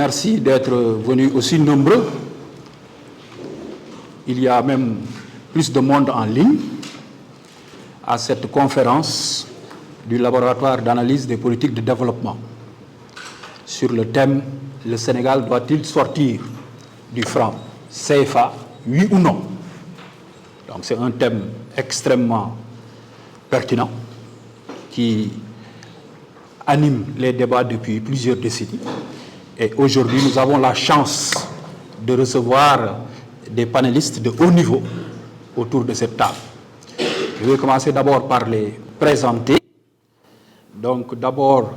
Merci d'être venus aussi nombreux. Il y a même plus de monde en ligne à cette conférence du laboratoire d'analyse des politiques de développement sur le thème « Le Sénégal doit-il sortir du franc CFA, oui ou non ?» Donc c'est un thème extrêmement pertinent qui anime les débats depuis plusieurs décennies. Et aujourd'hui, nous avons la chance de recevoir des panélistes de haut niveau autour de cette table. Je vais commencer d'abord par les présenter. Donc d'abord,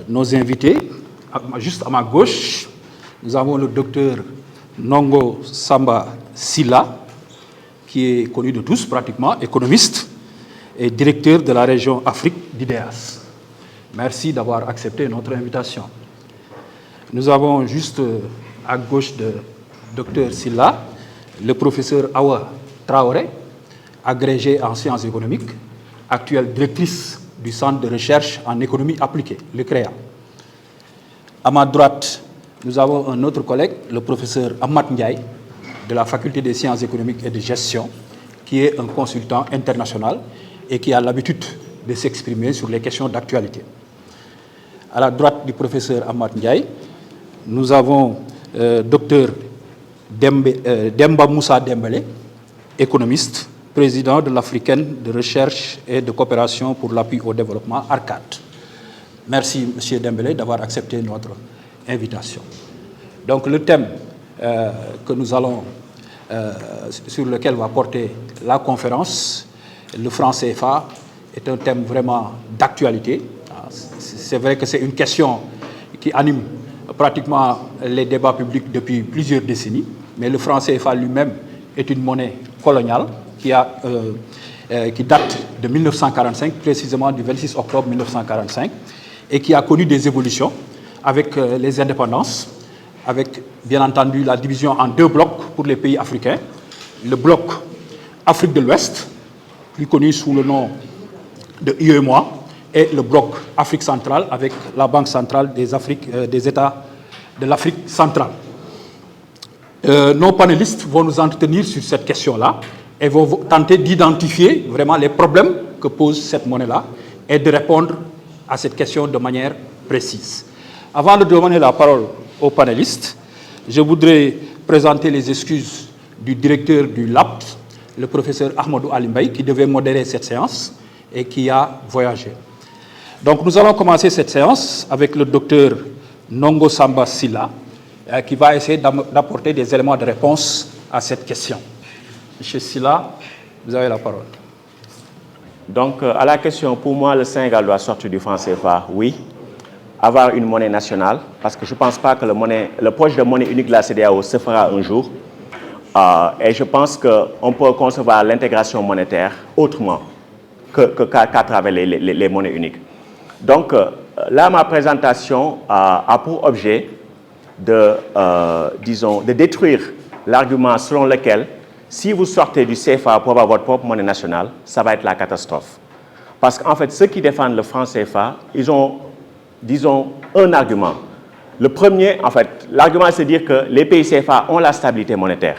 nos invités. Juste à ma gauche, nous avons le docteur Nongo Samba Sylla, qui est connu de tous pratiquement, économiste et directeur de la région Afrique d'IDEAS. Merci d'avoir accepté notre invitation. Nous avons juste à gauche de Dr Sylla, le professeur Awa Traoré, agrégée en sciences économiques, actuelle directrice du Centre de recherche en économie appliquée, le CREA. À ma droite, nous avons un autre collègue, le professeur Amat Ndiaye, de la Faculté des sciences économiques et de gestion, qui est un consultant international et qui a l'habitude de s'exprimer sur les questions d'actualité. À la droite du professeur Amat Ndiaye, nous avons Dr Demba Moussa Dembélé, économiste, président de l'Africaine de recherche et de coopération pour l'appui au développement, ARCAD. Merci, M. Dembélé, d'avoir accepté notre invitation. Donc, le thème sur lequel va porter la conférence, le franc CFA, est un thème vraiment d'actualité. C'est vrai que c'est une question qui anime pratiquement les débats publics depuis plusieurs décennies, mais le franc CFA lui-même est une monnaie coloniale qui date de 1945, précisément du 26 octobre 1945, et qui a connu des évolutions avec les indépendances, avec bien entendu la division en deux blocs pour les pays africains. Le bloc Afrique de l'Ouest, plus connu sous le nom de UEMOA, et le bloc Afrique centrale avec la Banque centrale des États de l'Afrique centrale. Nos panélistes vont nous entretenir sur cette question-là et vont tenter d'identifier vraiment les problèmes que pose cette monnaie-là et de répondre à cette question de manière précise. Avant de donner la parole aux panélistes, je voudrais présenter les excuses du directeur du LAPT, le professeur Ahmadou Alimbaï, qui devait modérer cette séance et qui a voyagé. Donc nous allons commencer cette séance avec le docteur Nongo Samba Sylla, qui va essayer d'apporter des éléments de réponse à cette question. Monsieur Sylla, vous avez la parole. Donc, à la question, pour moi, le Sénégal doit sortir du franc CFA, oui. Avoir une monnaie nationale, parce que je ne pense pas que le projet de monnaie unique de la CEDEAO se fera un jour. Et je pense qu'on peut concevoir l'intégration monétaire autrement qu'à travers les monnaies uniques. Donc, là, ma présentation a pour objet de détruire l'argument selon lequel, si vous sortez du CFA pour avoir votre propre monnaie nationale, ça va être la catastrophe. Parce qu'en fait, ceux qui défendent le franc CFA, ils ont, disons, un argument. Le premier, en fait, l'argument, c'est de dire que les pays CFA ont la stabilité monétaire.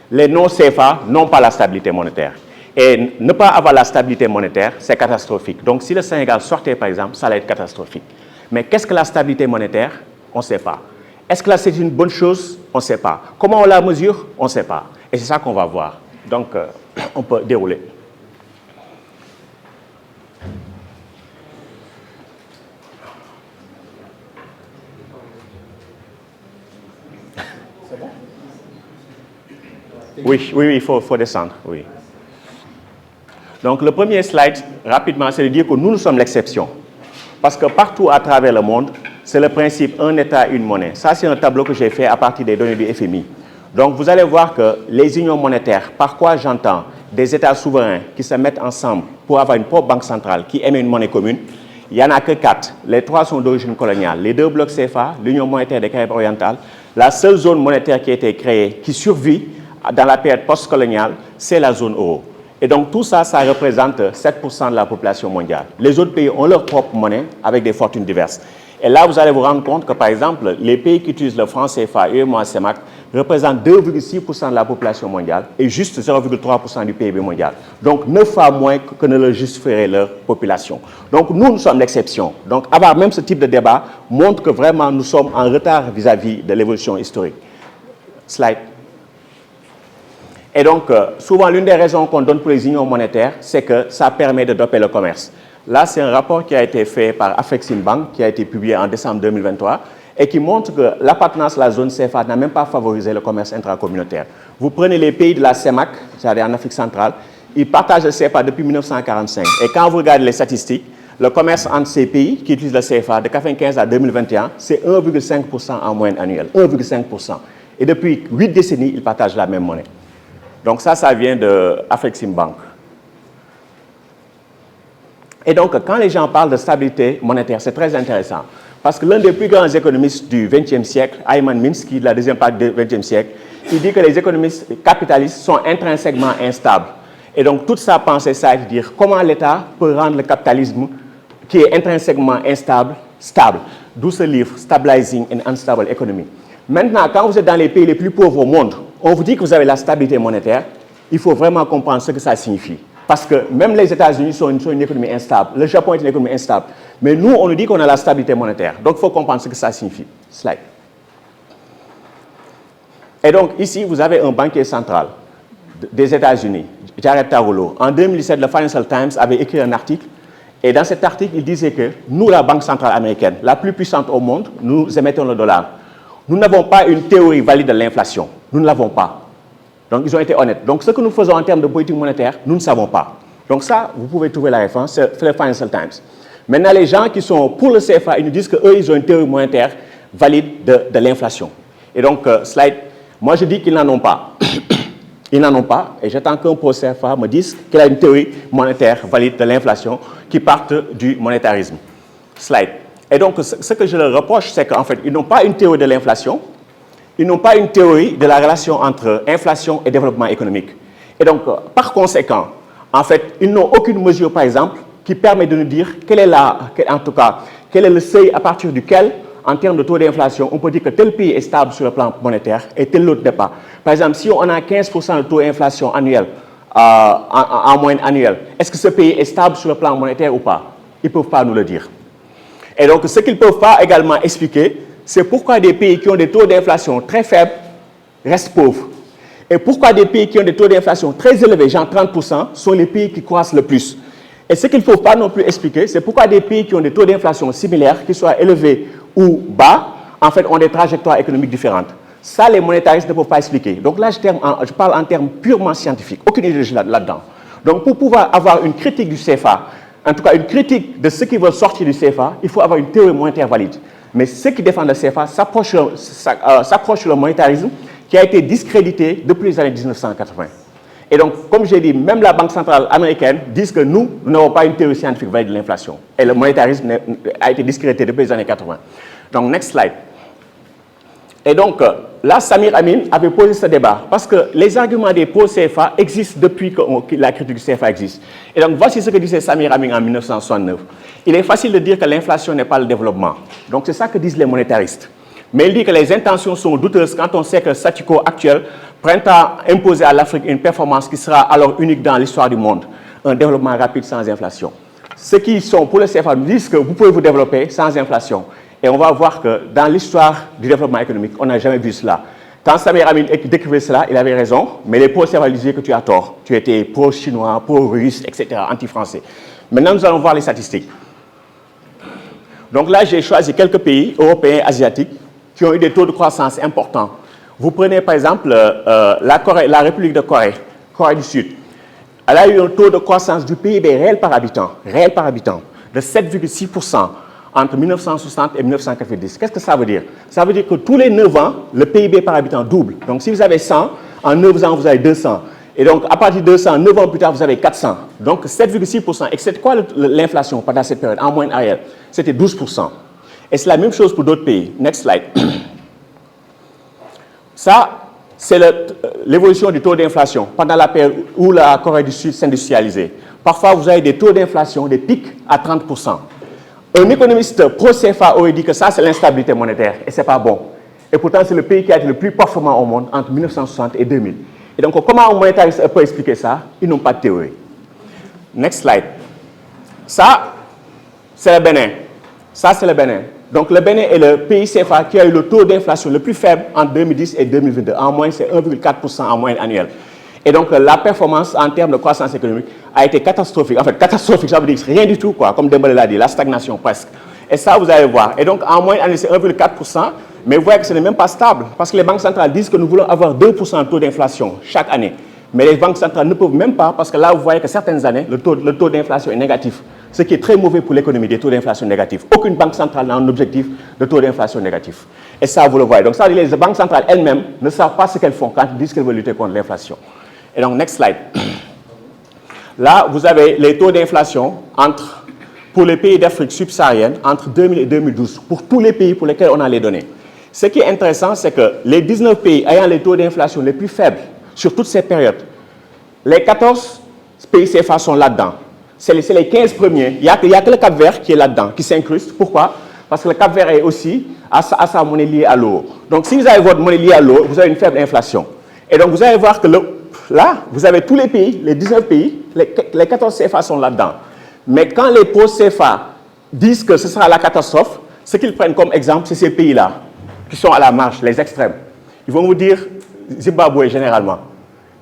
Les non-CFA n'ont pas la stabilité monétaire. Et ne pas avoir la stabilité monétaire, c'est catastrophique. Donc, si le Sénégal sortait, par exemple, ça allait être catastrophique. Mais qu'est-ce que la stabilité monétaire? On ne sait pas. Est-ce que c'est une bonne chose? On ne sait pas. Comment on la mesure? On ne sait pas. Et c'est ça qu'on va voir. Donc, on peut dérouler. C'est bon? Oui, il faut descendre, oui. Donc, le premier slide, rapidement, c'est de dire que nous sommes l'exception. Parce que partout à travers le monde, c'est le principe un État, une monnaie. Ça, c'est un tableau que j'ai fait à partir des données du FMI. Donc, vous allez voir que les unions monétaires, par quoi j'entends des États souverains qui se mettent ensemble pour avoir une propre banque centrale qui émet une monnaie commune, il n'y en a que 4. Les 3 sont d'origine coloniale. Les 2 blocs CFA, l'Union monétaire des Caraïbes orientales, la seule zone monétaire qui a été créée, qui survit dans la période post-coloniale, c'est la zone euro. Et donc tout ça, ça représente 7% de la population mondiale. Les autres pays ont leur propre monnaie avec des fortunes diverses. Et là, vous allez vous rendre compte que, par exemple, les pays qui utilisent le franc CFA, UEMOA, CEMAC, représentent 2,6% de la population mondiale et juste 0,3% du PIB mondial. Donc, 9 fois moins que ne le justifierait leur population. Donc, nous sommes l'exception. Donc, avoir même ce type de débat montre que vraiment nous sommes en retard vis-à-vis de l'évolution historique. Slide. Et donc, souvent, l'une des raisons qu'on donne pour les unions monétaires, c'est que ça permet de doper le commerce. Là, c'est un rapport qui a été fait par Afreximbank, qui a été publié en décembre 2023, et qui montre que l'appartenance à la zone CFA n'a même pas favorisé le commerce intracommunautaire. Vous prenez les pays de la CEMAC, c'est-à-dire en Afrique centrale, ils partagent le CFA depuis 1945. Et quand vous regardez les statistiques, le commerce entre ces pays qui utilisent le CFA de 1995 à 2021, c'est 1,5% en moyenne annuelle. 1,5%. Et depuis 8 décennies, ils partagent la même monnaie. Donc ça vient de Afreximbank. Et donc, quand les gens parlent de stabilité monétaire, c'est très intéressant. Parce que l'un des plus grands économistes du XXe siècle, Ayman Minsky, de la deuxième partie du XXe siècle, il dit que les économistes capitalistes sont intrinsèquement instables. Et donc, toute sa pensée, ça veut dire comment l'État peut rendre le capitalisme, qui est intrinsèquement instable, stable. D'où ce livre, Stabilizing an Unstable Economy. Maintenant, quand vous êtes dans les pays les plus pauvres au monde, on vous dit que vous avez la stabilité monétaire, il faut vraiment comprendre ce que ça signifie. Parce que même les États-Unis sont une économie instable, le Japon est une économie instable. Mais nous, on nous dit qu'on a la stabilité monétaire. Donc, il faut comprendre ce que ça signifie. Slide. Et donc, ici, vous avez un banquier central des États-Unis, Jared Tarullo. En 2017, le Financial Times avait écrit un article. Et dans cet article, il disait que nous, la Banque centrale américaine, la plus puissante au monde, nous émettons le dollar. Nous n'avons pas une théorie valide de l'inflation. Nous ne l'avons pas. Donc, ils ont été honnêtes. Donc, ce que nous faisons en termes de politique monétaire, nous ne savons pas. Donc, ça, vous pouvez trouver la référence, c'est le Financial Times. Maintenant, les gens qui sont pour le CFA, ils nous disent qu'eux, ils ont une théorie monétaire valide de l'inflation. Et donc, slide, moi, je dis qu'ils n'en ont pas. Ils n'en ont pas, et j'attends qu'un pro CFA me dise qu'il a une théorie monétaire valide de l'inflation qui parte du monétarisme. Slide. Et donc, ce que je leur reproche, c'est qu'en fait, ils n'ont pas une théorie de l'inflation, ils n'ont pas une théorie de la relation entre inflation et développement économique. Et donc, par conséquent, en fait, ils n'ont aucune mesure, par exemple, qui permet de nous dire quel est le seuil à partir duquel, en termes de taux d'inflation, on peut dire que tel pays est stable sur le plan monétaire et tel autre n'est pas. Par exemple, si on a 15% de taux d'inflation annuel, en moyenne annuelle, est-ce que ce pays est stable sur le plan monétaire ou pas? Ils ne peuvent pas nous le dire. Et donc, ce qu'ils ne peuvent pas également expliquer, c'est pourquoi des pays qui ont des taux d'inflation très faibles restent pauvres. Et pourquoi des pays qui ont des taux d'inflation très élevés, genre 30%, sont les pays qui croissent le plus. Et ce qu'il ne faut pas non plus expliquer, c'est pourquoi des pays qui ont des taux d'inflation similaires, qu'ils soient élevés ou bas, en fait, ont des trajectoires économiques différentes. Ça, les monétaristes ne peuvent pas expliquer. Donc là, je parle en termes purement scientifiques. Aucune idéologie là-dedans. Donc, pour pouvoir avoir une critique du CFA, en tout cas une critique de ceux qui veulent sortir du CFA, il faut avoir une théorie monétaire valide. Mais ceux qui défendent le CFA s'approchent sur le monétarisme qui a été discrédité depuis les années 1980. Et donc, comme j'ai dit, même la Banque centrale américaine dit que nous n'avons pas une théorie scientifique valide de l'inflation. Et le monétarisme a été discrédité depuis les années 80. Donc, next slide. Et donc, là, Samir Amin avait posé ce débat parce que les arguments des pro-CFA existent depuis que la critique du CFA existe. Et donc, voici ce que disait Samir Amin en 1969. Il est facile de dire que l'inflation n'est pas le développement. Donc, c'est ça que disent les monétaristes. Mais il dit que les intentions sont douteuses quand on sait que le statu quo actuel prétend imposer à l'Afrique une performance qui sera alors unique dans l'histoire du monde, un développement rapide sans inflation. Ceux qui sont pour le CFA nous disent que vous pouvez vous développer sans inflation. Et on va voir que dans l'histoire du développement économique, on n'a jamais vu cela. Quand Samir Amin décrivait cela, il avait raison, mais les pro-CFA disaient que tu as tort. Tu étais pro-chinois, pro-russe, etc., anti-français. Maintenant, nous allons voir les statistiques. Donc là, j'ai choisi quelques pays européens et asiatiques qui ont eu des taux de croissance importants. Vous prenez par exemple la République de Corée, Corée du Sud. Elle a eu un taux de croissance du PIB réel par habitant, de 7,6% entre 1960 et 1990. Qu'est-ce que ça veut dire? Ça veut dire que tous les 9 ans, le PIB par habitant double. Donc si vous avez 100, en 9 ans, vous avez 200. Et donc à partir de 200, 9 ans plus tard, vous avez 400. Donc 7,6%. Et c'est quoi l'inflation pendant cette période en moyenne annuelle? C'était 12%. Et c'est la même chose pour d'autres pays. Next slide. Ça, c'est l'évolution du taux d'inflation pendant la période où la Corée du Sud s'industrialisait. Parfois, vous avez des taux d'inflation, des pics à 30%. Un économiste pro-CFA aurait dit que ça, c'est l'instabilité monétaire et ce n'est pas bon. Et pourtant, c'est le pays qui a été le plus performant au monde entre 1960 et 2000. Et donc, comment un monétariste peut expliquer ça? Ils n'ont pas de théorie. Next slide. Ça, c'est le Bénin. Ça, c'est le Bénin. Donc, le Bénin est le pays CFA qui a eu le taux d'inflation le plus faible entre 2010 et 2022. En moyenne, c'est 1,4% en moyenne annuelle. Et donc, la performance en termes de croissance économique a été catastrophique. En fait, catastrophique, ça veut dire rien du tout, quoi, comme Dembélé l'a dit, la stagnation presque. Et ça, vous allez voir. Et donc, en moyenne annuelle, c'est 1,4%. Mais vous voyez que ce n'est même pas stable. Parce que les banques centrales disent que nous voulons avoir 2% de taux d'inflation chaque année. Mais les banques centrales ne peuvent même pas, parce que là, vous voyez que certaines années, le taux d'inflation est négatif. Ce qui est très mauvais pour l'économie, des taux d'inflation négatifs. Aucune banque centrale n'a un objectif de taux d'inflation négatif. Et ça, vous le voyez. Donc, ça, les banques centrales elles-mêmes ne savent pas ce qu'elles font quand elles disent qu'elles veulent lutter contre l'inflation. Et donc, next slide. Là, vous avez les taux d'inflation pour les pays d'Afrique subsaharienne entre 2000 et 2012, pour tous les pays pour lesquels on a les données. Ce qui est intéressant, c'est que les 19 pays ayant les taux d'inflation les plus faibles sur toutes ces périodes, les 14 pays CFA sont là-dedans. C'est les 15 premiers. Il n'y a que le Cap-Vert qui est là-dedans, qui s'incruste. Pourquoi? Parce que le Cap-Vert est aussi à sa monnaie liée à l'euro. Donc, si vous avez votre monnaie liée à l'euro, vous avez une faible inflation. Et donc, vous allez voir que là, vous avez tous les pays, les 19 pays, les 14 CFA sont là-dedans. Mais quand les pro-CFA disent que ce sera la catastrophe, ce qu'ils prennent comme exemple, c'est ces pays-là, qui sont à la marge, les extrêmes. Ils vont vous dire Zimbabwe généralement.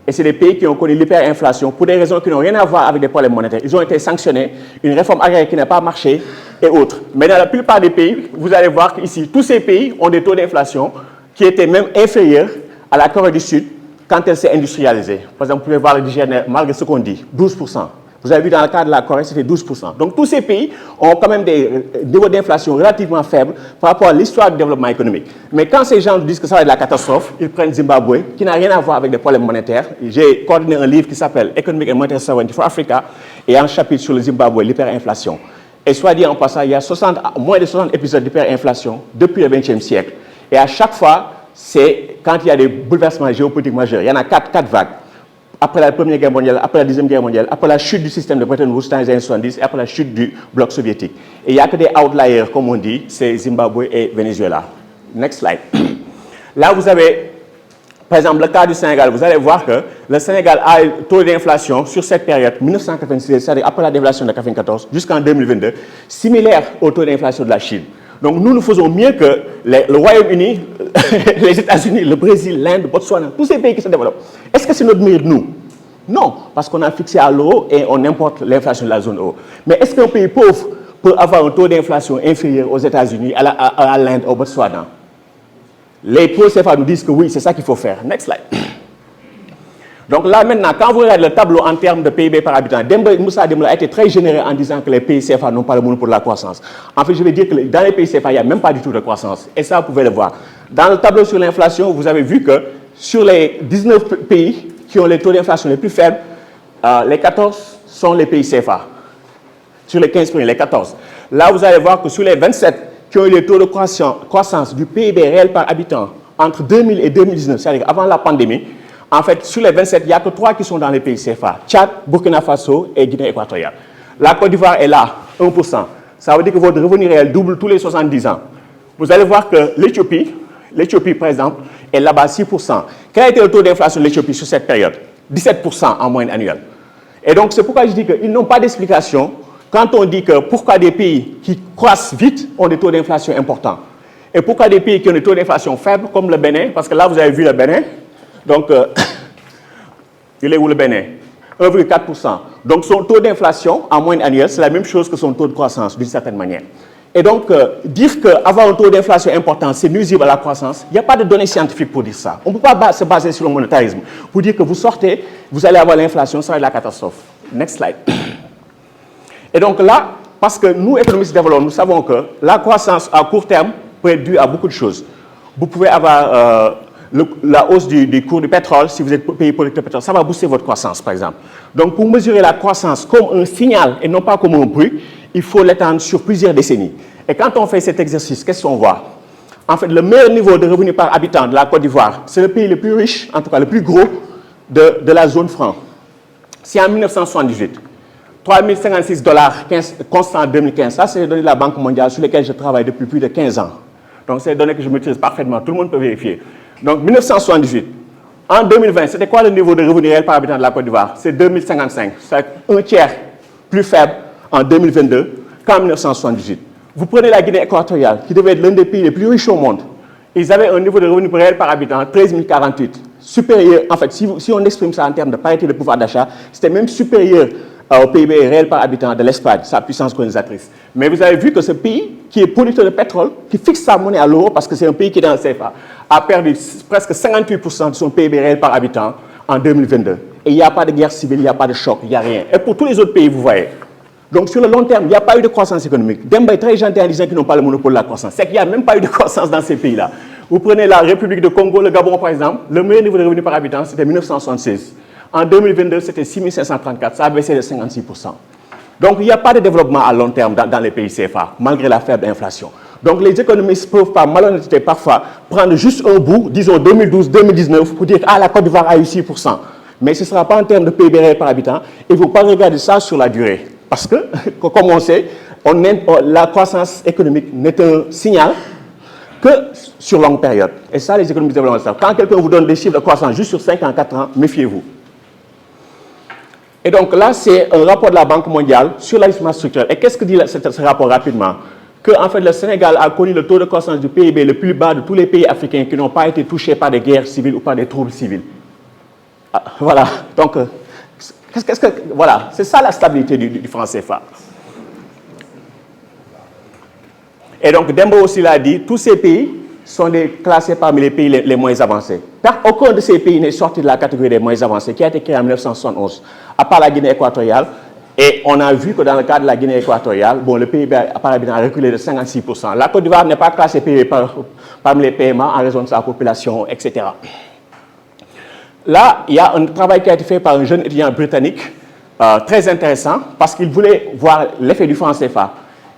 Et c'est des pays qui ont connu l'hyperinflation pour des raisons qui n'ont rien à voir avec des problèmes monétaires. Ils ont été sanctionnés, une réforme agraire qui n'a pas marché et autres. Mais dans la plupart des pays, vous allez voir qu'ici, tous ces pays ont des taux d'inflation qui étaient même inférieurs à la Corée du Sud quand elle s'est industrialisée. Par exemple, vous pouvez voir le Niger, malgré ce qu'on dit, 12%. Vous avez vu dans le cas de la Corée, c'était 12%. Donc tous ces pays ont quand même des niveaux d'inflation relativement faibles par rapport à l'histoire du développement économique. Mais quand ces gens disent que ça va être la catastrophe, ils prennent Zimbabwe, qui n'a rien à voir avec des problèmes monétaires. J'ai coordonné un livre qui s'appelle Economic and Monetary Sovereignty for Africa et un chapitre sur le Zimbabwe, l'hyperinflation. Et soit dit en passant, il y a moins de 60 épisodes d'hyperinflation depuis le XXe siècle. Et à chaque fois, c'est quand il y a des bouleversements géopolitiques majeurs. Il y en a quatre vagues. Après la Première Guerre mondiale, après la Deuxième Guerre mondiale, après la chute du système de Bretton Woods dans les années 70 et après la chute du bloc soviétique. Et il n'y a que des outliers, comme on dit, c'est Zimbabwe et Venezuela. Next slide. Là, vous avez, par exemple, le cas du Sénégal. Vous allez voir que le Sénégal a un taux d'inflation sur cette période, 1996, c'est-à-dire après la dévaluation de 1994, jusqu'en 2022, similaire au taux d'inflation de la Chine. Donc, nous faisons mieux que le Royaume-Uni, les États-Unis, le Brésil, l'Inde, Botswana, tous ces pays qui se développent. Est-ce que c'est notre mérite, nous? Non, parce qu'on a fixé à l'euro et on importe l'inflation de la zone euro. Mais est-ce qu'un pays pauvre peut avoir un taux d'inflation inférieur aux États-Unis, à l'Inde, au Botswana? Les pro-CFA nous disent que oui, c'est ça qu'il faut faire. Next slide. Donc là, maintenant, quand vous regardez le tableau en termes de PIB par habitant, Moussa Dembélé a été très généreux en disant que les pays CFA n'ont pas le monopole de la croissance. En fait, je vais dire que dans les pays CFA, il n'y a même pas du tout de croissance. Et ça, vous pouvez le voir. Dans le tableau sur l'inflation, vous avez vu que sur les 19 pays qui ont les taux d'inflation les plus faibles, les 14 sont les pays CFA. Sur les 15 premiers, les 14. Là, vous allez voir que sur les 27 qui ont eu les taux de croissance du PIB réel par habitant entre 2000 et 2019, c'est-à-dire avant la pandémie, en fait, sur les 27, il n'y a que 3 qui sont dans les pays CFA. Tchad, Burkina Faso et Guinée équatoriale. La Côte d'Ivoire est là, 1%. Ça veut dire que votre revenu réel double tous les 70 ans. Vous allez voir que l'Éthiopie, par exemple, est là-bas 6%. Quel a été le taux d'inflation de l'Éthiopie sur cette période? 17% en moyenne annuelle. Et donc, c'est pourquoi je dis qu'ils n'ont pas d'explication quand on dit que pourquoi des pays qui croissent vite ont des taux d'inflation importants. Et pourquoi des pays qui ont des taux d'inflation faibles, comme le Bénin, parce que là, vous avez vu le Bénin. Donc, il est où le Bénin? 1,4%. Donc, son taux d'inflation en moyenne annuelle, c'est la même chose que son taux de croissance, d'une certaine manière. Et donc, dire qu'avoir un taux d'inflation important, c'est nuisible à la croissance, il n'y a pas de données scientifiques pour dire ça. On ne peut pas se baser sur le monétarisme. Pour dire que vous sortez, vous allez avoir l'inflation, ça va être la catastrophe. Next slide. Et donc là, parce que nous, économistes développeurs, nous savons que la croissance à court terme peut être due à beaucoup de choses. Vous pouvez avoir la hausse du cours du pétrole, si vous êtes pays producteur de pétrole, ça va booster votre croissance, par exemple. Donc, pour mesurer la croissance comme un signal et non pas comme un bruit, il faut l'étendre sur plusieurs décennies. Et quand on fait cet exercice, qu'est-ce qu'on voit? En fait, le meilleur niveau de revenu par habitant de la Côte d'Ivoire, c'est le pays le plus riche, en tout cas le plus gros de la zone franc. C'est en 1978. $3056 constant en 2015. Ça, c'est les données de la Banque mondiale sur lesquelles je travaille depuis plus de 15 ans. Donc, c'est des données que je maîtrise parfaitement. Tout le monde peut vérifier. Donc, 1978. En 2020, c'était quoi le niveau de revenu réel par habitant de la Côte d'Ivoire? C'est 2055. C'est un tiers plus faible en 2022 qu'en 1978. Vous prenez la Guinée équatoriale, qui devait être l'un des pays les plus riches au monde. Ils avaient un niveau de revenu réel par habitant 13 048. Supérieur, en fait, si on exprime ça en termes de parité de pouvoir d'achat, c'était même supérieur au PIB réel par habitant de l'Espagne, sa puissance colonisatrice. Mais vous avez vu que ce pays, qui est producteur de pétrole, qui fixe sa monnaie à l'euro, parce que c'est un pays qui est dans le CFA, a perdu presque 58% de son PIB réel par habitant en 2022. Et il n'y a pas de guerre civile, il n'y a pas de choc, il n'y a rien. Et pour tous les autres pays, vous voyez. Donc sur le long terme, il n'y a pas eu de croissance économique. Demba est très gentil en disant qu'ils n'ont pas le monopole de la croissance. C'est qu'il n'y a même pas eu de croissance dans ces pays-là. Vous prenez la République de Congo, le Gabon par exemple, le meilleur niveau de revenu par habitant, c'était 1976. En 2022, c'était 6 534, ça a baissé de 56%. Donc, il n'y a pas de développement à long terme dans les pays CFA, malgré la faible inflation. Donc, les économistes peuvent par malhonnêteté parfois prendre juste un bout, disons 2012-2019, pour dire « Ah, la Côte d'Ivoire a eu 6%. » Mais ce ne sera pas en termes de PIB réel par habitant. Il ne faut pas regarder ça sur la durée. Parce que, comme on sait, la croissance économique n'est un signal que sur longue période. Et ça, les économistes de développement savent. Quand quelqu'un vous donne des chiffres de croissance juste sur 5 ans, 4 ans, méfiez-vous. Et donc là, c'est un rapport de la Banque mondiale sur l'ajustement structurel. Et qu'est-ce que dit ce rapport rapidement? Que en fait, le Sénégal a connu le taux de croissance du PIB le plus bas de tous les pays africains qui n'ont pas été touchés par des guerres civiles ou par des troubles civils. Ah, voilà. Donc, voilà, c'est ça la stabilité du franc CFA. Et donc, Dembo aussi l'a dit, tous ces pays sont classés parmi les pays les moins avancés. Aucun de ces pays n'est sorti de la catégorie des moins avancés, qui a été créée en 1971, à part la Guinée équatoriale. Et on a vu que dans le cas de la Guinée équatoriale, bon, le PIB par habitant a reculé de 56%. La Côte d'Ivoire n'est pas classée parmi les PMA en raison de sa population, etc. Là, il y a un travail qui a été fait par un jeune étudiant britannique, très intéressant, parce qu'il voulait voir l'effet du franc CFA.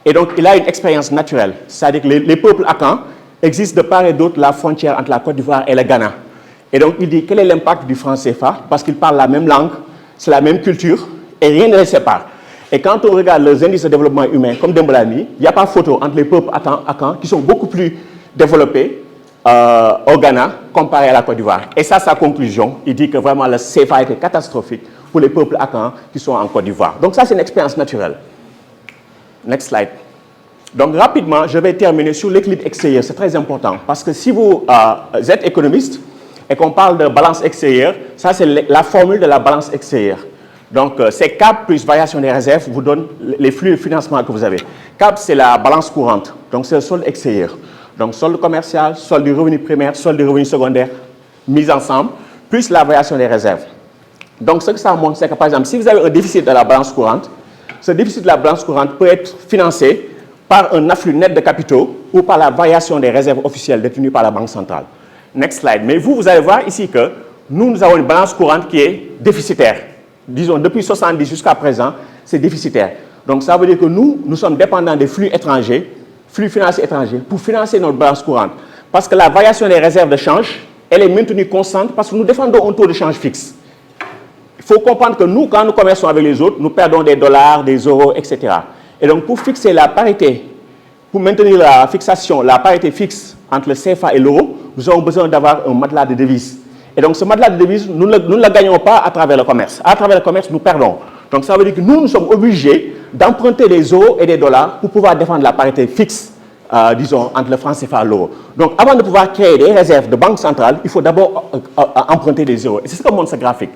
Et donc, il a une expérience naturelle. C'est-à-dire que les peuples Akan existent de part et d'autre la frontière entre la Côte d'Ivoire et le Ghana. Et donc, il dit quel est l'impact du franc CFA, parce qu'ils parlent la même langue, c'est la même culture, et rien ne les sépare. Et quand on regarde les indices de développement humain, comme Dembolani, il n'y a pas photo entre les peuples Akan, qui sont beaucoup plus développés au Ghana, comparé à la Côte d'Ivoire. Et ça, sa conclusion, il dit que vraiment le CFA a été catastrophique pour les peuples Akan qui sont en Côte d'Ivoire. Donc ça, c'est une expérience naturelle. Next slide. Donc rapidement, je vais terminer sur l'équilibre extérieur. C'est très important parce que si vous êtes économiste et qu'on parle de balance extérieure, ça c'est la formule de la balance extérieure. Donc c'est CAP plus variation des réserves vous donne les flux de financement que vous avez. CAP c'est la balance courante, donc c'est le solde extérieur. Donc solde commercial, solde du revenu primaire, solde du revenu secondaire, mis ensemble, plus la variation des réserves. Donc ce que ça montre, c'est que par exemple, si vous avez un déficit de la balance courante, ce déficit de la balance courante peut être financé par un afflux net de capitaux ou par la variation des réserves officielles détenues par la Banque centrale. Next slide. Mais vous allez voir ici que nous avons une balance courante qui est déficitaire. Disons, depuis 70 jusqu'à présent, c'est déficitaire. Donc ça veut dire que nous sommes dépendants des flux étrangers, flux financiers étrangers, pour financer notre balance courante. Parce que la variation des réserves de change, elle est maintenue constante parce que nous défendons un taux de change fixe. Il faut comprendre que nous, quand nous commerçons avec les autres, nous perdons des dollars, des euros, etc. Et donc, pour fixer la parité, pour maintenir la fixation, la parité fixe entre le CFA et l'euro, nous avons besoin d'avoir un matelas de devises. Et donc, ce matelas de devises, nous ne le gagnons pas à travers le commerce. À travers le commerce, nous perdons. Donc, ça veut dire que nous sommes obligés d'emprunter des euros et des dollars pour pouvoir défendre la parité fixe, disons, entre le franc CFA et l'euro. Donc, avant de pouvoir créer des réserves de banque centrale, il faut d'abord emprunter des euros. Et c'est ce que montre ce graphique.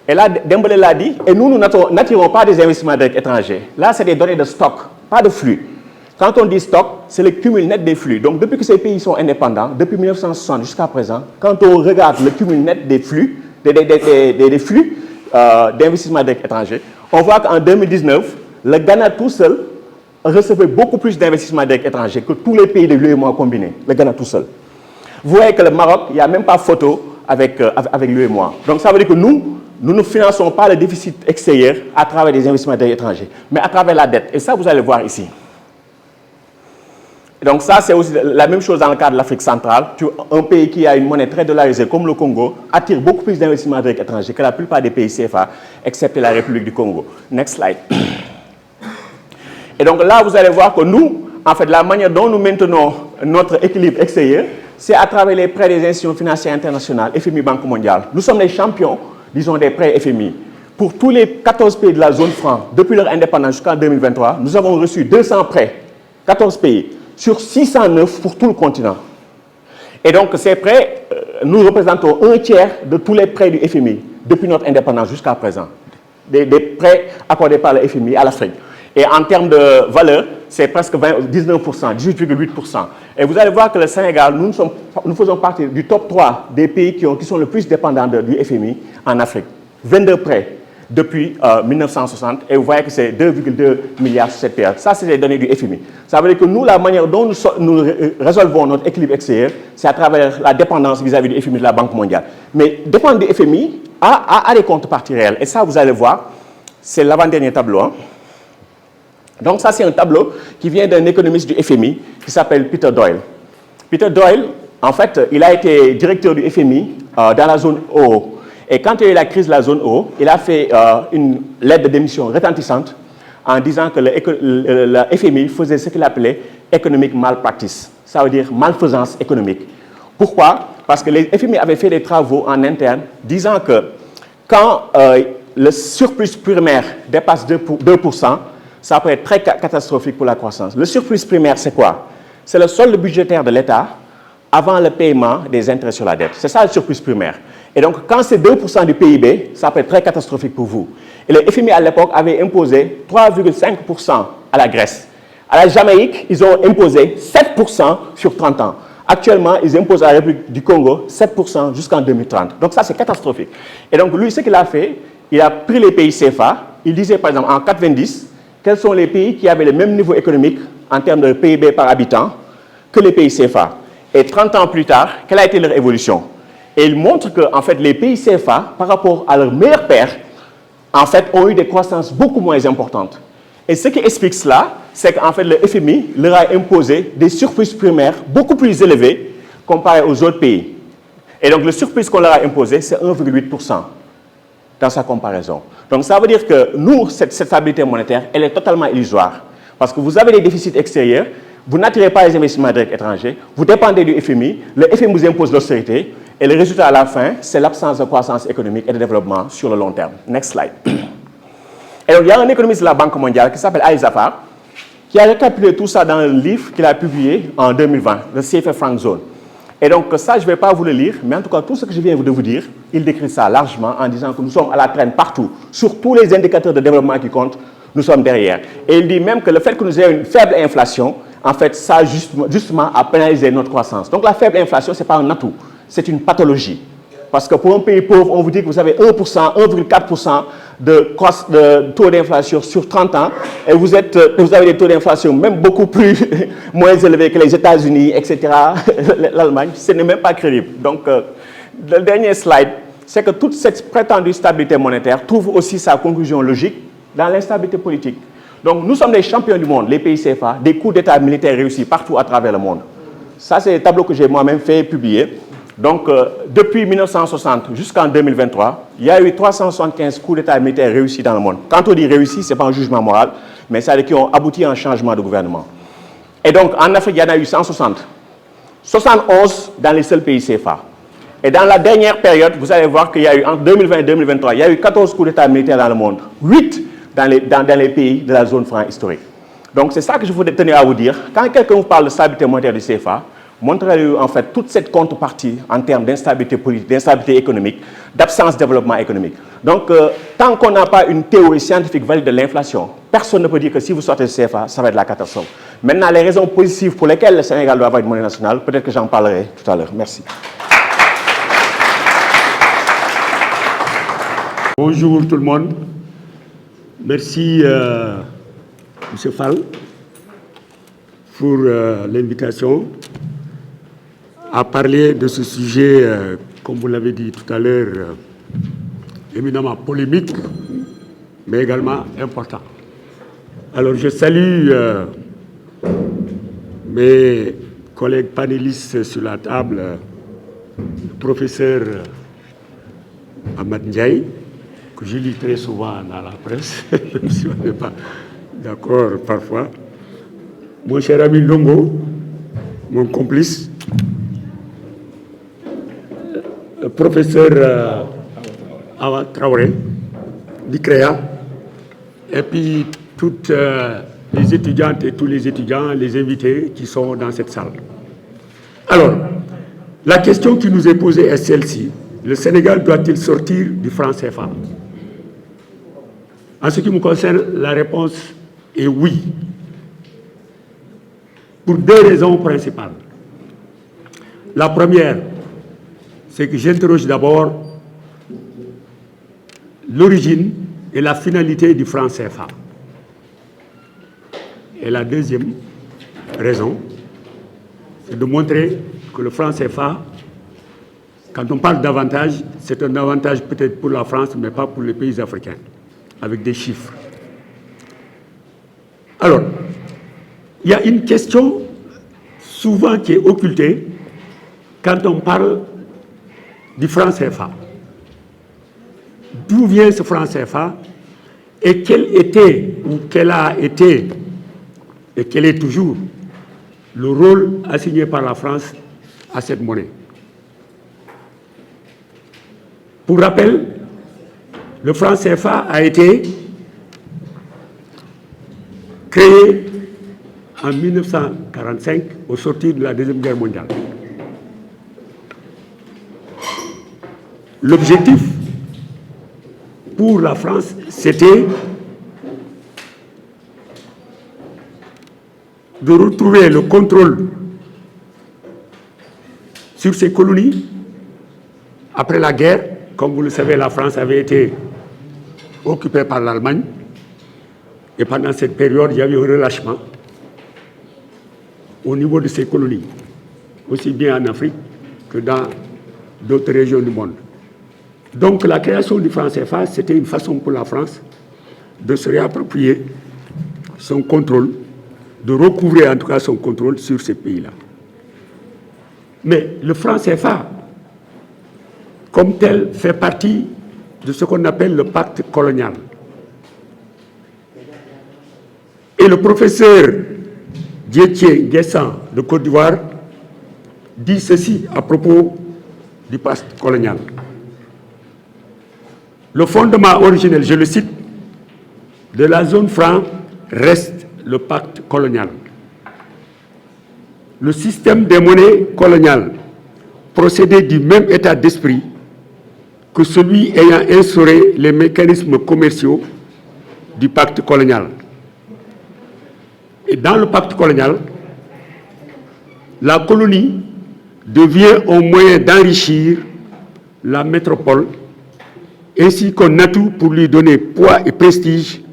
Et là, Dembélé l'a dit, et nous n'attirons pas des investissements directs étrangers. Là, c'est des données de stock, pas de flux. Quand on dit stock, c'est le cumul net des flux. Donc, depuis que ces pays sont indépendants, depuis 1960 jusqu'à présent, quand on regarde le cumul net des flux, des flux d'investissements directs étrangers, on voit qu'en 2019, le Ghana tout seul recevait beaucoup plus d'investissements directs étrangers que tous les pays de l'UEMOA combinés. Le Ghana tout seul. Vous voyez que le Maroc, il n'y a même pas photo avec l'UEMOA. Donc, ça veut dire que nous ne finançons pas le déficit extérieur à travers des investissements étrangers, mais à travers la dette. Et ça, vous allez voir ici. Donc ça, c'est aussi la même chose dans le cas de l'Afrique centrale. Un pays qui a une monnaie très dollarisée comme le Congo attire beaucoup plus d'investissements directs étrangers que la plupart des pays CFA, excepté la République du Congo. Next slide. Et donc là, vous allez voir que nous, en fait, la manière dont nous maintenons notre équilibre extérieur, c'est à travers les prêts des institutions financières internationales, FMI, Banque mondiale. Nous sommes les champions, disons, des prêts FMI. Pour tous les 14 pays de la zone franc, depuis leur indépendance jusqu'en 2023, nous avons reçu 200 prêts, 14 pays, sur 609 pour tout le continent. Et donc, ces prêts, nous représentons un tiers de tous les prêts du FMI depuis notre indépendance jusqu'à présent. Des prêts accordés par le FMI à l'Afrique. Et en termes de valeur, c'est presque 19%, 18,8%. Et vous allez voir que le Sénégal, nous faisons partie du top 3 des pays qui sont le plus dépendants du FMI en Afrique. 22 prêts depuis 1960, et vous voyez que c'est 2,2 milliards sur cette période. Ça, c'est les données du FMI. Ça veut dire que nous, la manière dont nous résolvons notre équilibre extérieur, c'est à travers la dépendance vis-à-vis du FMI de la Banque mondiale. Mais dépendre du FMI a des contreparties réelles. Et ça, vous allez voir, c'est l'avant-dernier tableau. Hein. Donc ça, c'est un tableau qui vient d'un économiste du FMI qui s'appelle Peter Doyle. Peter Doyle, en fait, il a été directeur du FMI dans la zone euro. Et quand il y a eu la crise de la zone euro, il a fait une lettre de démission retentissante en disant que le FMI faisait ce qu'il appelait economic malpractice. Ça veut dire malfaisance économique. Pourquoi? Parce que les FMI avaient fait des travaux en interne disant que quand le surplus primaire dépasse 2%, ça peut être très catastrophique pour la croissance. Le surplus primaire, c'est quoi? C'est le solde budgétaire de l'État avant le paiement des intérêts sur la dette. C'est ça le surplus primaire. Et donc, quand c'est 2% du PIB, ça peut être très catastrophique pour vous. Et le FMI, à l'époque, avait imposé 3,5% à la Grèce. À la Jamaïque, ils ont imposé 7% sur 30 ans. Actuellement, ils imposent à la République du Congo 7% jusqu'en 2030. Donc ça, c'est catastrophique. Et donc, lui, ce qu'il a fait, il a pris les pays CFA. Il disait, par exemple, en 90, quels sont les pays qui avaient le même niveau économique en termes de PIB par habitant que les pays CFA. Et 30 ans plus tard, quelle a été leur évolution? Et il montre que, en fait, les pays CFA, par rapport à leurs meilleurs pairs, en fait, ont eu des croissances beaucoup moins importantes. Et ce qui explique cela, c'est qu'en fait, le FMI leur a imposé des surplus primaires beaucoup plus élevés comparé aux autres pays. Et donc, le surplus qu'on leur a imposé, c'est 1,8% dans sa comparaison. Donc, ça veut dire que nous, cette stabilité monétaire, elle est totalement illusoire. Parce que vous avez des déficits extérieurs, vous n'attirez pas les investissements directs étrangers, vous dépendez du FMI, le FMI vous impose l'austérité, et le résultat à la fin, c'est l'absence de croissance économique et de développement sur le long terme. Next slide. Et donc, il y a un économiste de la Banque mondiale qui s'appelle Ali Zafar, qui a récapitulé tout ça dans un livre qu'il a publié en 2020, le CFA Frank Zone. Et donc, ça, je ne vais pas vous le lire, mais en tout cas, tout ce que je viens de vous dire, il décrit ça largement en disant que nous sommes à la traîne partout. Sur tous les indicateurs de développement qui comptent, nous sommes derrière. Et il dit même que le fait que nous ayons une faible inflation, en fait, ça justement a pénalisé notre croissance. Donc, la faible inflation, ce n'est pas un atout, c'est une pathologie. Parce que pour un pays pauvre, on vous dit que vous avez 1%, 1,4% de taux d'inflation sur 30 ans, et vous avez des taux d'inflation même beaucoup plus moins élevés que les États-Unis, etc., l'Allemagne. Ce n'est même pas crédible. Donc, le dernier slide, c'est que toute cette prétendue stabilité monétaire trouve aussi sa conclusion logique dans l'instabilité politique. Donc, nous sommes les champions du monde, les pays CFA, des coups d'État militaires réussis partout à travers le monde. Ça, c'est les tableaux que j'ai moi-même fait publier. Donc, depuis 1960 jusqu'en 2023, il y a eu 375 coups d'État militaires réussis dans le monde. Quand on dit réussi, ce n'est pas un jugement moral, mais c'est-à-dire qui ont abouti à un changement de gouvernement. Et donc, en Afrique, il y en a eu 160. 71 dans les seuls pays CFA. Et dans la dernière période, vous allez voir qu'il y a eu, en 2020 et 2023, il y a eu 14 coups d'État militaires dans le monde. 8 dans les pays de la zone franc historique. Donc, c'est ça que je voulais tenir à vous dire. Quand quelqu'un vous parle de stabilité monétaire du CFA, montrez-lui en fait toute cette contrepartie en termes d'instabilité politique, d'instabilité économique, d'absence de développement économique. Donc, tant qu'on n'a pas une théorie scientifique valide de l'inflation, personne ne peut dire que si vous sortez du CFA, ça va être la catastrophe. Maintenant, les raisons positives pour lesquelles le Sénégal doit avoir une monnaie nationale, peut-être que j'en parlerai tout à l'heure. Merci. Bonjour tout le monde. Merci, M. Fall, pour l'invitation à parler de ce sujet, comme vous l'avez dit tout à l'heure, éminemment polémique, mais également important. Alors, je salue mes collègues panélistes sur la table, le professeur Ahmad Ndiaye, que je lis très souvent dans la presse, même si on n'est pas d'accord parfois, mon cher ami Longo, mon complice, le professeur Awa Traoré, du CREA, et puis toutes les étudiantes et tous les étudiants, les invités qui sont dans cette salle. Alors, la question qui nous est posée est celle-ci. Le Sénégal doit-il sortir du franc CFA? En ce qui me concerne, la réponse est oui. Pour deux raisons principales. La première, c'est que j'interroge d'abord l'origine et la finalité du franc CFA. Et la deuxième raison, c'est de montrer que le franc CFA, quand on parle d'avantage, c'est un avantage peut-être pour la France, mais pas pour les pays africains, avec des chiffres. Alors, il y a une question souvent qui est occultée quand on parle du franc CFA. D'où vient ce franc CFA et quel était ou quel a été et quel est toujours le rôle assigné par la France à cette monnaie. Pour rappel, le franc CFA a été créé en 1945 au sortir de la Deuxième Guerre mondiale. L'objectif pour la France, c'était de retrouver le contrôle sur ses colonies. Après la guerre, comme vous le savez, la France avait été occupée par l'Allemagne. Et pendant cette période, il y avait un relâchement au niveau de ces colonies, aussi bien en Afrique que dans d'autres régions du monde. Donc la création du franc CFA, c'était une façon pour la France de se réapproprier son contrôle, de recouvrer en tout cas son contrôle sur ces pays-là. Mais le franc CFA, comme tel, fait partie de ce qu'on appelle le pacte colonial. Et le professeur Dietier Nguessan de Côte d'Ivoire dit ceci à propos du pacte colonial. Le fondement originel, je le cite, de la zone franc reste le pacte colonial. Le système des monnaies coloniales procédait du même état d'esprit que celui ayant instauré les mécanismes commerciaux du pacte colonial. Et dans le pacte colonial, la colonie devient un moyen d'enrichir la métropole ainsi qu'un atout pour lui donner poids et prestige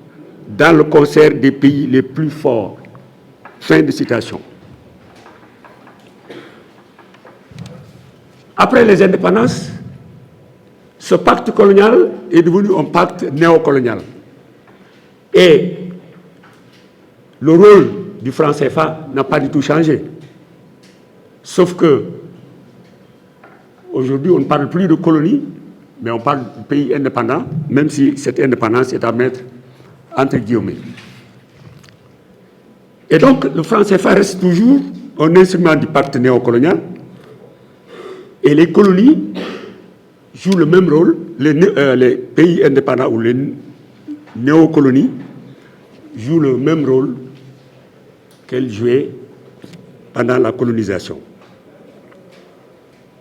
dans le concert des pays les plus forts. Fin de citation. Après les indépendances, ce pacte colonial est devenu un pacte néocolonial. Et le rôle du franc CFA n'a pas du tout changé. Sauf que aujourd'hui, on ne parle plus de colonie, mais on parle de pays indépendants, même si cette indépendance est à mettre entre guillemets. Et donc, le franc CFA reste toujours un instrument du pacte néocolonial. Et les colonies jouent le même rôle, les pays indépendants ou les néocolonies jouent le même rôle qu'elles jouaient pendant la colonisation.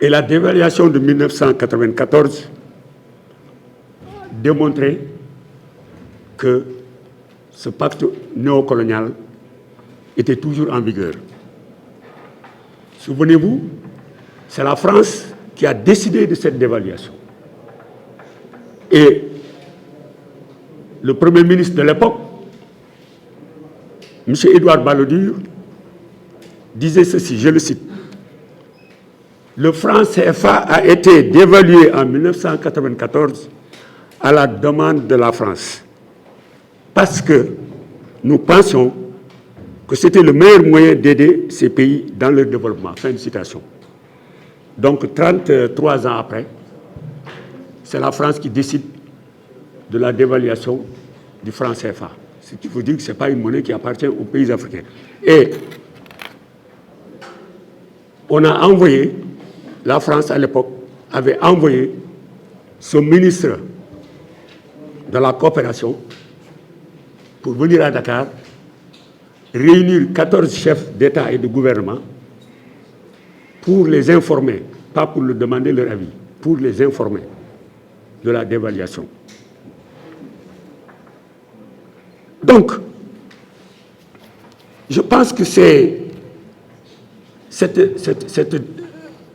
Et la dévaluation de 1994 démontrait que ce pacte néocolonial était toujours en vigueur. Souvenez-vous, c'est la France qui a décidé de cette dévaluation. Et le Premier ministre de l'époque, M. Édouard Balladur, disait ceci, je le cite. Le franc CFA a été dévalué en 1994 à la demande de la France, parce que nous pensions que c'était le meilleur moyen d'aider ces pays dans leur développement. Fin de citation. Donc, 33 ans après, c'est la France qui décide de la dévaluation du franc CFA. Ce qui veut dire que ce n'est pas une monnaie qui appartient aux pays africains. Et on a envoyé, la France à l'époque avait envoyé son ministre de la coopération pour venir à Dakar, réunir 14 chefs d'État et de gouvernement pour les informer, pas pour leur demander leur avis, pour les informer de la dévaluation. Donc, je pense que c'est cette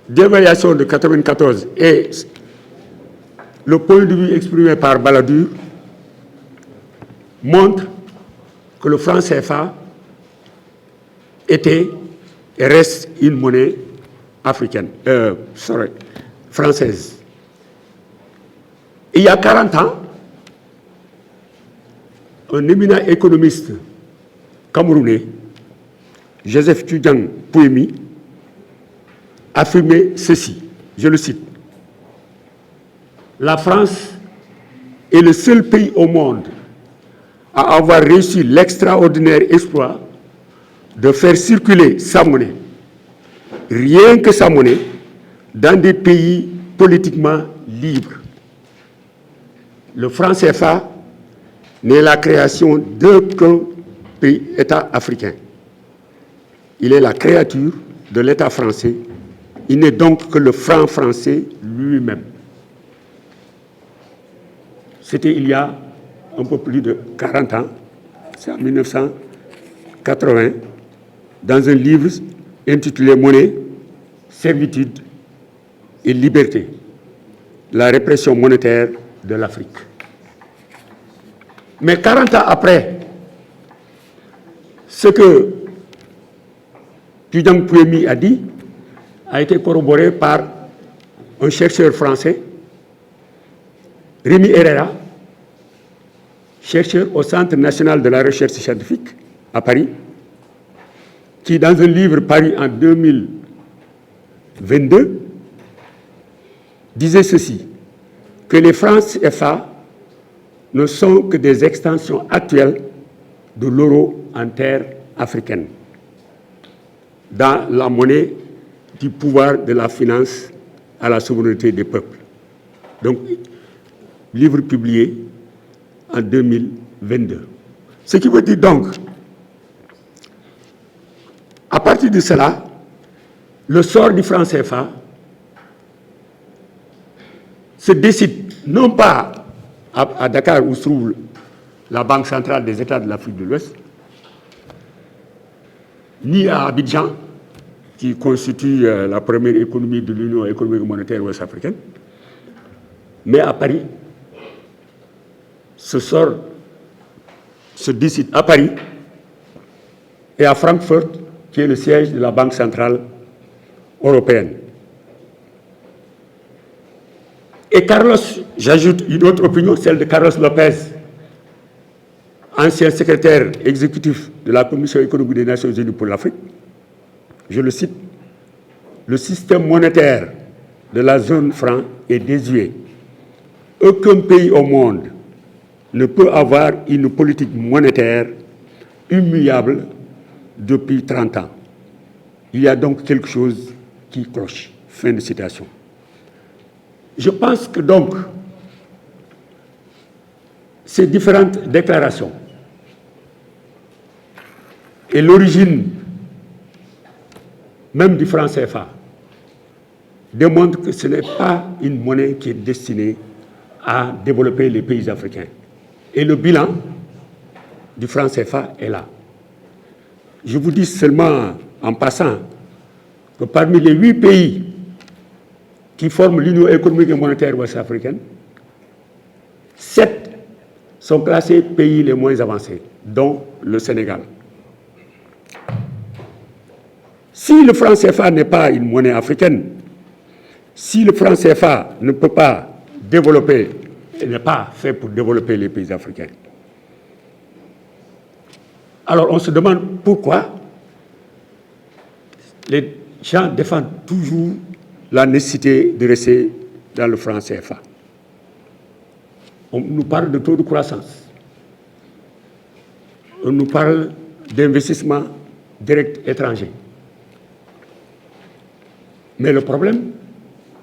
dévaluation de 1994 et le point de vue exprimé par Balladur montre que le franc CFA était et reste une monnaie africaine, française. Et il y a 40 ans, un éminent économiste camerounais, Joseph Tidjang Pouemi, affirmait ceci, je le cite. La France est le seul pays au monde à avoir réussi l'extraordinaire exploit de faire circuler sa monnaie, rien que sa monnaie, dans des pays politiquement libres. Le franc CFA n'est la création d'aucun État africain. Il est la créature de l'État français. Il n'est donc que le franc français lui-même. C'était il y a un peu plus de 40 ans, c'est en 1980, dans un livre intitulé « Monnaie, servitude et liberté, la répression monétaire de l'Afrique ». Mais 40 ans après, ce que Tidjang Pouemi a dit a été corroboré par un chercheur français, Rémi Herrera, chercheur au Centre national de la recherche scientifique à Paris, qui, dans un livre paru en 2022, disait ceci, que les francs CFA ne sont que des extensions actuelles de l'euro en terre africaine, dans la monnaie du pouvoir de la finance à la souveraineté des peuples. Donc, livre publié en 2022. Ce qui veut dire donc, à partir de cela, le sort du franc CFA se décide non pas à Dakar où se trouve la Banque centrale des États de l'Afrique de l'Ouest, ni à Abidjan, qui constitue la première économie de l'Union économique et monétaire ouest-africaine, mais à Paris. Ce sort se décide à Paris et à Francfort, qui est le siège de la Banque centrale européenne. Et Carlos, j'ajoute une autre opinion, celle de Carlos Lopez, ancien secrétaire exécutif de la Commission économique des Nations Unies pour l'Afrique. Je le cite, le système monétaire de la zone franc est désuet. Aucun pays au monde ne peut avoir une politique monétaire immuable depuis 30 ans. Il y a donc quelque chose qui cloche. Fin de citation. Je pense que donc, ces différentes déclarations et l'origine même du franc CFA démontrent que ce n'est pas une monnaie qui est destinée à développer les pays africains. Et le bilan du franc CFA est là. Je vous dis seulement en passant que parmi les 8 pays qui forment l'Union économique et monétaire ouest-africaine, 7 sont classés pays les moins avancés, dont le Sénégal. Si le franc CFA n'est pas une monnaie africaine, si le franc CFA ne peut pas développer, n'est pas fait pour développer les pays africains, Alors on se demande pourquoi les gens défendent toujours la nécessité de rester dans le franc CFA. On nous parle de taux de croissance. On nous parle d'investissement direct étranger. Mais le problème,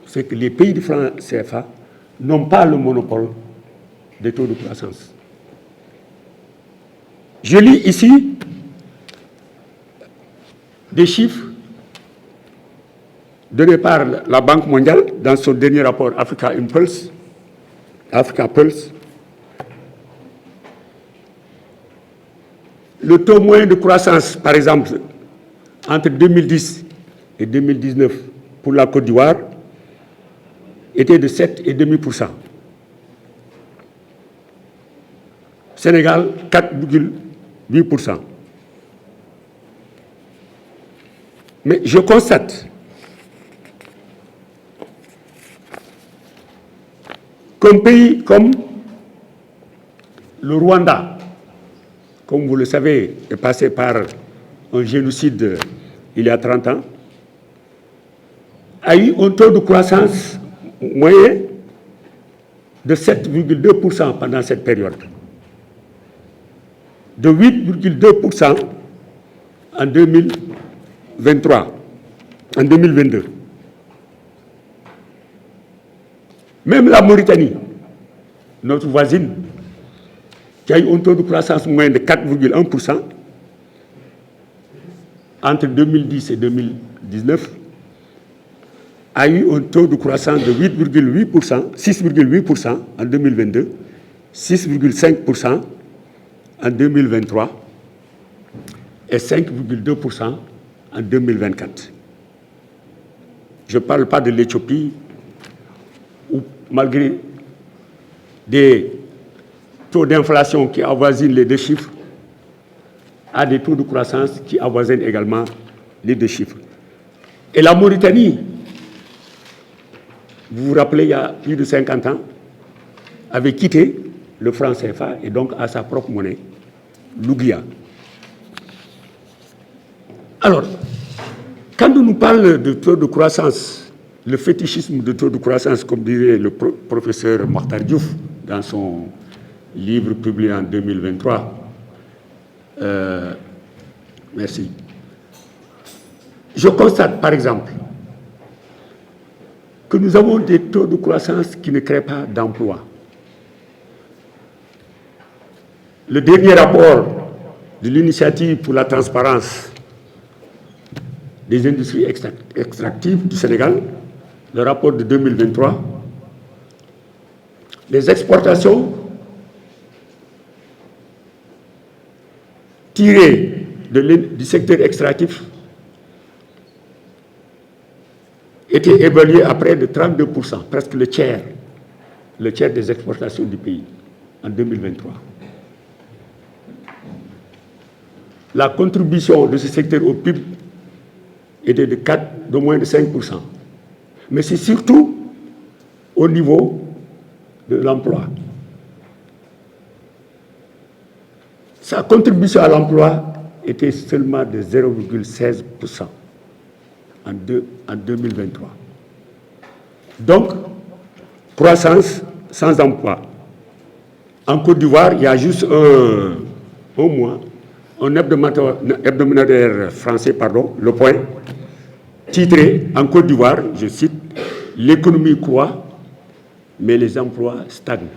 c'est que les pays du franc CFA n'ont pas le monopole des taux de croissance. Je lis ici des chiffres donnés par la Banque mondiale dans son dernier rapport Africa Pulse. Le taux moyen de croissance, par exemple, entre 2010 et 2019 pour la Côte d'Ivoire, était de 7,5%. Sénégal, 4,8%. Mais je constate qu'un pays comme le Rwanda, comme vous le savez, est passé par un génocide il y a 30 ans, a eu un taux de croissance moyen de 7,2% pendant cette période, de 8,2% en 2022. Même la Mauritanie, notre voisine, qui a eu un taux de croissance moyen de 4,1% entre 2010 et 2019, a eu un taux de croissance de 8,8%, 6,8% en 2022, 6,5% en 2023 et 5,2% en 2024. Je ne parle pas de l'Éthiopie, où malgré des taux d'inflation qui avoisinent les 2 chiffres, a des taux de croissance qui avoisinent également les 2 chiffres. Et la Mauritanie, vous vous rappelez, il y a plus de 50 ans, avait quitté le franc CFA et donc à sa propre monnaie, l'Ouguiya. Alors, quand on nous parle de taux de croissance, le fétichisme de taux de croissance, comme dirait le professeur Mokhtar Diouf dans son livre publié en 2023, merci. Je constate, par exemple, que nous avons des taux de croissance qui ne créent pas d'emplois. Le dernier rapport de l'initiative pour la transparence des industries extractives du Sénégal, le rapport de 2023, les exportations tirées du secteur extractif étaient évaluées à près de 32%, presque le tiers des exportations du pays en 2023. La contribution de ce secteur au PIB était de moins de 5%. Mais c'est surtout au niveau de l'emploi. Sa contribution à l'emploi était seulement de 0,16% en 2023. Donc, croissance sans emploi. En Côte d'Ivoire, il y a juste un mois, un hebdomadaire français, Le Point, titré en Côte d'Ivoire, je cite, « L'économie croît, mais les emplois stagnent ».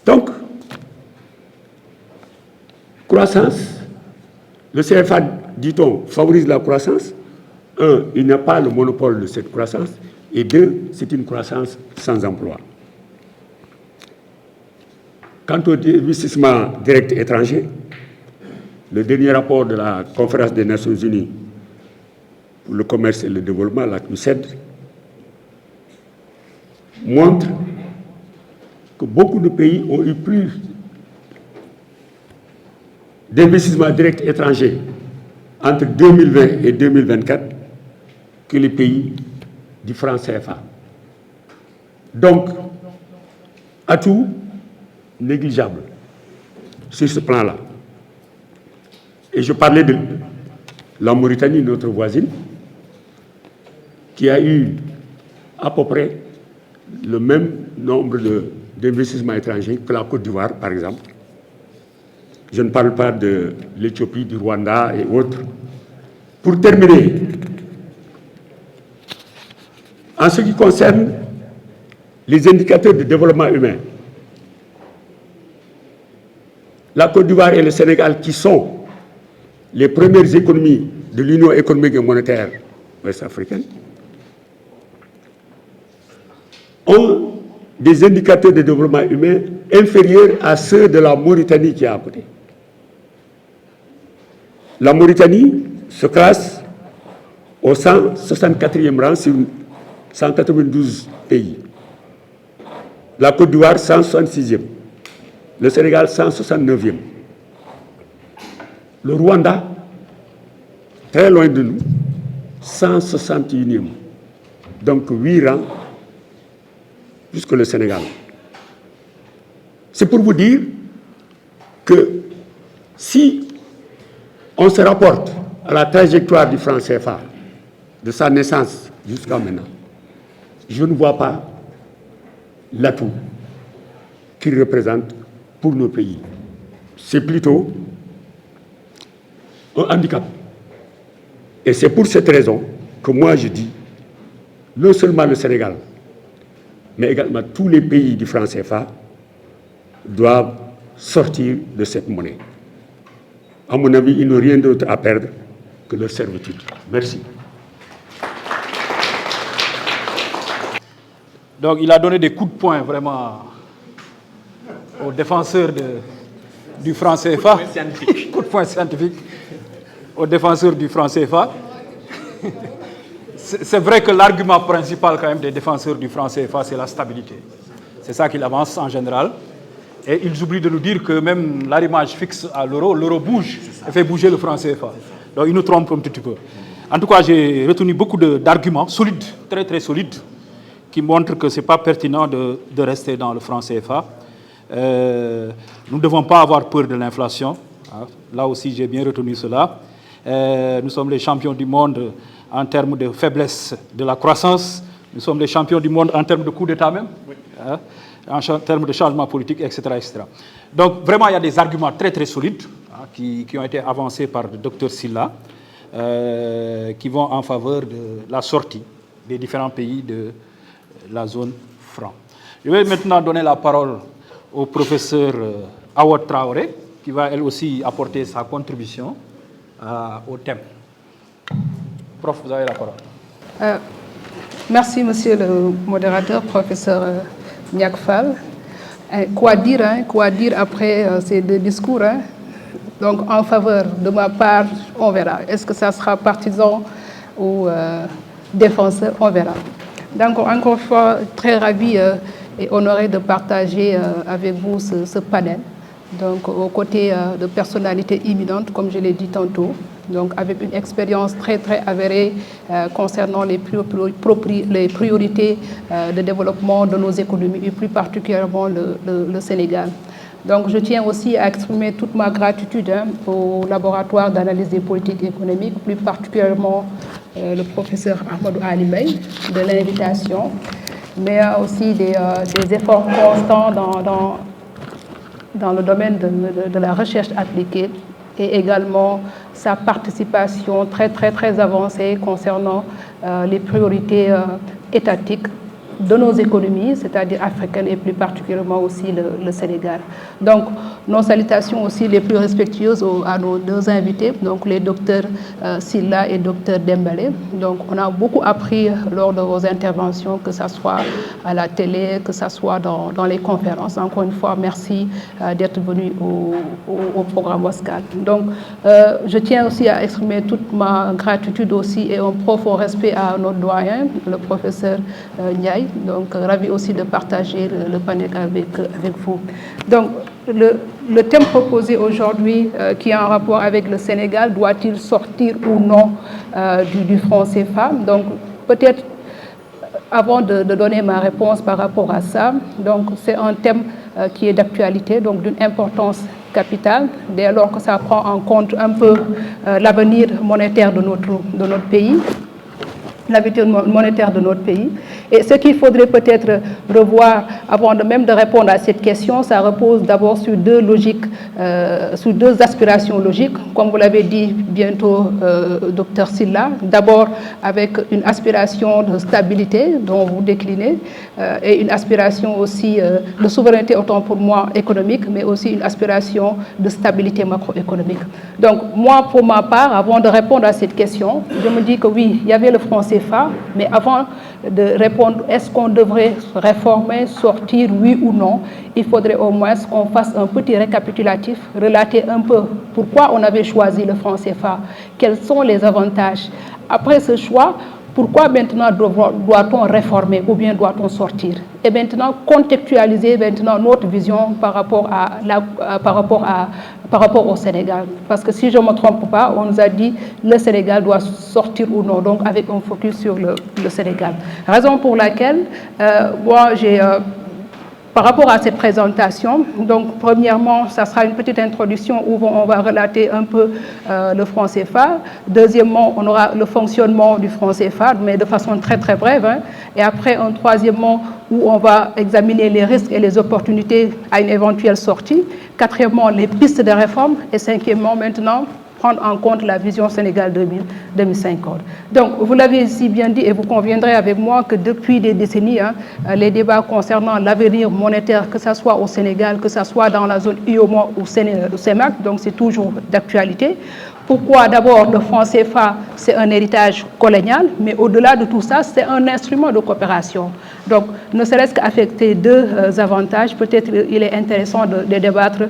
Donc, croissance, le CFA, dit-on, favorise la croissance. 1, il n'y a pas le monopole de cette croissance. Et 2, c'est une croissance sans emploi. Quant au investissement direct étranger, le dernier rapport de la Conférence des Nations Unies pour le commerce et le développement, la CNUSED, montre que beaucoup de pays ont eu plus d'investissements directs étrangers entre 2020 et 2024 que les pays du franc CFA. Donc, atout négligeable. sur ce plan-là. Et je parlais de la Mauritanie, notre voisine, qui a eu à peu près le même nombre d'investissements étrangers que la Côte d'Ivoire, par exemple. Je ne parle pas de l'Éthiopie, du Rwanda et autres. Pour terminer, en ce qui concerne les indicateurs de développement humain, la Côte d'Ivoire et le Sénégal, qui sont les premières économies de l'Union économique et monétaire ouest-africaine, ont des indicateurs de développement humain inférieurs à ceux de la Mauritanie qui est à côté. La Mauritanie se classe au 164e rang sur 192 pays. La Côte d'Ivoire, 166e. Le Sénégal, 169e. Le Rwanda, très loin de nous, 161e. Donc 8 rangs, plus que le Sénégal. C'est pour vous dire que si on se rapporte à la trajectoire du franc CFA, de sa naissance jusqu'à maintenant, je ne vois pas l'atout qu'il représente pour nos pays. C'est plutôt un handicap. Et c'est pour cette raison que moi je dis, non seulement le Sénégal, mais également tous les pays du franc CFA doivent sortir de cette monnaie. À mon avis, ils n'ont rien d'autre à perdre que leur servitude. Merci. Donc il a donné des coups de poing vraiment aux défenseurs du franc CFA. Coup de poing scientifique aux défenseurs du franc CFA. C'est vrai que l'argument principal quand même des défenseurs du franc CFA, c'est la stabilité. C'est ça qu'il avance en général. Et ils oublient de nous dire que même l'arrimage fixe à l'euro bouge et fait bouger le franc CFA. Donc ils nous trompent un petit peu. En tout cas, j'ai retenu beaucoup d'arguments solides, très très solides, qui montrent que ce n'est pas pertinent de rester dans le franc CFA. Nous ne devons pas avoir peur de l'inflation. Là aussi, j'ai bien retenu cela. Nous sommes les champions du monde en termes de faiblesse de la croissance. Nous sommes les champions du monde en termes de coup d'État même, oui. En termes de changement politique, etc., etc. Donc, vraiment, il y a des arguments très, très solides qui ont été avancés par le docteur Sylla, qui vont en faveur de la sortie des différents pays de la zone franc. Je vais maintenant donner la parole au professeur Awa Traoré, qui va elle aussi apporter sa contribution au thème. Prof, vous avez la parole. Merci, monsieur le modérateur, professeur Ndiak Fall. Quoi dire après ces deux discours Donc, en faveur de ma part, on verra. Est-ce que ça sera partisan ou défenseur? On verra. Donc, encore une fois, très ravi et honoré de partager avec vous ce panel. Donc, aux côtés de personnalités imminentes, comme je l'ai dit tantôt, donc avec une expérience très très avérée concernant les priorités de développement de nos économies et plus particulièrement le Sénégal. Donc je tiens aussi à exprimer toute ma gratitude au laboratoire d'analyse des politiques économiques, plus particulièrement le professeur Ahmadou Ali Mbaye de l'invitation, mais aussi des efforts constants dans le domaine de la recherche appliquée et également sa participation très très très avancée concernant les priorités étatiques de nos économies, c'est-à-dire africaines et plus particulièrement aussi le Sénégal. Donc, nos salutations aussi les plus respectueuses à nos deux invités, donc les docteurs Sylla et docteur Dembélé. Donc, on a beaucoup appris lors de vos interventions, que ce soit à la télé, que ce soit dans les conférences. Encore une fois, merci d'être venu au programme WASCAL. Donc, je tiens aussi à exprimer toute ma gratitude aussi et un profond respect à notre doyen, le professeur Ndiaye. Donc, ravi aussi de partager le panel avec vous. Donc, le thème proposé aujourd'hui, qui est en rapport avec le Sénégal, doit-il sortir ou non du franc CFA? Donc, peut-être, avant de donner ma réponse par rapport à ça, donc c'est un thème qui est d'actualité, donc d'une importance capitale, dès lors que ça prend en compte un peu l'avenir monétaire de notre pays, l'avenir monétaire de notre pays. Et ce qu'il faudrait peut-être revoir avant même de répondre à cette question, ça repose d'abord sur deux logiques, sur deux aspirations logiques, comme vous l'avez dit bientôt, Dr Sylla. D'abord avec une aspiration de stabilité dont vous déclinez, et une aspiration aussi de souveraineté autant pour moi économique, mais aussi une aspiration de stabilité macroéconomique. Donc moi, pour ma part, avant de répondre à cette question, je me dis que oui, il y avait le franc CFA, mais avant de répondre, est-ce qu'on devrait réformer, sortir, oui ou non, il faudrait au moins qu'on fasse un petit récapitulatif, relater un peu pourquoi on avait choisi le franc CFA, quels sont les avantages. Après ce choix, pourquoi maintenant doit-on réformer ou bien doit-on sortir? Et maintenant, contextualiser maintenant notre vision par rapport au Sénégal. Parce que si je ne me trompe pas, on nous a dit que le Sénégal doit sortir ou non, donc avec un focus sur le Sénégal. Raison pour laquelle, moi, j'ai... par rapport à cette présentation, donc premièrement, ça sera une petite introduction où on va relater un peu le franc CFA. Deuxièmement, on aura le fonctionnement du franc CFA, mais de façon très très brève. Hein. Et après, un troisièmement, où on va examiner les risques et les opportunités à une éventuelle sortie. Quatrièmement, les pistes de réforme. Et cinquièmement, maintenant, prendre en compte la vision Sénégal 2050. Donc, vous l'avez si bien dit et vous conviendrez avec moi que depuis des décennies, hein, les débats concernant l'avenir monétaire, que ce soit au Sénégal, que ce soit dans la zone UEMOA ou CEMAC, donc c'est toujours d'actualité. Pourquoi? D'abord, le franc CFA, c'est un héritage colonial, mais au-delà de tout ça, c'est un instrument de coopération. Donc, ne serait-ce qu'affecter deux avantages, peut-être il est intéressant de débattre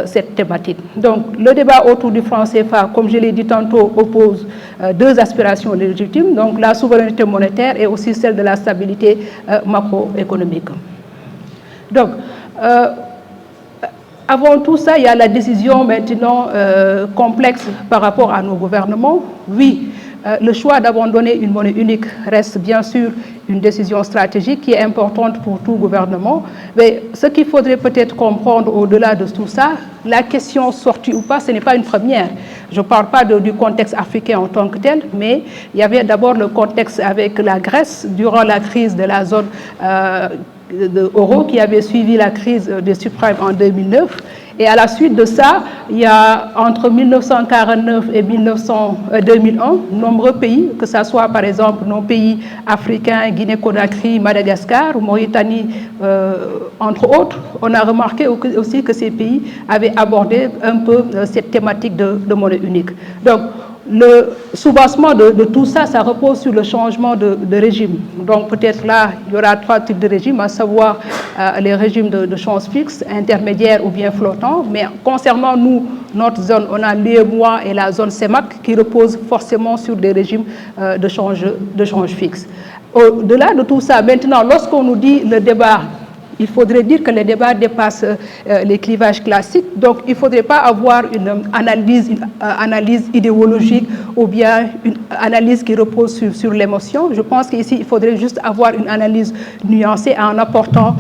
cette thématique. Donc, le débat autour du franc CFA, comme je l'ai dit tantôt, oppose deux aspirations légitimes, donc la souveraineté monétaire et aussi celle de la stabilité macroéconomique. Donc, avant tout ça, il y a la décision maintenant complexe par rapport à nos gouvernements. Oui, le choix d'abandonner une monnaie unique reste bien sûr une décision stratégique qui est importante pour tout gouvernement. Mais ce qu'il faudrait peut-être comprendre au-delà de tout ça, la question sortie ou pas, ce n'est pas une première. Je ne parle pas du contexte africain en tant que tel, mais il y avait d'abord le contexte avec la Grèce durant la crise de la zone euro qui avait suivi la crise des subprimes en 2009. Et à la suite de ça, il y a entre 1949 et 2001, nombreux pays, que ce soit par exemple nos pays africains, Guinée-Conakry, Madagascar, Mauritanie, entre autres, on a remarqué aussi que ces pays avaient abordé un peu cette thématique de monnaie unique. Donc, le soubassement de tout ça, ça repose sur le changement de régime. Donc peut-être là, il y aura trois types de régimes, à savoir les régimes de change fixe, intermédiaires ou bien flottants. Mais concernant nous, notre zone, on a l'UEMOA et la zone CEMAC qui reposent forcément sur des régimes de change fixe. Au-delà de tout ça, maintenant, lorsqu'on nous dit le débat, il faudrait dire que le débat dépasse les clivages classiques. Donc, il ne faudrait pas avoir une analyse idéologique ou bien une analyse qui repose sur l'émotion. Je pense qu'ici, il faudrait juste avoir une analyse nuancée en apportant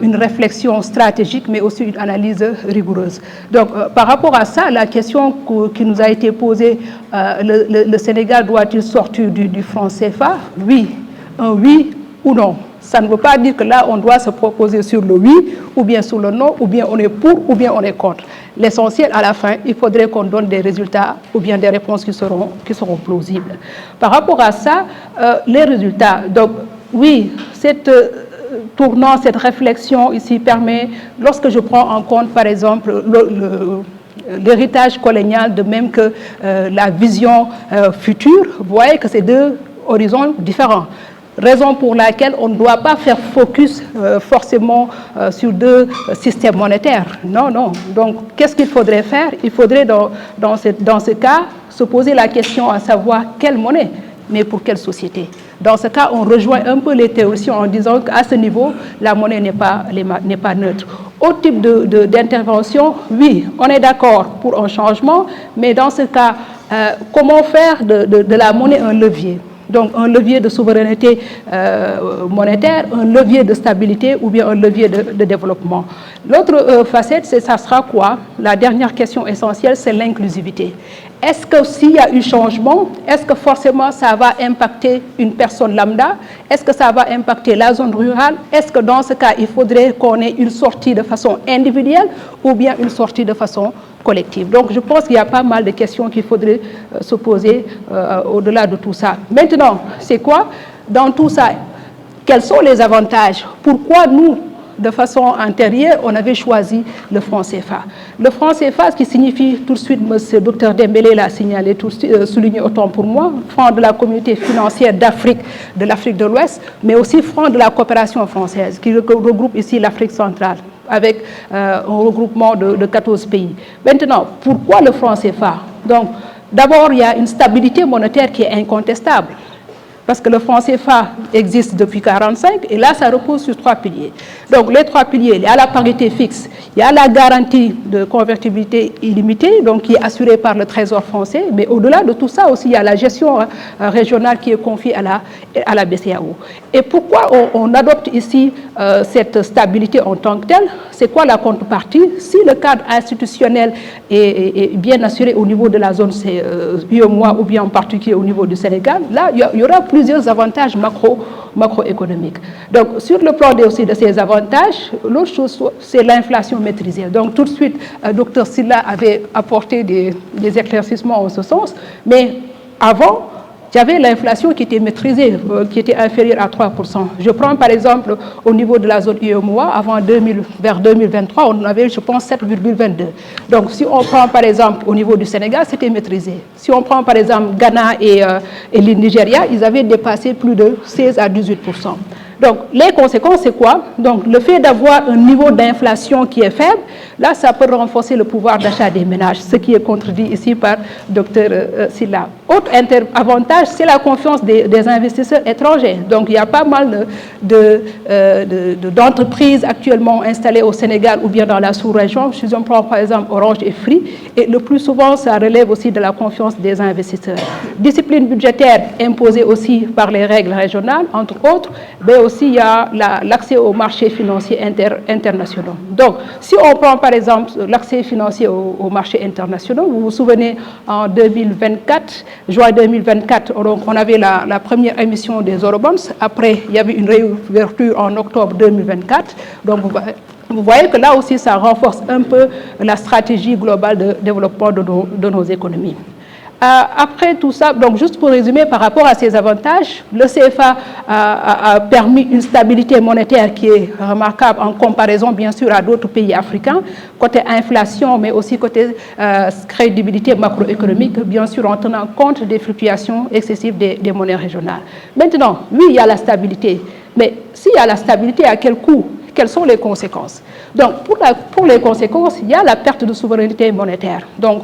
une réflexion stratégique, mais aussi une analyse rigoureuse. Donc, par rapport à ça, la question qui nous a été posée, le Sénégal doit-il sortir du franc CFA? Oui, un oui ou non. Ça ne veut pas dire que là, on doit se proposer sur le oui, ou bien sur le non, ou bien on est pour, ou bien on est contre. L'essentiel, à la fin, il faudrait qu'on donne des résultats, ou bien des réponses qui seront plausibles. Par rapport à ça, les résultats. Donc, oui, cette réflexion ici permet, lorsque je prends en compte, par exemple, l'héritage colonial, de même que la vision future, vous voyez que c'est deux horizons différents. Raison pour laquelle on ne doit pas faire focus forcément sur deux systèmes monétaires. Non, non. Donc, qu'est-ce qu'il faudrait faire? Il faudrait, dans ce cas, se poser la question à savoir quelle monnaie, mais pour quelle société. Dans ce cas, on rejoint un peu les théoriciens en disant qu'à ce niveau, la monnaie n'est pas neutre. Autre type d'intervention, oui, on est d'accord pour un changement, mais dans ce cas, comment faire de la monnaie un levier? Donc un levier de souveraineté monétaire, un levier de stabilité ou bien un levier de développement. L'autre facette, ça sera quoi? La dernière question essentielle, c'est l'inclusivité. Est-ce que s'il y a eu changement, est-ce que forcément ça va impacter une personne lambda? Est-ce que ça va impacter la zone rurale? Est-ce que dans ce cas, il faudrait qu'on ait une sortie de façon individuelle ou bien une sortie de façon collective? Donc je pense qu'il y a pas mal de questions qu'il faudrait se poser au-delà de tout ça. Maintenant, c'est quoi? Dans tout ça, quels sont les avantages? Pourquoi nous, de façon antérieure, on avait choisi le franc CFA. Le franc CFA, ce qui signifie, tout de suite, M. Dr Dembélé l'a signalé, souligné autant pour moi, franc de la communauté financière d'Afrique, de l'Afrique de l'Ouest, mais aussi franc de la coopération française, qui regroupe ici l'Afrique centrale, avec un regroupement de 14 pays. Maintenant, pourquoi le franc CFA? Donc, d'abord, il y a une stabilité monétaire qui est incontestable. Parce que le franc CFA existe depuis 1945 et là, ça repose sur 3 piliers. Donc, les 3 piliers, il y a la parité fixe, il y a la garantie de convertibilité illimitée, donc qui est assurée par le Trésor français, mais au-delà de tout ça aussi, il y a la gestion régionale qui est confiée à la BCEAO. Et pourquoi on adopte ici cette stabilité en tant que telle? C'est quoi la contrepartie? Si le cadre institutionnel est bien assuré au niveau de la zone UEMOA ou bien en particulier au niveau du Sénégal, là, il y aura plusieurs avantages macroéconomiques. Donc, sur le plan aussi de ces avantages, l'autre chose, c'est l'inflation maîtrisée. Donc, tout de suite, Dr Sylla avait apporté des éclaircissements en ce sens, mais avant, il y avait l'inflation qui était maîtrisée, qui était inférieure à 3%. Je prends par exemple au niveau de la zone UEMOA, vers 2023, on avait, je pense, 7,22. Donc si on prend par exemple au niveau du Sénégal, c'était maîtrisé. Si on prend par exemple Ghana et le Nigeria, ils avaient dépassé plus de 16 à 18%. Donc, les conséquences, c'est quoi? Donc, le fait d'avoir un niveau d'inflation qui est faible, là, ça peut renforcer le pouvoir d'achat des ménages, ce qui est contredit ici par Dr Sylla. Autre avantage, c'est la confiance des investisseurs étrangers. Donc, il y a pas mal d'entreprises actuellement installées au Sénégal ou bien dans la sous-région. Si on prend par exemple Orange et Free, et le plus souvent, ça relève aussi de la confiance des investisseurs. Discipline budgétaire imposée aussi par les règles régionales, entre autres, mais aussi il y a l'accès aux marchés financiers internationaux. Donc, si on prend par exemple l'accès financier aux marchés internationaux, vous vous souvenez en 2024, juin 2024, on avait la première émission des Eurobonds. Après, il y avait une réouverture en octobre 2024. Donc, vous voyez que là aussi, ça renforce un peu la stratégie globale de développement de nos économies. Après tout ça, donc juste pour résumer par rapport à ces avantages, le CFA a permis une stabilité monétaire qui est remarquable en comparaison bien sûr à d'autres pays africains, côté inflation mais aussi côté crédibilité macroéconomique, bien sûr en tenant compte des fluctuations excessives des monnaies régionales. Maintenant, oui, il y a la stabilité, mais s'il y a la stabilité, à quel coût? Quelles sont les conséquences? Donc pour les conséquences, il y a la perte de souveraineté monétaire. Donc,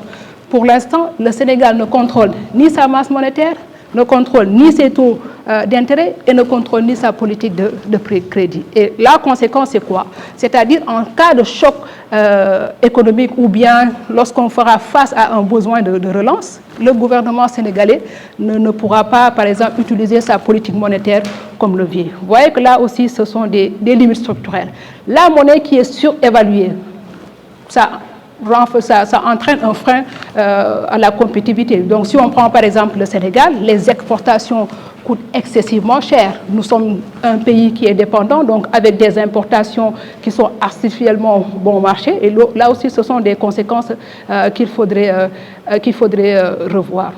pour l'instant, le Sénégal ne contrôle ni sa masse monétaire, ne contrôle ni ses taux d'intérêt et ne contrôle ni sa politique de crédit. Et la conséquence, c'est quoi? C'est-à-dire en cas de choc économique ou bien lorsqu'on fera face à un besoin de relance, le gouvernement sénégalais ne pourra pas, par exemple, utiliser sa politique monétaire comme levier. Vous voyez que là aussi, ce sont des limites structurelles. La monnaie qui est surévaluée, ça entraîne un frein à la compétitivité. Donc, si on prend par exemple le Sénégal, les exportations coûtent excessivement cher. Nous sommes un pays qui est dépendant, donc avec des importations qui sont artificiellement bon marché. Et là aussi, ce sont des conséquences qu'il faudrait revoir.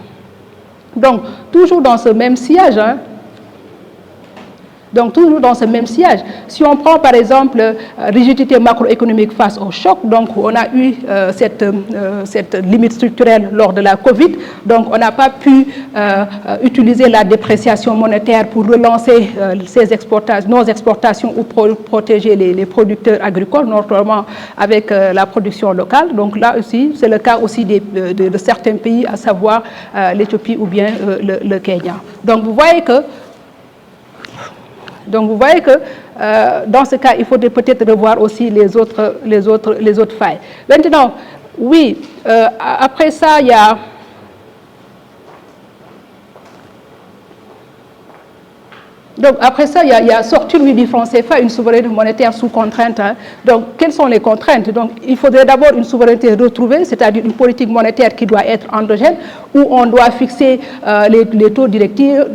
Donc, toujours dans ce même sillage, Donc, toujours dans ce même sillage, si on prend par exemple rigidité macroéconomique face au choc, donc on a eu cette limite structurelle lors de la Covid, donc on n'a pas pu utiliser la dépréciation monétaire pour relancer nos exportations ou protéger les producteurs agricoles, notamment avec la production locale. Donc là aussi, c'est le cas aussi de certains pays, à savoir l'Éthiopie ou bien le Kenya. Donc vous voyez que dans ce cas, il faudrait peut-être revoir aussi les autres failles. Maintenant, oui, après ça, il y a... Donc, après ça, il y a sortir du franc CFA une souveraineté monétaire sous contrainte. Hein. Donc, quelles sont les contraintes? Donc, il faudrait d'abord une souveraineté retrouvée, c'est-à-dire une politique monétaire qui doit être endogène, où on doit fixer les taux directeurs,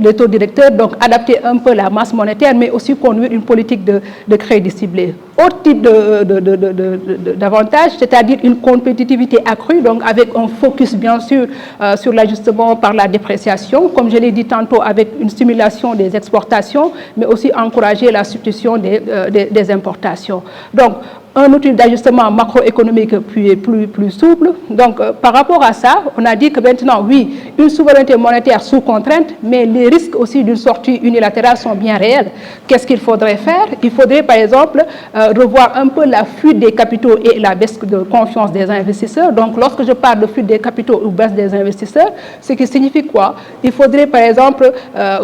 donc adapter un peu la masse monétaire, mais aussi conduire une politique de crédit ciblé. Autre type d'avantage, c'est-à-dire une compétitivité accrue, donc avec un focus bien sûr sur l'ajustement par la dépréciation, comme je l'ai dit tantôt, avec une stimulation des exportations, mais aussi encourager la substitution des importations. Donc, un outil d'ajustement macroéconomique plus souple. Donc, par rapport à ça, on a dit que maintenant, oui, une souveraineté monétaire sous contrainte, mais les risques aussi d'une sortie unilatérale sont bien réels. Qu'est-ce qu'il faudrait faire? Il faudrait, par exemple, revoir un peu la fuite des capitaux et la baisse de confiance des investisseurs. Donc, lorsque je parle de fuite des capitaux ou baisse des investisseurs, ce qui signifie quoi? Il faudrait, par exemple,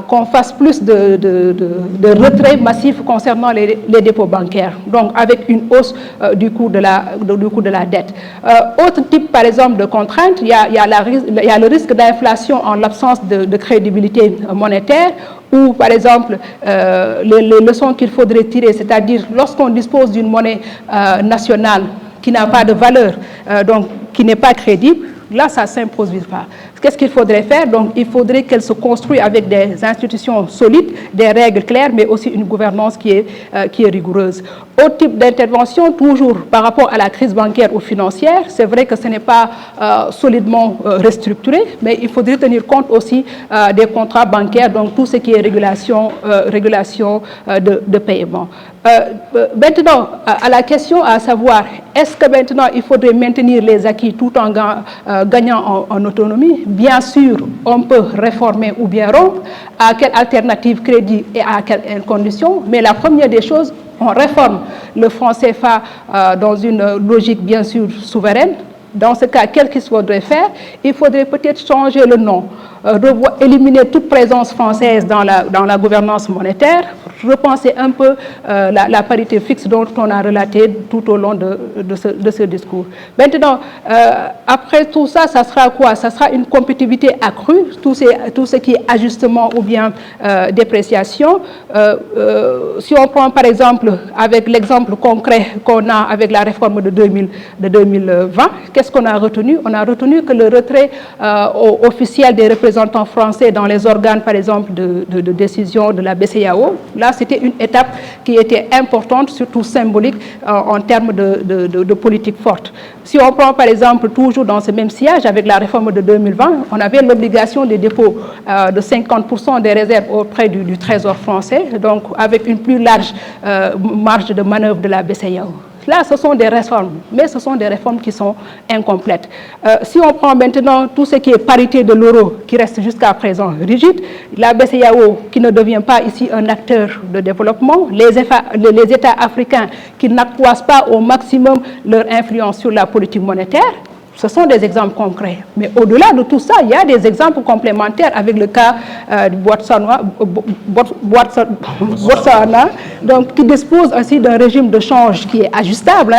qu'on fasse plus de retraits massifs concernant les dépôts bancaires. Donc, avec une hausse du coût de la dette. Autre type, par exemple, de contrainte, il y a le risque d'inflation en l'absence de crédibilité monétaire, ou, par exemple, les leçons qu'il faudrait tirer, c'est-à-dire lorsqu'on dispose d'une monnaie nationale qui n'a pas de valeur, donc qui n'est pas crédible, là, ça ne s'impose pas. Qu'est-ce qu'il faudrait faire? Donc, il faudrait qu'elle se construise avec des institutions solides, des règles claires, mais aussi une gouvernance qui est rigoureuse. Autre type d'intervention, toujours par rapport à la crise bancaire ou financière, c'est vrai que ce n'est pas solidement restructuré, mais il faudrait tenir compte aussi des contrats bancaires, donc tout ce qui est régulation de paiement. Maintenant, à la question à savoir, est-ce que maintenant il faudrait maintenir les acquis tout en gagnant en autonomie? Bien sûr, on peut réformer ou bien rompre. À quelle alternative crédit et à quelles conditions? Mais la première des choses, on réforme le franc CFA dans une logique bien sûr souveraine. Dans ce cas, qu'est-ce qu'il faudrait faire? Il faudrait peut-être changer le nom, éliminer toute présence française dans la gouvernance monétaire, repenser un peu la parité fixe dont on a relaté tout au long de ce discours. Maintenant, après tout ça, ça sera quoi? Ça sera une compétitivité accrue, tout ce qui est ajustement ou bien dépréciation. Si on prend par exemple, avec l'exemple concret qu'on a avec la réforme de 2020, qu'est-ce qu'on a retenu? On a retenu que le retrait officiel des représentants français dans les organes, par exemple, de décision de la BCEAO, là, c'était une étape qui était importante, surtout symbolique, en termes de politique forte. Si on prend, par exemple, toujours dans ce même sillage, avec la réforme de 2020, on avait l'obligation des dépôts de 50% des réserves auprès du Trésor français, donc avec une plus large marge de manœuvre de la BCEAO. Là, ce sont des réformes, mais ce sont des réformes qui sont incomplètes. Si on prend maintenant tout ce qui est parité de l'euro, qui reste jusqu'à présent rigide, la BCEAO qui ne devient pas ici un acteur de développement, les États africains qui n'accroissent pas au maximum leur influence sur la politique monétaire, ce sont des exemples concrets. Mais au-delà de tout ça, il y a des exemples complémentaires avec le cas du Botswana, donc, qui dispose aussi d'un régime de change qui est ajustable,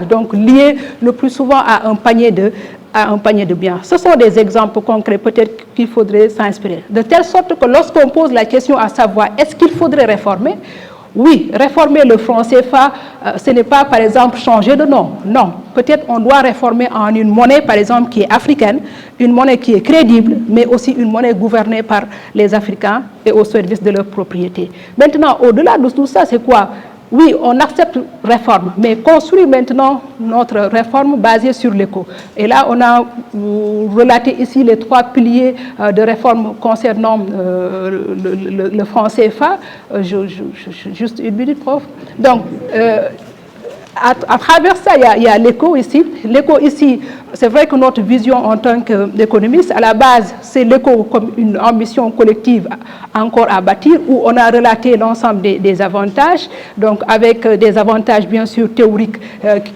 donc lié le plus souvent à un panier de biens. Ce sont des exemples concrets, peut-être qu'il faudrait s'inspirer. De telle sorte que lorsqu'on pose la question à savoir est-ce qu'il faudrait réformer, oui, réformer le franc CFA, ce n'est pas, par exemple, changer de nom. Non, peut-être on doit réformer en une monnaie, par exemple, qui est africaine, une monnaie qui est crédible, mais aussi une monnaie gouvernée par les Africains et au service de leur propriété. Maintenant, au-delà de tout ça, c'est quoi? Oui, on accepte réforme, mais construire maintenant notre réforme basée sur l'éco. Et là, on a relaté ici les 3 piliers de réforme concernant le franc CFA. Juste une minute, prof. Donc, à travers ça, il y a l'éco ici. L'éco ici, c'est vrai que notre vision en tant qu'économiste, à la base, c'est l'éco comme une ambition collective encore à bâtir, où on a relaté l'ensemble des avantages, donc avec des avantages bien sûr théoriques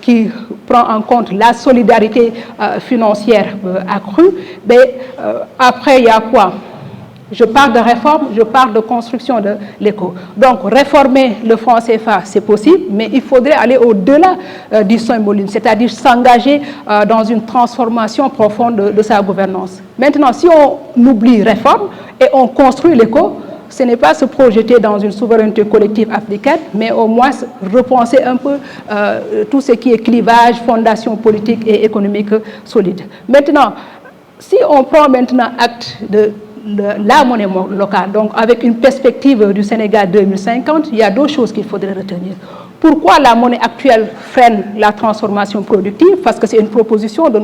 qui prend en compte la solidarité financière accrue. Mais après, il y a quoi? Je parle de réforme, je parle de construction de l'éco. Donc, réformer le franc CFA, c'est possible, mais il faudrait aller au-delà du symbolisme, c'est-à-dire s'engager dans une transformation profonde de sa gouvernance. Maintenant, si on oublie réforme et on construit l'éco, ce n'est pas se projeter dans une souveraineté collective africaine, mais au moins repenser un peu tout ce qui est clivage, fondation politique et économique solide. Maintenant, si on prend maintenant acte de la monnaie locale, donc avec une perspective du Sénégal 2050, il y a deux choses qu'il faudrait retenir. Pourquoi la monnaie actuelle freine la transformation productive? Parce que c'est une proposition de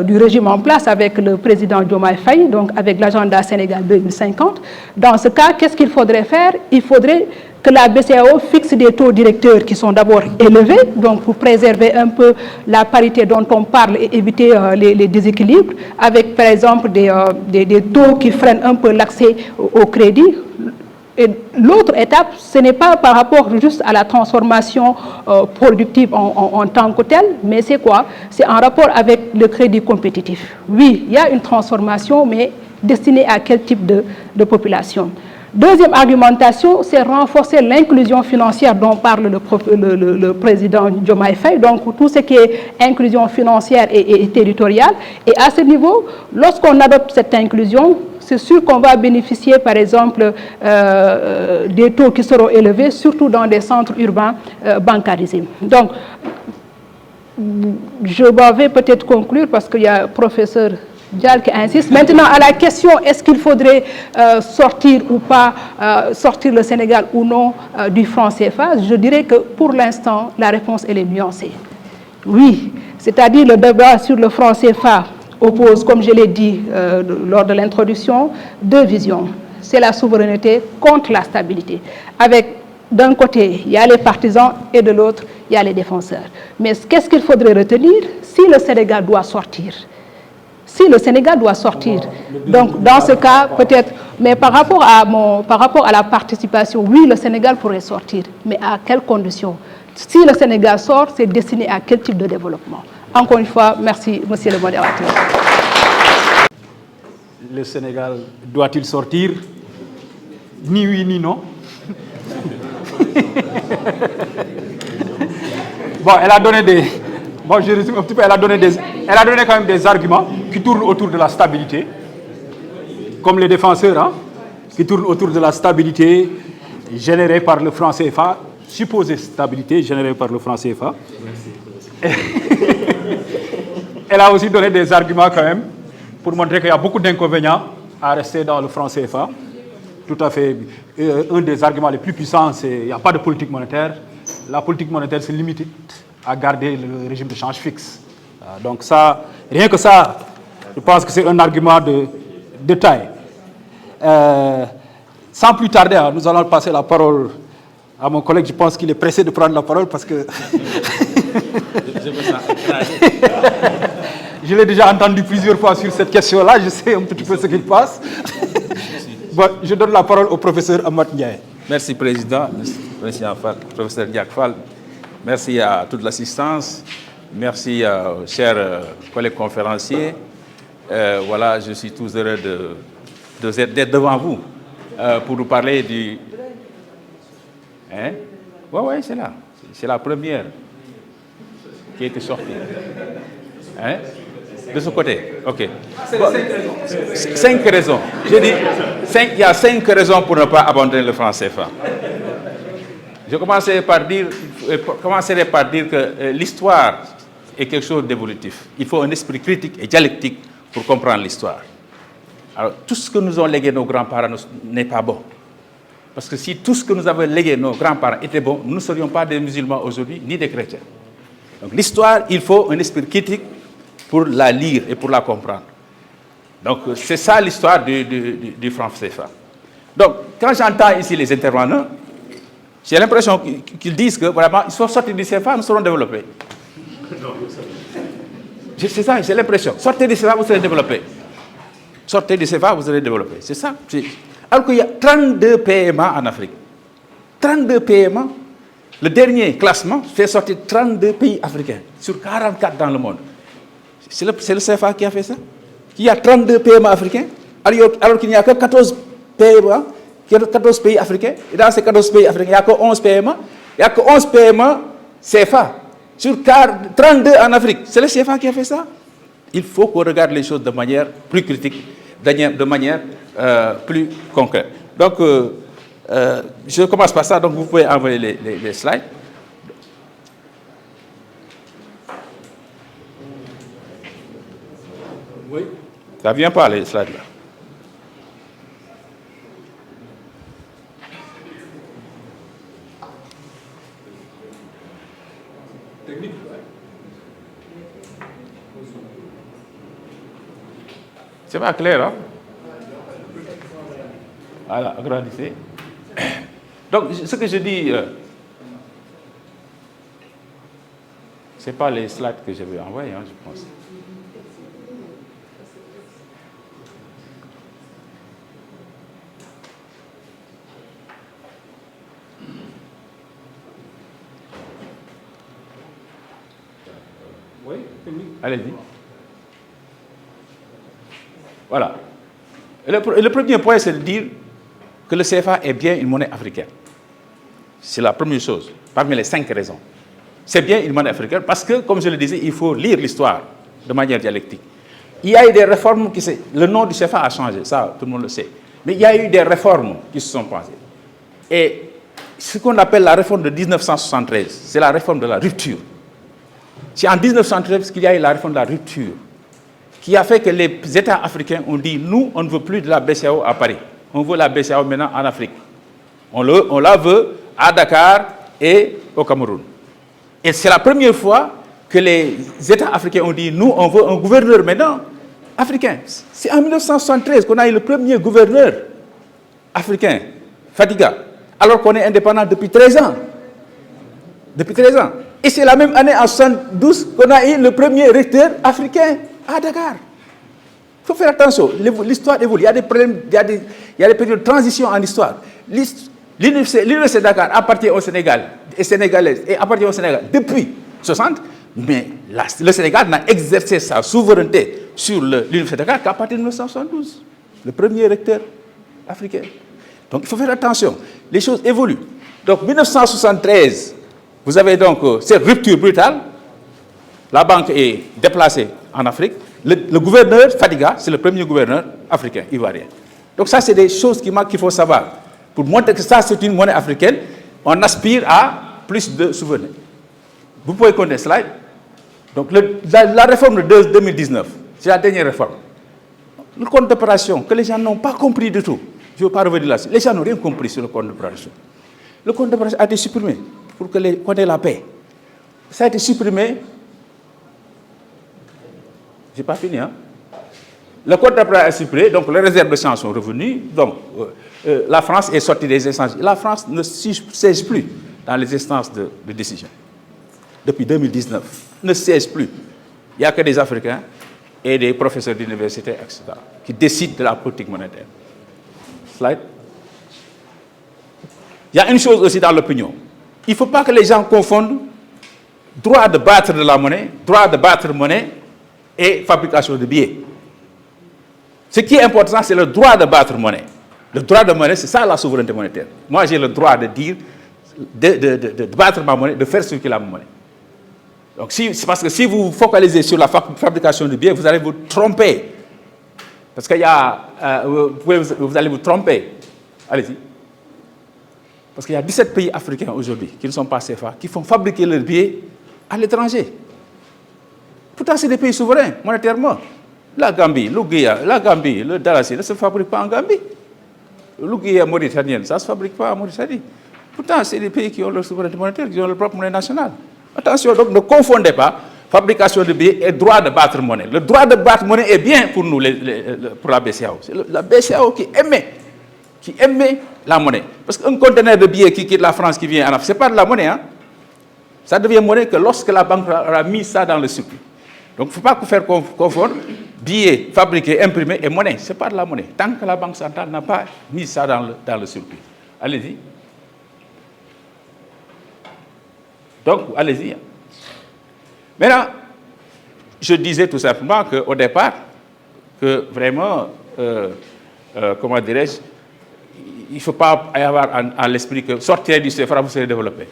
du régime en place avec le président Diomaye Faye, donc avec l'agenda Sénégal 2050. Dans ce cas, qu'est-ce qu'il faudrait faire? Il faudrait que la BCEAO fixe des taux directeurs qui sont d'abord élevés, donc pour préserver un peu la parité dont on parle et éviter les déséquilibres, avec par exemple des taux qui freinent un peu l'accès au crédit. Et l'autre étape, ce n'est pas par rapport juste à la transformation productive en tant que telle, mais c'est quoi? C'est en rapport avec le crédit compétitif. Oui, il y a une transformation, mais destinée à quel type de population? Deuxième argumentation, c'est renforcer l'inclusion financière dont parle le président Diomaye Faye, donc tout ce qui est inclusion financière et territoriale. Et à ce niveau, lorsqu'on adopte cette inclusion, c'est sûr qu'on va bénéficier, par exemple, des taux qui seront élevés, surtout dans des centres urbains bancarisés. Donc, je vais peut-être conclure parce qu'il y a le professeur Dial qui insiste. Maintenant, à la question, est-ce qu'il faudrait sortir ou pas, sortir le Sénégal ou non du franc CFA, je dirais que pour l'instant, la réponse, elle est nuancée. Oui, c'est-à-dire le débat sur le franc CFA oppose, comme je l'ai dit lors de l'introduction, deux visions. C'est la souveraineté contre la stabilité. Avec, d'un côté, il y a les partisans et de l'autre, il y a les défenseurs. Mais qu'est-ce qu'il faudrait retenir? Si le Sénégal doit sortir, donc dans ce cas, peut-être, mais par rapport à la participation, oui, le Sénégal pourrait sortir, mais à quelles conditions? Si le Sénégal sort, c'est destiné à quel type de développement? Encore une fois, merci, monsieur le modérateur. Le Sénégal doit-il sortir? Ni oui, ni non. Bon, elle a donné des... Bon, je résume un petit peu, elle a donné quand même des arguments qui tournent autour de la stabilité, comme les défenseurs, hein, qui tournent autour de la stabilité générée par le franc CFA, supposée stabilité générée par le franc CFA. Elle a aussi donné des arguments quand même pour montrer qu'il y a beaucoup d'inconvénients à rester dans le franc CFA. Tout à fait. Un des arguments les plus puissants, c'est qu'il n'y a pas de politique monétaire. La politique monétaire se limite à garder le régime de change fixe. Donc ça, rien que ça, je pense que c'est un argument de taille. Sans plus tarder, nous allons passer la parole à mon collègue. Je pense qu'il est pressé de prendre la parole parce que... Je l'ai déjà entendu plusieurs fois sur cette question-là. Je sais un petit peu ce qu'il passe. Bon, je donne la parole au professeur Amath Ndiaye. Merci, Président. Merci, professeur Ndiak Fall. Merci à toute l'assistance. Merci aux chers collègues conférenciers. Voilà, je suis tout heureux d'être devant vous pour nous parler du... Hein? Oui, c'est là. C'est la première qui a été sortie. Hein? De ce côté, ok. Bon, 5 raisons. Je dis, il y a 5 raisons pour ne pas abandonner le franc CFA. Je commencerai par dire que l'histoire est quelque chose d'évolutif. Il faut un esprit critique et dialectique pour comprendre l'histoire. Alors, tout ce que nous ont légué nos grands-parents n'est pas bon. Parce que si tout ce que nous avons légué nos grands-parents était bon, nous ne serions pas des musulmans aujourd'hui, ni des chrétiens. Donc l'histoire, il faut un esprit critique pour la lire et pour la comprendre. Donc c'est ça l'histoire du franc CFA. Donc quand j'entends ici les intervenants, j'ai l'impression qu'ils disent que vraiment, ils sont sortis du CFA, nous serons développés. C'est ça, j'ai l'impression. Sortez du CFA, vous serez développés. Sortez du CFA, vous serez développés. C'est ça. Alors qu'il y a 32 PMA en Afrique. 32 PMA. Le dernier classement fait sortir 32 pays africains sur 44 dans le monde. C'est le CFA qui a fait ça. Il y a 32 PMA africains, alors qu'il n'y a que 14 PMA, 14 pays africains. Et dans ces 14 pays africains, il n'y a que 11 PMA. Il n'y a que 11 PMA CFA sur 32 en Afrique. C'est le CFA qui a fait ça. Il faut qu'on regarde les choses de manière plus critique, de manière plus concrète. Donc, je commence par ça, donc vous pouvez envoyer les slides. Oui. Ça ne vient pas, les slides là. C'est pas clair, hein? Voilà, agrandissez. Donc, ce que je dis, ce n'est pas les slides que je vais envoyer, hein, je pense. Oui, allez-y. Voilà. Le premier point, c'est de dire que le CFA est bien une monnaie africaine. C'est la première chose, parmi les 5 raisons. C'est bien une monnaie africaine parce que, comme je le disais, il faut lire l'histoire de manière dialectique. Il y a eu des réformes qui le nom du CFA a changé, ça, tout le monde le sait. Mais il y a eu des réformes qui se sont passées. Et ce qu'on appelle la réforme de 1973, c'est la réforme de la rupture. C'est en 1973 qu'il y a eu la réforme de la rupture, qui a fait que les États africains ont dit, nous, on ne veut plus de la BCEAO à Paris. On veut la BCEAO maintenant en Afrique. On la veut à Dakar et au Cameroun. Et c'est la première fois que les États africains ont dit, nous, on veut un gouverneur maintenant africain. C'est en 1973 qu'on a eu le premier gouverneur africain, Fadiga, alors qu'on est indépendant depuis 13 ans. Depuis 13 ans. Et c'est la même année, en 1972, qu'on a eu le premier recteur africain à Dakar. Il faut faire attention, l'histoire évolue, il y a des problèmes, il y a des périodes de transition en histoire. L'université de Dakar appartient au Sénégal, et sénégalaise, et appartient au Sénégal depuis 60, mais le Sénégal n'a exercé sa souveraineté sur l'université de Dakar qu'à partir de 1972, le premier recteur africain. Donc il faut faire attention, les choses évoluent. Donc 1973, vous avez donc cette rupture brutale, la banque est déplacée en Afrique, le gouverneur Fadiga, c'est le premier gouverneur africain, ivoirien. Donc ça, c'est des choses qu'il faut savoir. Pour montrer que ça, c'est une monnaie africaine, on aspire à plus de souveraineté. Vous pouvez connaître le slide. Donc la réforme de 2019, c'est la dernière réforme. Le compte d'opération, que les gens n'ont pas compris du tout. Je ne veux pas revenir là-dessus. Les gens n'ont rien compris sur le compte d'opération. Le compte d'opération a été supprimé pour qu'on ait la paix. Ça a été supprimé. Je n'ai pas fini, hein? Le compte d'opération est supprimé, donc les réserves de change sont revenues. Donc, la France est sortie des instances. La France ne siège plus dans les instances de décision. Depuis 2019, ne siège plus. Il n'y a que des Africains et des professeurs d'université, etc., qui décident de la politique monétaire. Slide. Il y a une chose aussi dans l'opinion. Il ne faut pas que les gens confondent droit de battre de la monnaie, droit de battre monnaie et fabrication de billets. Ce qui est important, c'est le droit de battre monnaie. Le droit de monnaie, c'est ça la souveraineté monétaire. Moi, j'ai le droit de dire, de battre ma monnaie, de faire circuler la monnaie. Donc, c'est parce que si vous focalisez sur la fabrication de billets, vous allez vous tromper. Parce qu'il y a, vous allez vous tromper. Allez-y. Parce qu'il y a 17 pays africains aujourd'hui qui ne sont pas CFA, qui font fabriquer leurs billets à l'étranger. Pourtant, c'est des pays souverains, monétairement. La Gambie, le Dalasi ne se fabrique pas en Gambie. L'Ouguiya mauritanienne, ça ne se fabrique pas en Mauritanie. Pourtant, c'est des pays qui ont leur souveraineté monétaire, qui ont leur propre monnaie nationale. Attention, donc ne confondez pas fabrication de billets et droit de battre monnaie. Le droit de battre monnaie est bien pour nous, pour la BCEAO. C'est la BCEAO qui aimait la monnaie. Parce qu'un conteneur de billets qui quitte la France, qui vient en Afrique, ce n'est pas de la monnaie. Hein? Ça devient monnaie que lorsque la banque aura mis ça dans le circuit. Donc, il ne faut pas faire confondre billets fabriqués, imprimés et monnaie. Ce n'est pas de la monnaie. Tant que la Banque centrale n'a pas mis ça dans le circuit. Allez-y. Donc, allez-y. Maintenant, je disais tout simplement qu'au départ, que vraiment, comment dirais-je, il ne faut pas avoir à l'esprit que sortir du CFA, vous serez développé.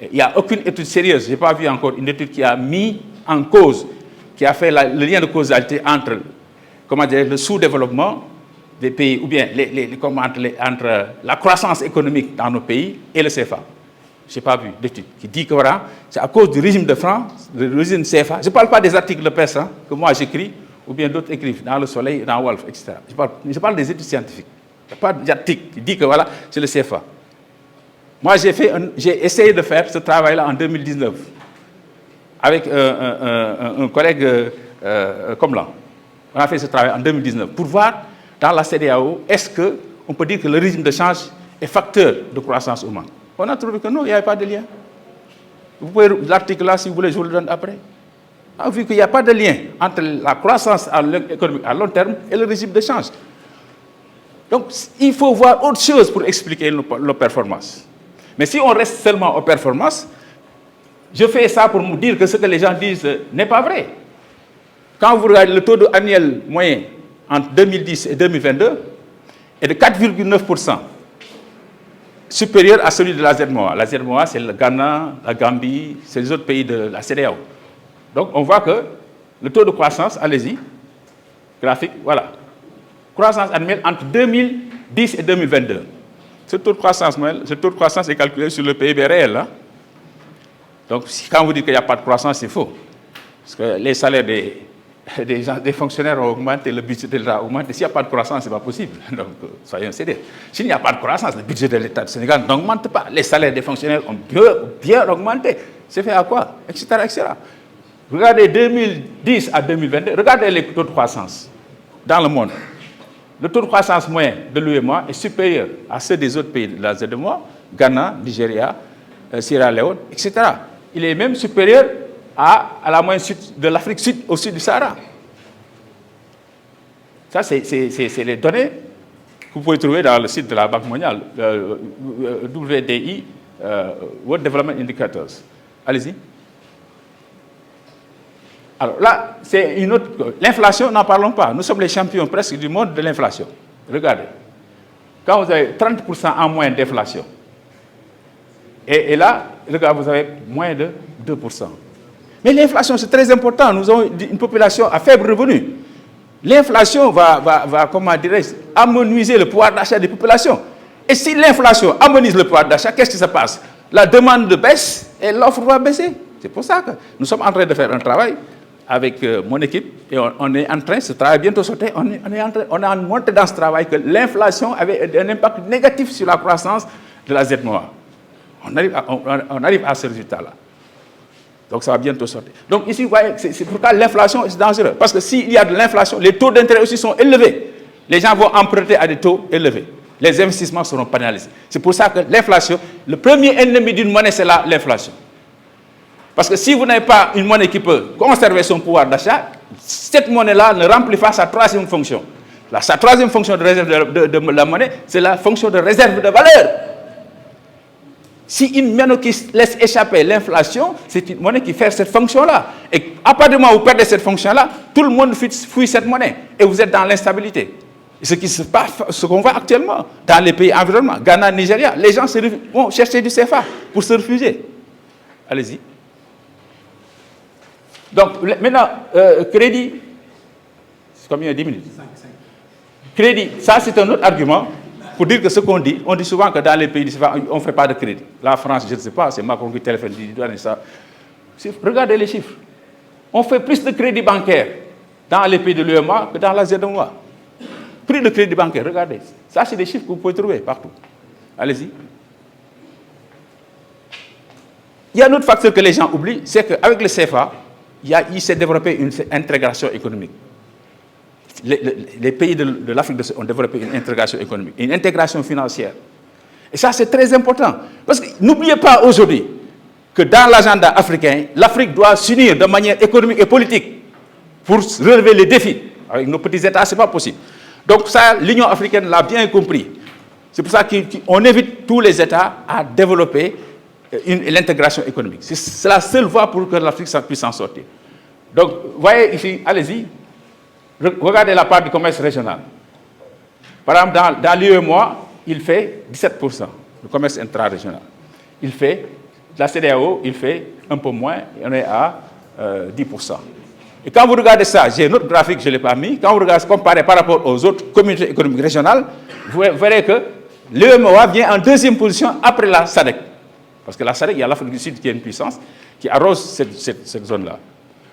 Il n'y a aucune étude sérieuse, je n'ai pas vu encore une étude qui a mis en cause, qui a fait le lien de causalité entre, comment dire, le sous-développement des pays, ou bien entre la croissance économique dans nos pays et le CFA. Je n'ai pas vu d'étude qui dit que voilà, c'est à cause du régime de France, du régime CFA. Je ne parle pas des articles de presse que moi j'écris, ou bien d'autres écrivent dans Le Soleil, dans Wolf, etc. Je parle des études scientifiques. Il n'y a pas d'article qui dit que voilà, c'est le CFA. Moi, j'ai essayé de faire ce travail-là en 2019 avec un collègue comme là. On a fait ce travail en 2019 pour voir dans la CEDEAO, est-ce qu'on peut dire que le régime de change est facteur de croissance ou non? On a trouvé que non, il n'y avait pas de lien. Vous pouvez l'article là, si vous voulez, je vous le donne après. On a vu qu'il n'y a pas de lien entre la croissance économique à long terme et le régime de change. Donc, il faut voir autre chose pour expliquer nos performances. Mais si on reste seulement aux performances, je fais ça pour vous dire que ce que les gens disent n'est pas vrai. Quand vous regardez le taux annuel moyen entre 2010 et 2022 est de 4,9%, supérieur à celui de la ZMOA. La ZMOA, c'est le Ghana, la Gambie, c'est les autres pays de la CEDEAO. Donc, on voit que le taux de croissance, allez-y, graphique, voilà. Croissance annuelle entre 2010 et 2022. Ce taux de croissance est calculé sur le PIB réel. Hein? Donc, quand vous dites qu'il n'y a pas de croissance, c'est faux. Parce que les salaires des fonctionnaires ont augmenté, le budget de l'État a augmenté. S'il n'y a pas de croissance, ce n'est pas possible. Donc, soyons sérieux. S'il n'y a pas de croissance, le budget de l'État du Sénégal n'augmente pas. Les salaires des fonctionnaires ont bien augmenté. C'est fait à quoi? Etc., etc. Regardez 2010 à 2022, regardez les taux de croissance dans le monde. Le taux de croissance moyen de l'UEMOA est supérieur à ceux des autres pays de la ZMOA, Ghana, Nigeria, Sierra Leone, etc. Il est même supérieur à la moyenne de l'Afrique sud, au sud du Sahara. Ça, c'est les données que vous pouvez trouver dans le site de la Banque mondiale, WDI, World Development Indicators. Allez-y. Alors là, c'est une autre... L'inflation, n'en parlons pas. Nous sommes les champions presque du monde de l'inflation. Regardez. Quand vous avez 30% en moins d'inflation, et là, regardez, vous avez moins de 2%. Mais l'inflation, c'est très important. Nous avons une population à faible revenu. L'inflation va comment dirais-je, amenuiser le pouvoir d'achat des populations. Et si l'inflation amenuise le pouvoir d'achat, qu'est-ce qui se passe? La demande baisse et l'offre va baisser. C'est pour ça que nous sommes en train de faire un travail avec mon équipe, et on est en train, ce travail bientôt sauté, on a montré dans ce travail que l'inflation avait un impact négatif sur la croissance de la ZMOA. On arrive à ce résultat-là. Donc ça va bientôt sortir. Donc ici, vous voyez, c'est pourquoi l'inflation est dangereuse. Parce que s'il y a de l'inflation, les taux d'intérêt aussi sont élevés. Les gens vont emprunter à des taux élevés. Les investissements seront pénalisés. C'est pour ça que l'inflation, le premier ennemi d'une monnaie, c'est l'inflation. Parce que si vous n'avez pas une monnaie qui peut conserver son pouvoir d'achat, cette monnaie-là ne remplit pas sa troisième fonction. Sa troisième fonction de réserve de la monnaie, c'est la fonction de réserve de valeur. Si une monnaie qui laisse échapper l'inflation, c'est une monnaie qui fait cette fonction-là. Et à partir du moment où vous perdez cette fonction-là, tout le monde fuit cette monnaie. Et vous êtes dans l'instabilité. Ce qui se passe, ce qu'on voit actuellement dans les pays environnants, Ghana, Nigeria, les gens vont chercher du CFA pour se refugier. Allez-y. Donc, maintenant, crédit, c'est combien? 10 minutes? 5. Crédit, ça c'est un autre argument pour dire que ce qu'on dit, on dit souvent que dans les pays du CFA, on ne fait pas de crédit. La France, je ne sais pas, c'est Macron qui téléphone, dit ça. Regardez les chiffres. On fait plus de crédit bancaire dans les pays de l'UEMOA que dans la ZMOA. Prix de crédit bancaire, regardez. Ça, c'est des chiffres que vous pouvez trouver partout. Allez-y. Il y a un autre facteur que les gens oublient, c'est qu'avec le CFA, il s'est développé une intégration économique. Les pays de l'Afrique ont développé une intégration économique, une intégration financière. Et ça, c'est très important. Parce que n'oubliez pas aujourd'hui que dans l'agenda africain, l'Afrique doit s'unir de manière économique et politique pour relever les défis. Avec nos petits États, ce n'est pas possible. Donc ça, l'Union africaine l'a bien compris. C'est pour ça qu'on invite tous les États à développer l'intégration économique. C'est la seule voie pour que l'Afrique puisse s'en sortir. Donc, vous voyez ici, allez-y, regardez la part du commerce régional. Par exemple, dans l'UEMOA, il fait 17%, le commerce intra-régional. Il fait, la CEDEAO, il fait un peu moins, on est à 10%. Et quand vous regardez ça, j'ai un autre graphique, je ne l'ai pas mis, quand vous regardez comparé par rapport aux autres communautés économiques régionales, vous verrez que l'UEMOA vient en deuxième position après la SADC. Parce que la SADC, il y a l'Afrique du Sud qui est une puissance qui arrose cette zone-là.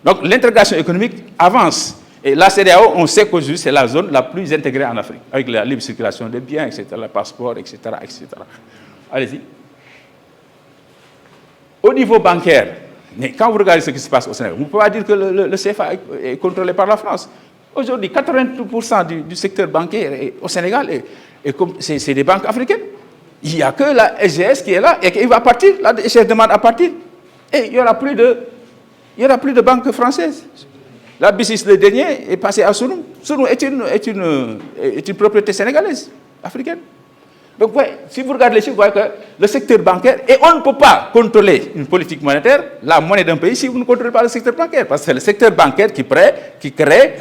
Donc l'intégration économique avance. Et la CEDEAO, on sait qu'aujourd'hui, c'est la zone la plus intégrée en Afrique, avec la libre circulation des biens, etc., le passeport, etc., etc. Allez-y. Au niveau bancaire, mais quand vous regardez ce qui se passe au Sénégal, vous ne pouvez pas dire que le CFA est contrôlé par la France. Aujourd'hui, 80% du secteur bancaire au Sénégal, c'est des banques africaines. Il n'y a que la SGS qui est là et qui va partir, la SGS demande à partir. Et il n'y aura plus de banques françaises. La BICIS, le dernier, est passé à Sounou. Sounou est une propriété sénégalaise, africaine. Donc, ouais, si vous regardez les chiffres, vous voyez que le secteur bancaire, et on ne peut pas contrôler une politique monétaire, la monnaie d'un pays, si vous ne contrôlez pas le secteur bancaire. Parce que c'est le secteur bancaire qui crée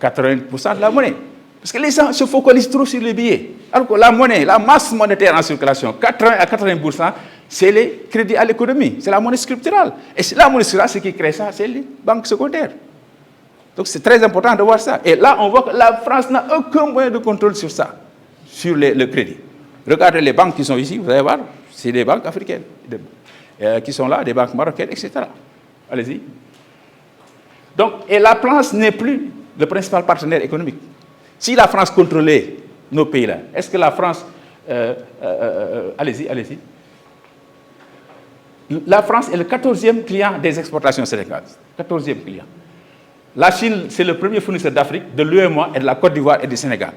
80% de la monnaie. Parce que les gens se focalisent trop sur les billets. Alors que la monnaie, la masse monétaire en circulation, 80 à 80%, c'est les crédits à l'économie, c'est la monnaie scripturale. Et la monnaie scripturale, ce qui crée ça, c'est les banques secondaires. Donc c'est très important de voir ça. Et là, on voit que la France n'a aucun moyen de contrôle sur ça, sur le crédit. Regardez les banques qui sont ici, vous allez voir, c'est des banques africaines qui sont là, des banques marocaines, etc. Allez-y. Donc, et la France n'est plus le principal partenaire économique. Si la France contrôlait nos pays-là, est-ce que la France... allez-y, allez-y. La France est le 14e client des exportations sénégalaises. 14e client. La Chine, c'est le premier fournisseur d'Afrique, de l'UEMOA et de la Côte d'Ivoire et du Sénégal.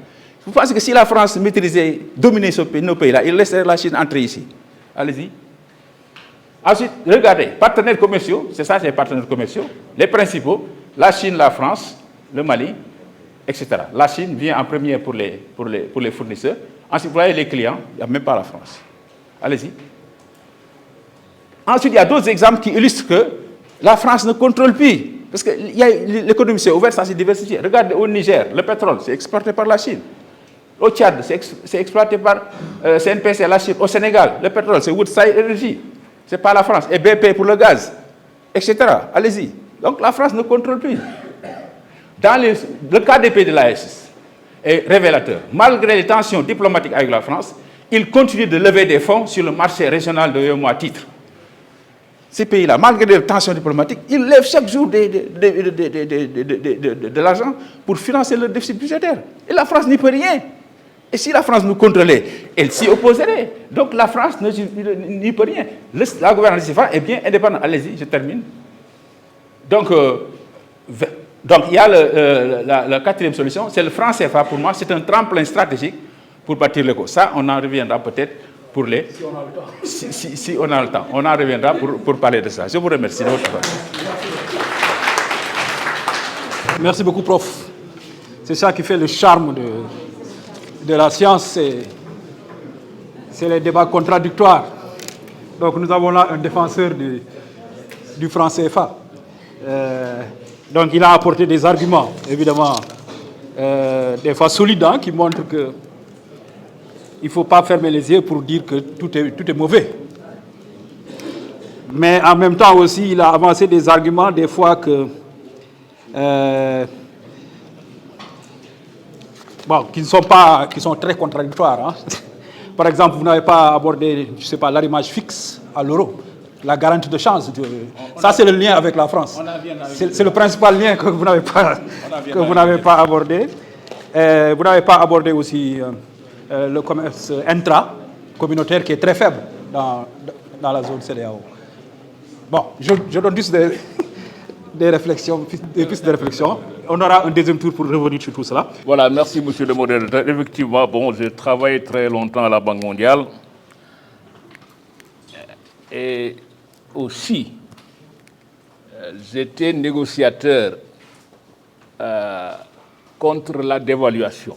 Vous pensez que si la France maîtrisait, dominait nos pays-là, il laisserait la Chine entrer ici? Allez-y. Ensuite, regardez, partenaires commerciaux, c'est ça, c'est les partenaires commerciaux, les principaux, la Chine, la France, le Mali, etc. La Chine vient en premier pour les fournisseurs. Ensuite, vous voyez les clients, il n'y a même pas la France. Allez-y. Ensuite, il y a d'autres exemples qui illustrent que la France ne contrôle plus. Parce que l'économie s'est ouverte, ça s'est diversifié. Regardez au Niger, le pétrole, c'est exporté par la Chine. Au Tchad, c'est exploité par CNPC, la Chine. Au Sénégal, le pétrole, c'est Woodside Energy. Ce n'est pas la France. Et BP pour le gaz, etc. Allez-y. Donc la France ne contrôle plus. Dans le cas des pays de l'AES est révélateur. Malgré les tensions diplomatiques avec la France, ils continuent de lever des fonds sur le marché régional de UEMOA à titre. Ces pays-là, malgré les tensions diplomatiques, ils lèvent chaque jour de l'argent pour financer leur déficit budgétaire. Et la France n'y peut rien. Et si la France nous contrôlait, elle s'y opposerait. Donc la France n'y peut rien. La gouvernance CFA est bien indépendante. Allez-y, je termine. Donc il y a la quatrième solution, c'est le franc CFA. Pour moi, c'est un tremplin stratégique pour bâtir l'éco. Ça, on en reviendra peut-être pour les... Si on a le temps. Si on a le temps. On en reviendra pour parler de ça. Je vous remercie de votre attention. Merci beaucoup, prof. C'est ça qui fait le charme de la science, c'est les débats contradictoires. Donc nous avons là un défenseur du franc CFA. Donc il a apporté des arguments, évidemment, des fois solides, hein, qui montrent que il ne faut pas fermer les yeux pour dire que tout est mauvais. Mais en même temps aussi, il a avancé des arguments, des fois que... qui sont très contradictoires. Hein. Par exemple, vous n'avez pas abordé, je ne sais pas, l'arrimage fixe à l'euro, la garantie de change. Ça, c'est le lien avec la France. C'est le principal lien que vous n'avez pas abordé. Vous n'avez pas abordé aussi le commerce intra-communautaire qui est très faible dans la zone CEDEAO. Bon, je donne juste des réflexions, des pistes de réflexion. On aura un deuxième tour pour revenir sur tout cela. Voilà, merci monsieur le modérateur. Effectivement, bon, j'ai travaillé très longtemps à la Banque mondiale. Et aussi, j'étais négociateur contre la dévaluation.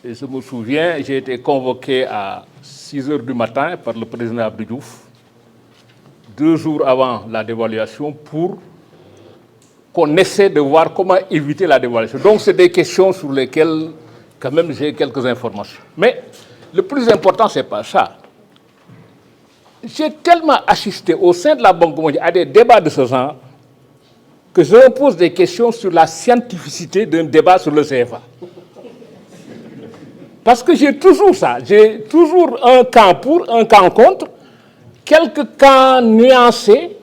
Et je me souviens, j'ai été convoqué à 6 h du matin par le président Abdou Diouf, 2 jours avant la dévaluation, pour qu'on essaie de voir comment éviter la dévaluation. Donc, c'est des questions sur lesquelles, quand même, j'ai quelques informations. Mais le plus important, ce n'est pas ça. J'ai tellement assisté au sein de la Banque mondiale à des débats de ce genre que je me pose des questions sur la scientificité d'un débat sur le CFA. Parce que j'ai toujours ça, j'ai toujours un camp pour, un camp contre, quelques camps nuancés,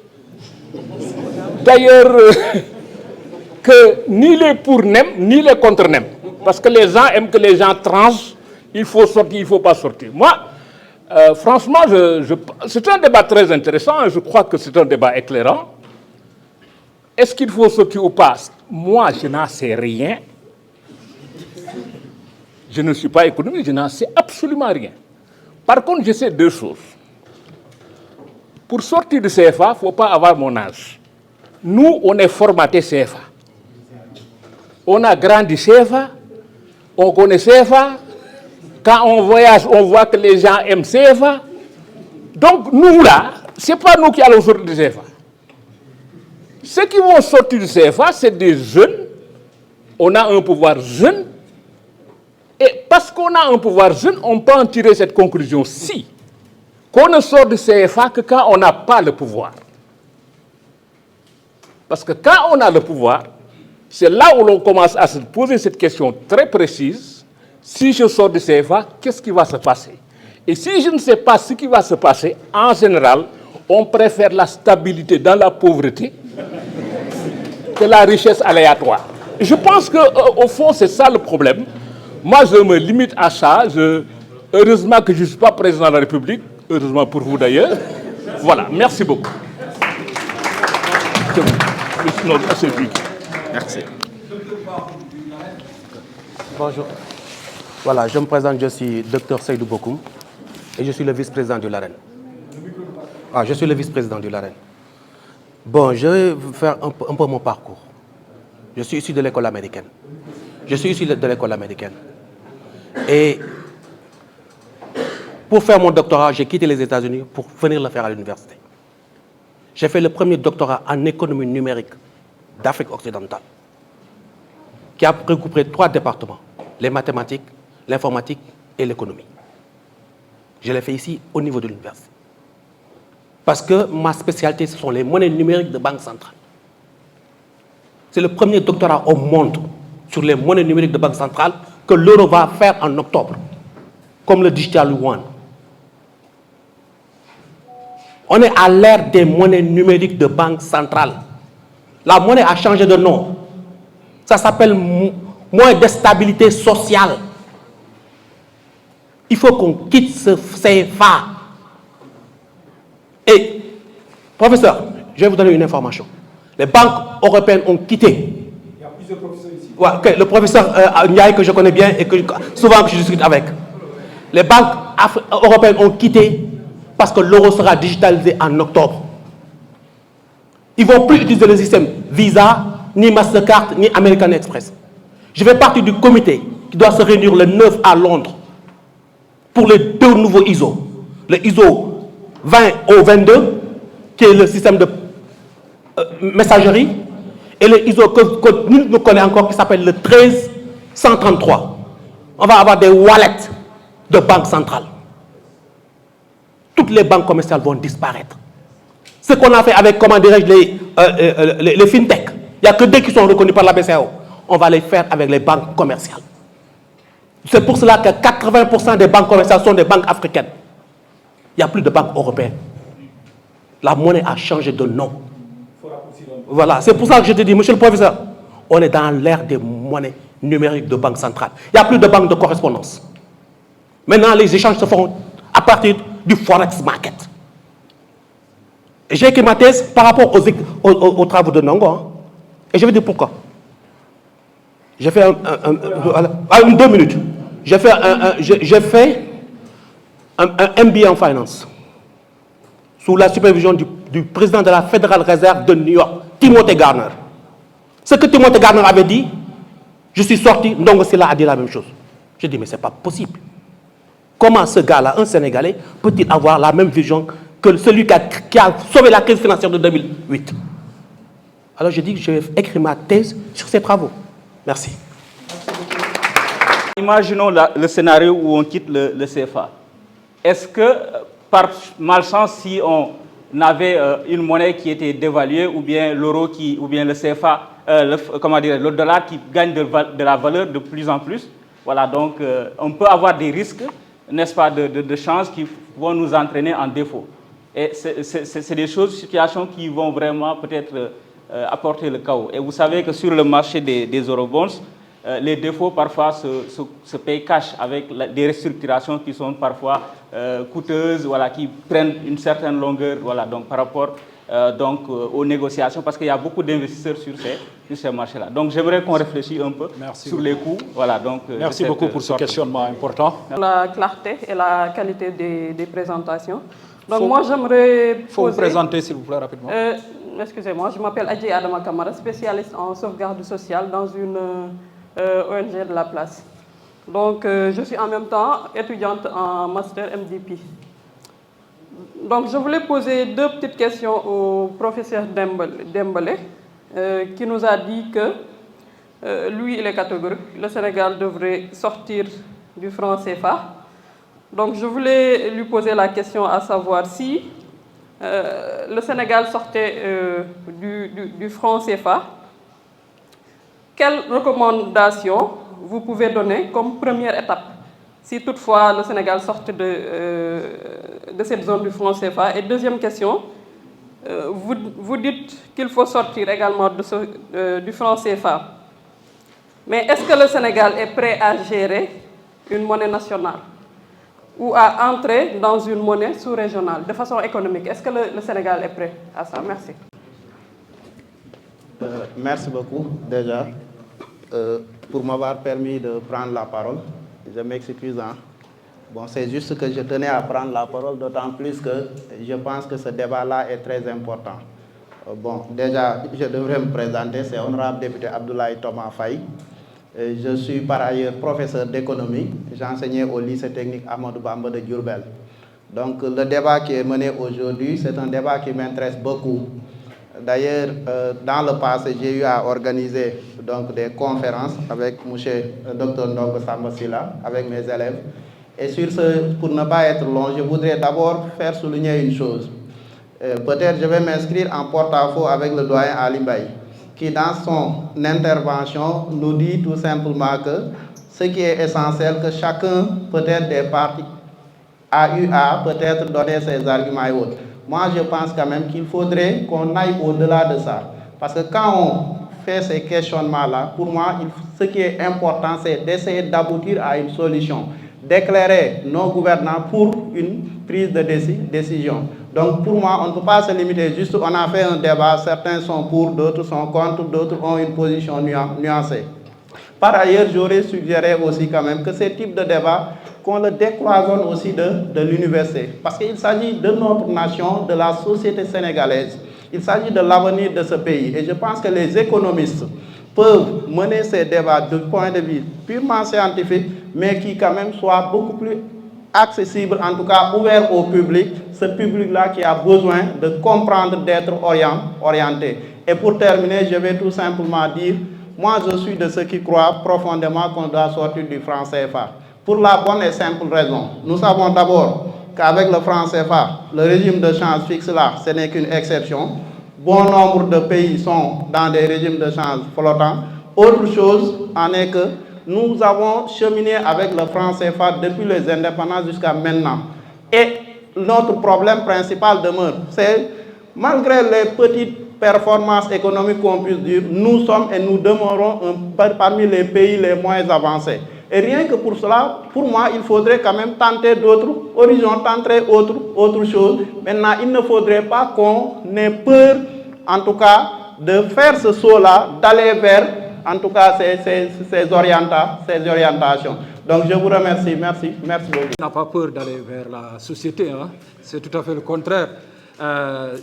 d'ailleurs que ni les pour n'aiment, ni les contre n'aiment. Parce que les gens aiment que les gens tranchent, il faut sortir, il ne faut pas sortir. Moi, franchement, c'est un débat très intéressant, et je crois que c'est un débat éclairant. Est-ce qu'il faut sortir ou pas? Moi, je n'en sais rien. Je ne suis pas économiste, je n'en sais absolument rien. Par contre, je sais deux choses. Pour sortir du CFA, il ne faut pas avoir mon âge. Nous, on est formaté CFA. On a grandi CFA, on connaît CFA. Quand on voyage, on voit que les gens aiment CFA. Donc, nous, là, ce n'est pas nous qui allons sortir du CFA. Ceux qui vont sortir du CFA, c'est des jeunes. On a un pouvoir jeune. Et parce qu'on a un pouvoir jeune, on peut en tirer cette conclusion-ci. Qu'on ne sort du CFA que quand on n'a pas le pouvoir. Parce que quand on a le pouvoir, c'est là où l'on commence à se poser cette question très précise. Si je sors du CFA, qu'est-ce qui va se passer? Et si je ne sais pas ce qui va se passer, en général, on préfère la stabilité dans la pauvreté que la richesse aléatoire. Je pense qu'au fond, c'est ça le problème. Moi, je me limite à ça. Heureusement que je ne suis pas président de la République. Heureusement pour vous d'ailleurs. Voilà, merci beaucoup. Merci. Bonjour. Voilà, je me présente, je suis Dr Seydou Bokoum et je suis le vice-président de l'AREN. Ah, je suis le vice-président de l'AREN. Bon, je vais vous faire un peu mon parcours. Je suis issu de l'école américaine. Et pour faire mon doctorat, j'ai quitté les États-Unis pour venir le faire à l'université. J'ai fait le premier doctorat en économie numérique d'Afrique occidentale, qui a regroupé 3 départements, les mathématiques, l'informatique et l'économie. Je l'ai fait ici au niveau de l'université. Parce que ma spécialité, ce sont les monnaies numériques de banque centrale. C'est le premier doctorat au monde sur les monnaies numériques de banque centrale que l'euro va faire en octobre, comme le digital yuan. On est à l'ère des monnaies numériques de banque centrale. La monnaie a changé de nom. Ça s'appelle monnaie de stabilité sociale. Il faut qu'on quitte ce CFA. Et, professeur, je vais vous donner une information. Les banques européennes ont quitté. Il y a plusieurs professeurs ici. Ouais, okay. Le professeur Ndiaye, que je connais bien et que souvent je discute avec. Les banques européennes ont quitté parce que l'euro sera digitalisé en octobre. Ils ne vont plus utiliser le système Visa, ni Mastercard, ni American Express. Je fais partie du comité qui doit se réunir le 9 à Londres pour les 2 nouveaux ISO. Le ISO 20 au 22, qui est le système de messagerie, et le ISO que nul ne connaît encore, qui s'appelle le 13133. On va avoir des wallets de banque centrale. Toutes les banques commerciales vont disparaître. Ce qu'on a fait avec, comment dirais-je, les fintech, il n'y a que 2 qui sont reconnus par la BCEAO. On va les faire avec les banques commerciales. C'est pour cela que 80% des banques commerciales sont des banques africaines. Il n'y a plus de banques européennes. La monnaie a changé de nom. Voilà, c'est pour ça que je te dis, monsieur le professeur, on est dans l'ère des monnaies numériques de banque centrale. Il n'y a plus de banque de correspondance. Maintenant, les échanges se font à partir du Forex Market. J'ai écrit ma thèse par rapport aux travaux de Nongo. Hein. Et je vais dire pourquoi. J'ai fait 2 minutes. J'ai fait un MBA en finance sous la supervision du président de la Federal Reserve de New York, Timothy Garner. Ce que Timothy Garner avait dit, je suis sorti, Ndongo Sylla a dit la même chose. J'ai dit, mais ce n'est pas possible. Comment ce gars-là, un Sénégalais, peut-il avoir la même vision que celui qui a sauvé la crise financière de 2008? Alors j'ai dit que je vais écrire ma thèse sur ces travaux. Merci. Imaginons le scénario où on quitte le CFA. Est-ce que, par malchance, si n'avait une monnaie qui était dévaluée, ou bien l'euro ou bien le CFA, le dollar qui gagne de la valeur de plus en plus. Voilà, donc on peut avoir des risques, n'est-ce pas, de change qui vont nous entraîner en défaut. Et c'est des situations qui vont vraiment peut-être apporter le chaos. Et vous savez que sur le marché des eurobonds, les défauts parfois se payent cash avec des restructurations qui sont parfois coûteuses, voilà, qui prennent une certaine longueur, voilà, donc par rapport aux négociations, parce qu'il y a beaucoup d'investisseurs sur ces marchés-là. Donc j'aimerais qu'on réfléchisse un peu sur les coûts. Voilà, donc, merci beaucoup pour ce questionnement important. La clarté et la qualité des présentations. Donc moi j'aimerais poser... Faut vous présenter s'il vous plaît rapidement. Excusez-moi, je m'appelle Adji Adama Kamara, spécialiste en sauvegarde sociale dans une ONG de la place. Donc je suis en même temps étudiante en master MDP. Donc je voulais poser deux petites questions au professeur Dembélé, qui nous a dit que lui il est catégorique, le Sénégal devrait sortir du franc CFA. Donc je voulais lui poser la question à savoir si le Sénégal sortait du franc CFA, quelles recommandations vous pouvez donner comme première étape si toutefois le Sénégal sortait de cette zone du franc CFA? Et deuxième question, vous dites qu'il faut sortir également du franc CFA. Mais est-ce que le Sénégal est prêt à gérer une monnaie nationale ou à entrer dans une monnaie sous-régionale de façon économique? Est-ce que le Sénégal est prêt à ça? Merci. Merci beaucoup déjà pour m'avoir permis de prendre la parole. Je m'excuse. Bon, c'est juste que je tenais à prendre la parole, d'autant plus que je pense que ce débat-là est très important. Bon, déjà, je devrais me présenter, c'est honorable député Abdoulaye Thomas Faye. Je suis par ailleurs professeur d'économie. J'enseignais au lycée technique Amadou Bamba de Diourbel. Donc le débat qui est mené aujourd'hui, c'est un débat qui m'intéresse beaucoup. D'ailleurs, dans le passé, j'ai eu à organiser donc, des conférences avec M. Dr Ndongo Samba Sylla, avec mes élèves. Et sur ce, pour ne pas être long, je voudrais d'abord faire souligner une chose. Peut-être je vais m'inscrire en porte-à-faux avec le doyen Ali Mbaye, qui dans son intervention nous dit tout simplement que ce qui est essentiel, que chacun, peut-être des partis, a eu à peut-être donner ses arguments et autres. Moi, je pense quand même qu'il faudrait qu'on aille au-delà de ça. Parce que quand on fait ces questionnements-là, pour moi, ce qui est important, c'est d'essayer d'aboutir à une solution, d'éclairer nos gouvernants pour une prise de décision. Donc pour moi, on ne peut pas se limiter, juste on a fait un débat, certains sont pour, d'autres sont contre, d'autres ont une position nuancée. Par ailleurs, j'aurais suggéré aussi quand même que ce type de débat, qu'on le décloisonne aussi de l'université. Parce qu'il s'agit de notre nation, de la société sénégalaise. Il s'agit de l'avenir de ce pays. Et je pense que les économistes peuvent mener ces débats du point de vue purement scientifique, mais qui quand même soient beaucoup plus accessibles, en tout cas ouverts au public, ce public-là qui a besoin de comprendre, d'être orienté. Et pour terminer, je vais tout simplement dire, moi je suis de ceux qui croient profondément qu'on doit sortir du franc CFA. Pour la bonne et simple raison. Nous savons d'abord qu'avec le franc CFA, le régime de change fixe là, ce n'est qu'une exception. Bon nombre de pays sont dans des régimes de change flottants. Autre chose en est que nous avons cheminé avec le franc CFA depuis les indépendances jusqu'à maintenant. Et notre problème principal demeure, c'est malgré les petites performances économiques qu'on puisse dire, nous sommes et nous demeurons parmi les pays les moins avancés. Et rien que pour cela, pour moi, il faudrait quand même tenter d'autres horizons, tenter autre chose. Maintenant, il ne faudrait pas qu'on ait peur, en tout cas, de faire ce saut-là, d'aller vers, en tout cas, ces orientations. Donc, je vous remercie. Merci beaucoup. On n'a pas peur d'aller vers la société, hein? C'est tout à fait le contraire.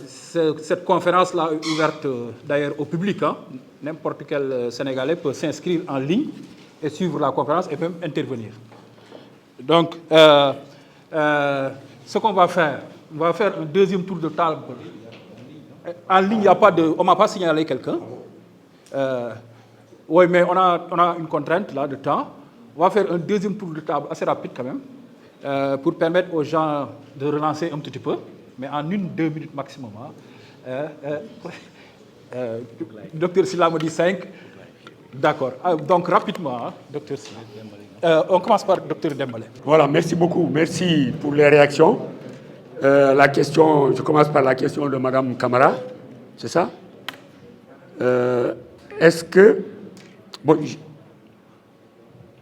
Cette conférence-là est ouverte d'ailleurs au public. Hein? N'importe quel Sénégalais peut s'inscrire en ligne et suivre la conférence et même intervenir. Donc, ce qu'on va faire, on va faire un deuxième tour de table. En ligne, il n'y a pas de... On ne m'a pas signalé quelqu'un. Oui, mais on a une contrainte là, de temps. On va faire un deuxième tour de table assez rapide quand même, pour permettre aux gens de relancer un petit peu. mais en 1-2 minutes maximum. Docteur Sylla me dit 5. D'accord. Donc rapidement, docteur Sylla. On commence par docteur Dembélé. Voilà, merci beaucoup. Merci pour les réactions. Je commence par la question de Mme Camara. C'est ça?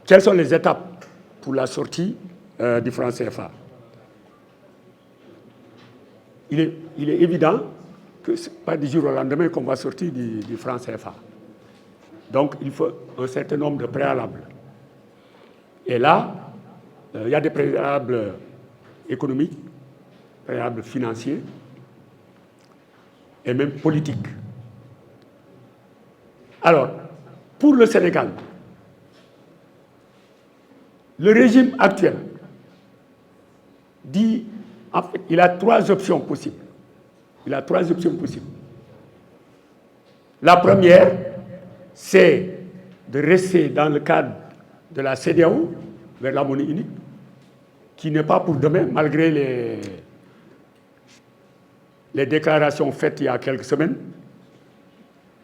Quelles sont les étapes pour la sortie du franc CFA? Il est évident que ce n'est pas du jour au lendemain qu'on va sortir du franc CFA. Donc, il faut un certain nombre de préalables. Et là, il y a des préalables économiques, préalables financiers et même politiques. Alors, pour le Sénégal, le régime actuel dit, en fait, il a 3 options possibles. La première, c'est de rester dans le cadre de la CEDEAO, vers la monnaie unique, qui n'est pas pour demain, malgré les déclarations faites il y a quelques semaines,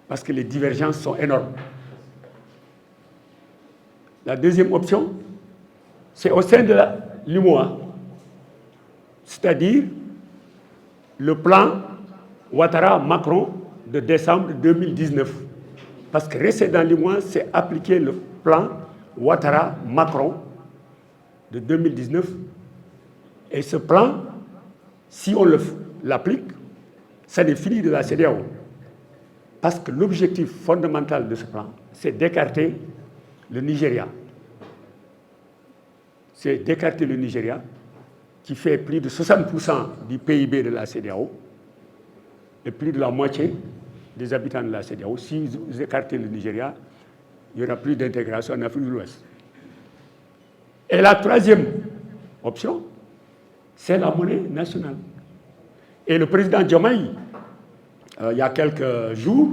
parce que les divergences sont énormes. La deuxième option, c'est au sein de l'UMOA, c'est-à-dire le plan Ouattara-Macron de décembre 2019. Parce que rester dans l'UMOA, c'est appliquer le plan Ouattara-Macron de 2019. Et ce plan, si on l'applique, ça n'est fini de la CEDEAO. Parce que l'objectif fondamental de ce plan, c'est d'écarter le Nigeria. C'est d'écarter le Nigeria, qui fait plus de 60% du PIB de la CEDEAO, et plus de la moitié des habitants de la CEDEAO. Si vous écartez le Nigeria, il n'y aura plus d'intégration en Afrique de l'Ouest. Et la troisième option, c'est la monnaie nationale. Et le président Diomaye, il y a quelques jours,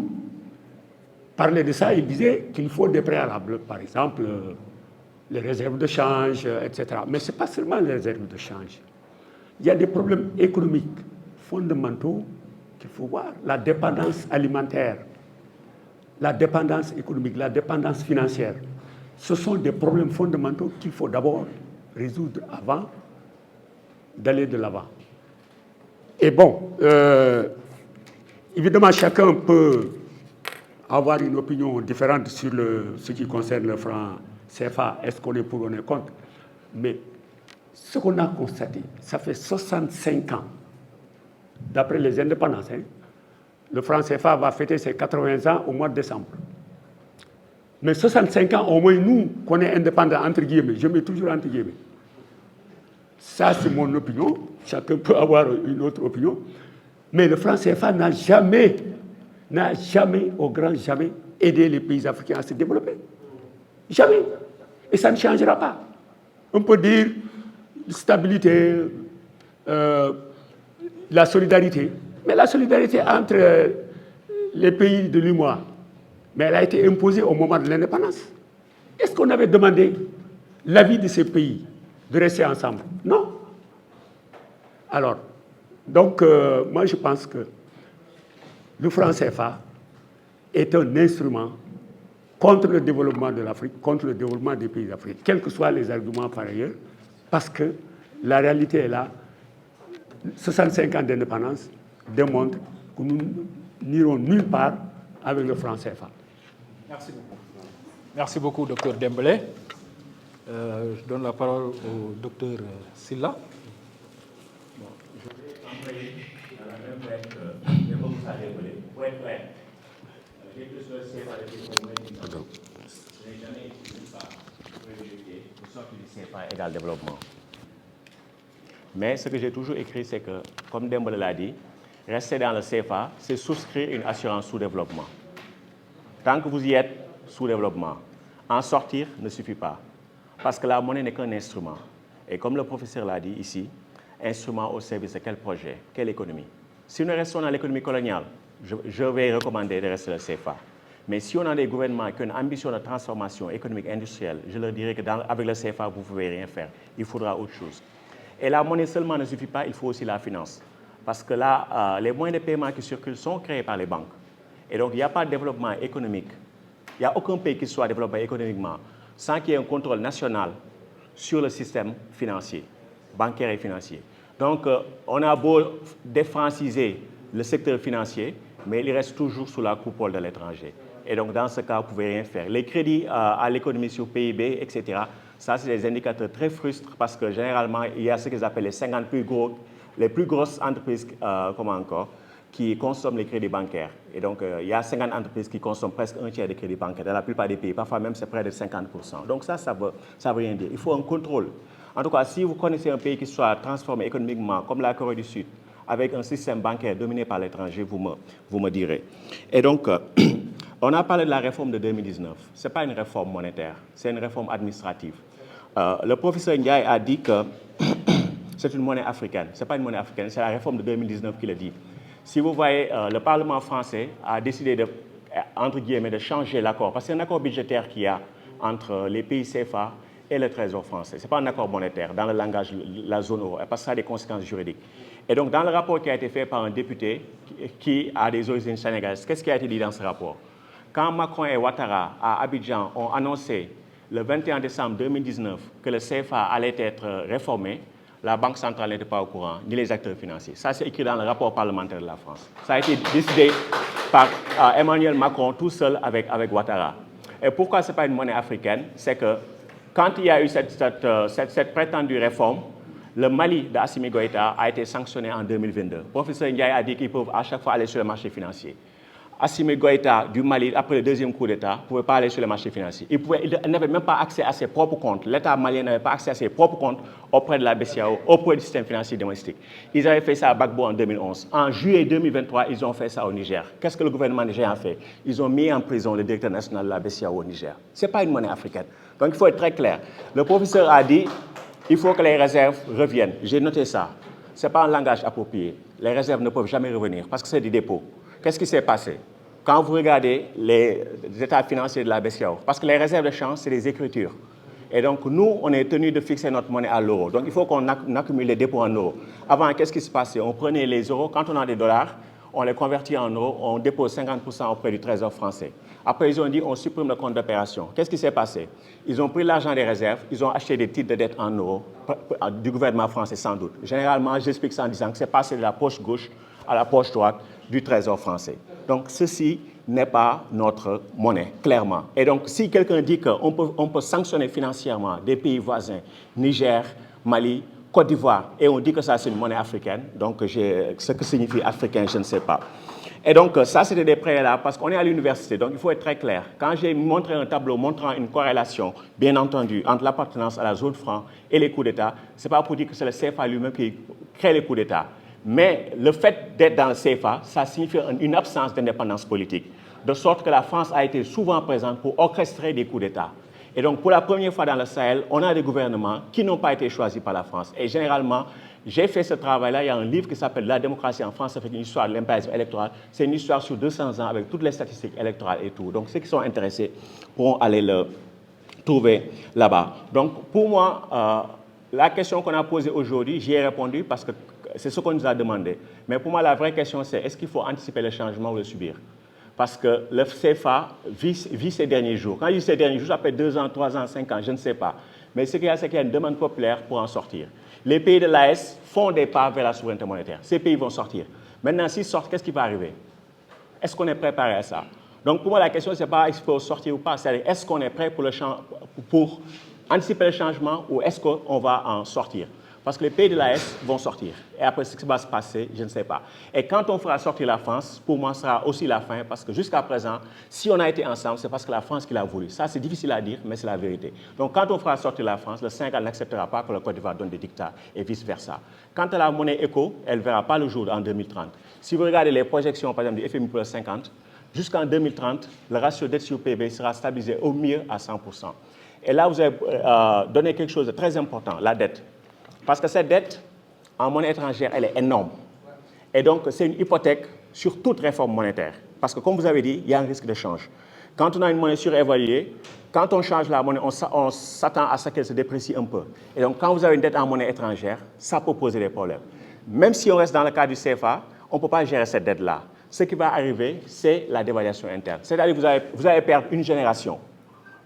parlait de ça, il disait qu'il faut des préalables, par exemple les réserves de change, etc. Mais ce n'est pas seulement les réserves de change. Il y a des problèmes économiques fondamentaux qu'il faut voir. La dépendance alimentaire, la dépendance économique, la dépendance financière. Ce sont des problèmes fondamentaux qu'il faut d'abord résoudre avant d'aller de l'avant. Et bon, évidemment, chacun peut avoir une opinion différente sur ce qui concerne le franc CFA. Est-ce qu'on est pour ou on est contre? Mais ce qu'on a constaté, ça fait 65 ans, d'après les indépendances, le franc CFA va fêter ses 80 ans au mois de décembre. Mais 65 ans, au moins nous, qu'on est indépendants, entre guillemets, je mets toujours entre guillemets. Ça, c'est mon opinion. Chacun peut avoir une autre opinion. Mais le franc CFA n'a jamais, au grand jamais, aidé les pays africains à se développer. Jamais. Et ça ne changera pas. On peut dire stabilité, la solidarité. Mais la solidarité entre les pays de l'UMOA, mais elle a été imposée au moment de l'indépendance. Est-ce qu'on avait demandé l'avis de ces pays de rester ensemble? Non. Alors, donc, moi je pense que le franc CFA est un instrument contre le développement de l'Afrique, contre le développement des pays d'Afrique, quels que soient les arguments par ailleurs, parce que la réalité est là. 65 ans d'indépendance démontrent que nous n'irons nulle part avec le franc CFA. Merci beaucoup. Merci beaucoup, docteur Dembélé. Je donne la parole au docteur Sylla. Bon, je vais employer dans la même lettre que le commissaire Dembélé. Pour être clair, j'ai plus le CFA depuis au moins 10 ans. Je n'ai jamais été nulle part pour vérifier de sorte que le CFA égale développement. Mais ce que j'ai toujours écrit, c'est que, comme Dembélé l'a dit, rester dans le CFA, c'est souscrire une assurance sous-développement. Tant que vous y êtes, sous-développement. En sortir ne suffit pas. Parce que la monnaie n'est qu'un instrument. Et comme le professeur l'a dit ici, instrument au service de quel projet, quelle économie? Si nous restons dans l'économie coloniale, je vais recommander de rester le CFA. Mais si on a des gouvernements qui ont une ambition de transformation économique industrielle, je leur dirais qu'avec le CFA, vous ne pouvez rien faire. Il faudra autre chose. Et la monnaie seulement ne suffit pas, il faut aussi la finance. Parce que là, les moyens de paiement qui circulent sont créés par les banques. Et donc, il n'y a pas de développement économique. Il n'y a aucun pays qui soit développé économiquement sans qu'il y ait un contrôle national sur le système financier, bancaire et financier. Donc, on a beau défranciser le secteur financier, mais il reste toujours sous la coupole de l'étranger. Et donc, dans ce cas, vous ne pouvez rien faire. Les crédits à l'économie sur PIB, etc., ça, c'est des indicateurs très frustrants parce que généralement, il y a ce qu'ils appellent les 50 les plus grosses entreprises, qui consomment les crédits bancaires. Et donc, il y a 50 entreprises qui consomment presque un tiers des crédits bancaires dans la plupart des pays. Parfois même, c'est près de 50%. Donc ça veut rien dire. Il faut un contrôle. En tout cas, si vous connaissez un pays qui soit transformé économiquement, comme la Corée du Sud, avec un système bancaire dominé par l'étranger, vous me direz. Et donc, on a parlé de la réforme de 2019. Ce n'est pas une réforme monétaire, c'est une réforme administrative. Le professeur Ndiaye a dit que c'est une monnaie africaine. Ce n'est pas une monnaie africaine, c'est la réforme de 2019 qui le dit. Si vous voyez, le Parlement français a décidé de, entre guillemets, de changer l'accord, parce que c'est un accord budgétaire qu'il y a entre les pays CFA et le Trésor français. Ce n'est pas un accord monétaire dans le langage de la zone euro, parce que ça a des conséquences juridiques. Et donc, dans le rapport qui a été fait par un député qui a des origines sénégalaises, qu'est-ce qui a été dit dans ce rapport? Quand Macron et Ouattara, à Abidjan, ont annoncé le 21 décembre 2019 que le CFA allait être réformé, la Banque centrale n'était pas au courant, ni les acteurs financiers. Ça, c'est écrit dans le rapport parlementaire de la France. Ça a été décidé par Emmanuel Macron tout seul avec Ouattara. Et pourquoi ce n'est pas une monnaie africaine? C'est que quand il y a eu cette prétendue réforme, le Mali d'Assimi Goïta a été sanctionné en 2022. Le professeur Ndiaye a dit qu'ils peuvent à chaque fois aller sur le marché financier. Assimi Goïta du Mali, après le deuxième coup d'État, ne pouvait pas aller sur le marché financier. Il n'avait même pas accès à ses propres comptes. L'État malien n'avait pas accès à ses propres comptes auprès de la BCEAO, auprès du système financier domestique. Ils avaient fait ça à Gbagbo en 2011. En juillet 2023, ils ont fait ça au Niger. Qu'est-ce que le gouvernement nigérien a fait? Ils ont mis en prison le directeur national de la BCEAO au Niger. Ce n'est pas une monnaie africaine. Donc il faut être très clair. Le professeur a dit il faut que les réserves reviennent. J'ai noté ça. Ce n'est pas un langage approprié. Les réserves ne peuvent jamais revenir parce que c'est des dépôts. Qu'est-ce qui s'est passé? Quand vous regardez les états financiers de la BCEAO, parce que les réserves de change, c'est des écritures. Et donc, nous, on est tenu de fixer notre monnaie à l'euro. Donc, il faut qu'on accumule les dépôts en euros. Avant, qu'est-ce qui se passait? On prenait les euros, quand on a des dollars, on les convertit en euros, on dépose 50% auprès du Trésor français. Après, ils ont dit, on supprime le compte d'opération. Qu'est-ce qui s'est passé? Ils ont pris l'argent des réserves, ils ont acheté des titres de dette en euros, du gouvernement français sans doute. Généralement, j'explique ça en disant que c'est passé de la poche gauche à la poche droite du Trésor français. Donc, ceci n'est pas notre monnaie, clairement. Et donc, si quelqu'un dit qu'on peut sanctionner financièrement des pays voisins, Niger, Mali, Côte d'Ivoire, et on dit que ça, c'est une monnaie africaine, donc ce que signifie africain, je ne sais pas. Et donc, ça, c'était des préalables, parce qu'on est à l'université, donc il faut être très clair. Quand j'ai montré un tableau montrant une corrélation, bien entendu, entre l'appartenance à la zone franc et les coups d'État, ce n'est pas pour dire que c'est le CFA lui-même qui crée les coups d'État. Mais le fait d'être dans le CFA, ça signifie une absence d'indépendance politique, de sorte que la France a été souvent présente pour orchestrer des coups d'État. Et donc, pour la première fois dans le Sahel, on a des gouvernements qui n'ont pas été choisis par la France. Et généralement, j'ai fait ce travail-là. Il y a un livre qui s'appelle « La démocratie en France », avec une histoire de l'impérialisme électoral. C'est une histoire sur 200 ans avec toutes les statistiques électorales et tout. Donc, ceux qui sont intéressés pourront aller le trouver là-bas. Donc, pour moi, la question qu'on a posée aujourd'hui, j'y ai répondu parce que c'est ce qu'on nous a demandé. Mais pour moi, la vraie question, c'est est-ce qu'il faut anticiper le changement ou le subir? Parce que le CFA vit ces derniers jours. Quand je dis ces derniers jours, ça peut être 2 ans, 3 ans, 5 ans, je ne sais pas. Mais ce qu'il y a, c'est qu'il y a une demande populaire pour en sortir. Les pays de l'AES font des pas vers la souveraineté monétaire. Ces pays vont sortir. Maintenant, s'ils sortent, qu'est-ce qui va arriver? Est-ce qu'on est préparé à ça? Donc, pour moi, la question, ce n'est pas est-ce qu'il faut sortir ou pas. C'est-à-dire, est-ce qu'on est prêt pour anticiper le changement ou est-ce qu'on va en sortir? Parce que les pays de l'AES vont sortir. Et après, ce qui va se passer, je ne sais pas. Et quand on fera sortir la France, pour moi, ce sera aussi la fin. Parce que jusqu'à présent, si on a été ensemble, c'est parce que la France qui l'a voulu. Ça, c'est difficile à dire, mais c'est la vérité. Donc, quand on fera sortir la France, le Sénégal n'acceptera pas que le Côte d'Ivoire donne des dictats et vice-versa. Quant à la monnaie éco, elle ne verra pas le jour en 2030. Si vous regardez les projections, par exemple, du FMI pour le 50, jusqu'en 2030, le ratio dette sur PIB sera stabilisé au mieux à 100%. Et là, vous avez donné quelque chose de très important, la dette. Parce que cette dette, en monnaie étrangère, elle est énorme. Et donc, c'est une hypothèque sur toute réforme monétaire. Parce que, comme vous avez dit, il y a un risque de change. Quand on a une monnaie surévaluée, quand on change la monnaie, on s'attend à ce qu'elle se déprécie un peu. Et donc, quand vous avez une dette en monnaie étrangère, ça peut poser des problèmes. même si on reste dans le cadre du CFA, on ne peut pas gérer cette dette-là. Ce qui va arriver, c'est la dévaluation interne. C'est-à-dire que vous allez perdre une génération.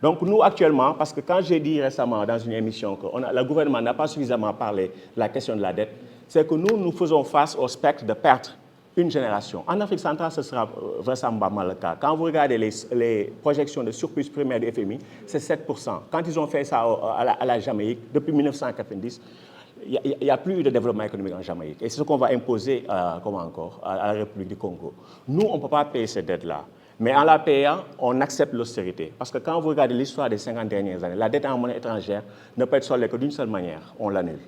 Donc nous, actuellement, parce que quand j'ai dit récemment dans une émission que le gouvernement n'a pas suffisamment parlé de la question de la dette, c'est que nous faisons face au spectre de perdre une génération. En Afrique centrale, ce sera vraisemblablement le cas. Quand vous regardez les projections de surplus primaire du FMI, c'est 7%. Quand ils ont fait ça à la Jamaïque, depuis 1990, il n'y a plus eu de développement économique en Jamaïque. Et c'est ce qu'on va imposer à la République du Congo. Nous, on ne peut pas payer cette dette-là. Mais en la payant, on accepte l'austérité. Parce que quand vous regardez l'histoire des 50 dernières années, la dette en monnaie étrangère ne peut être soldée que d'une seule manière, on l'annule.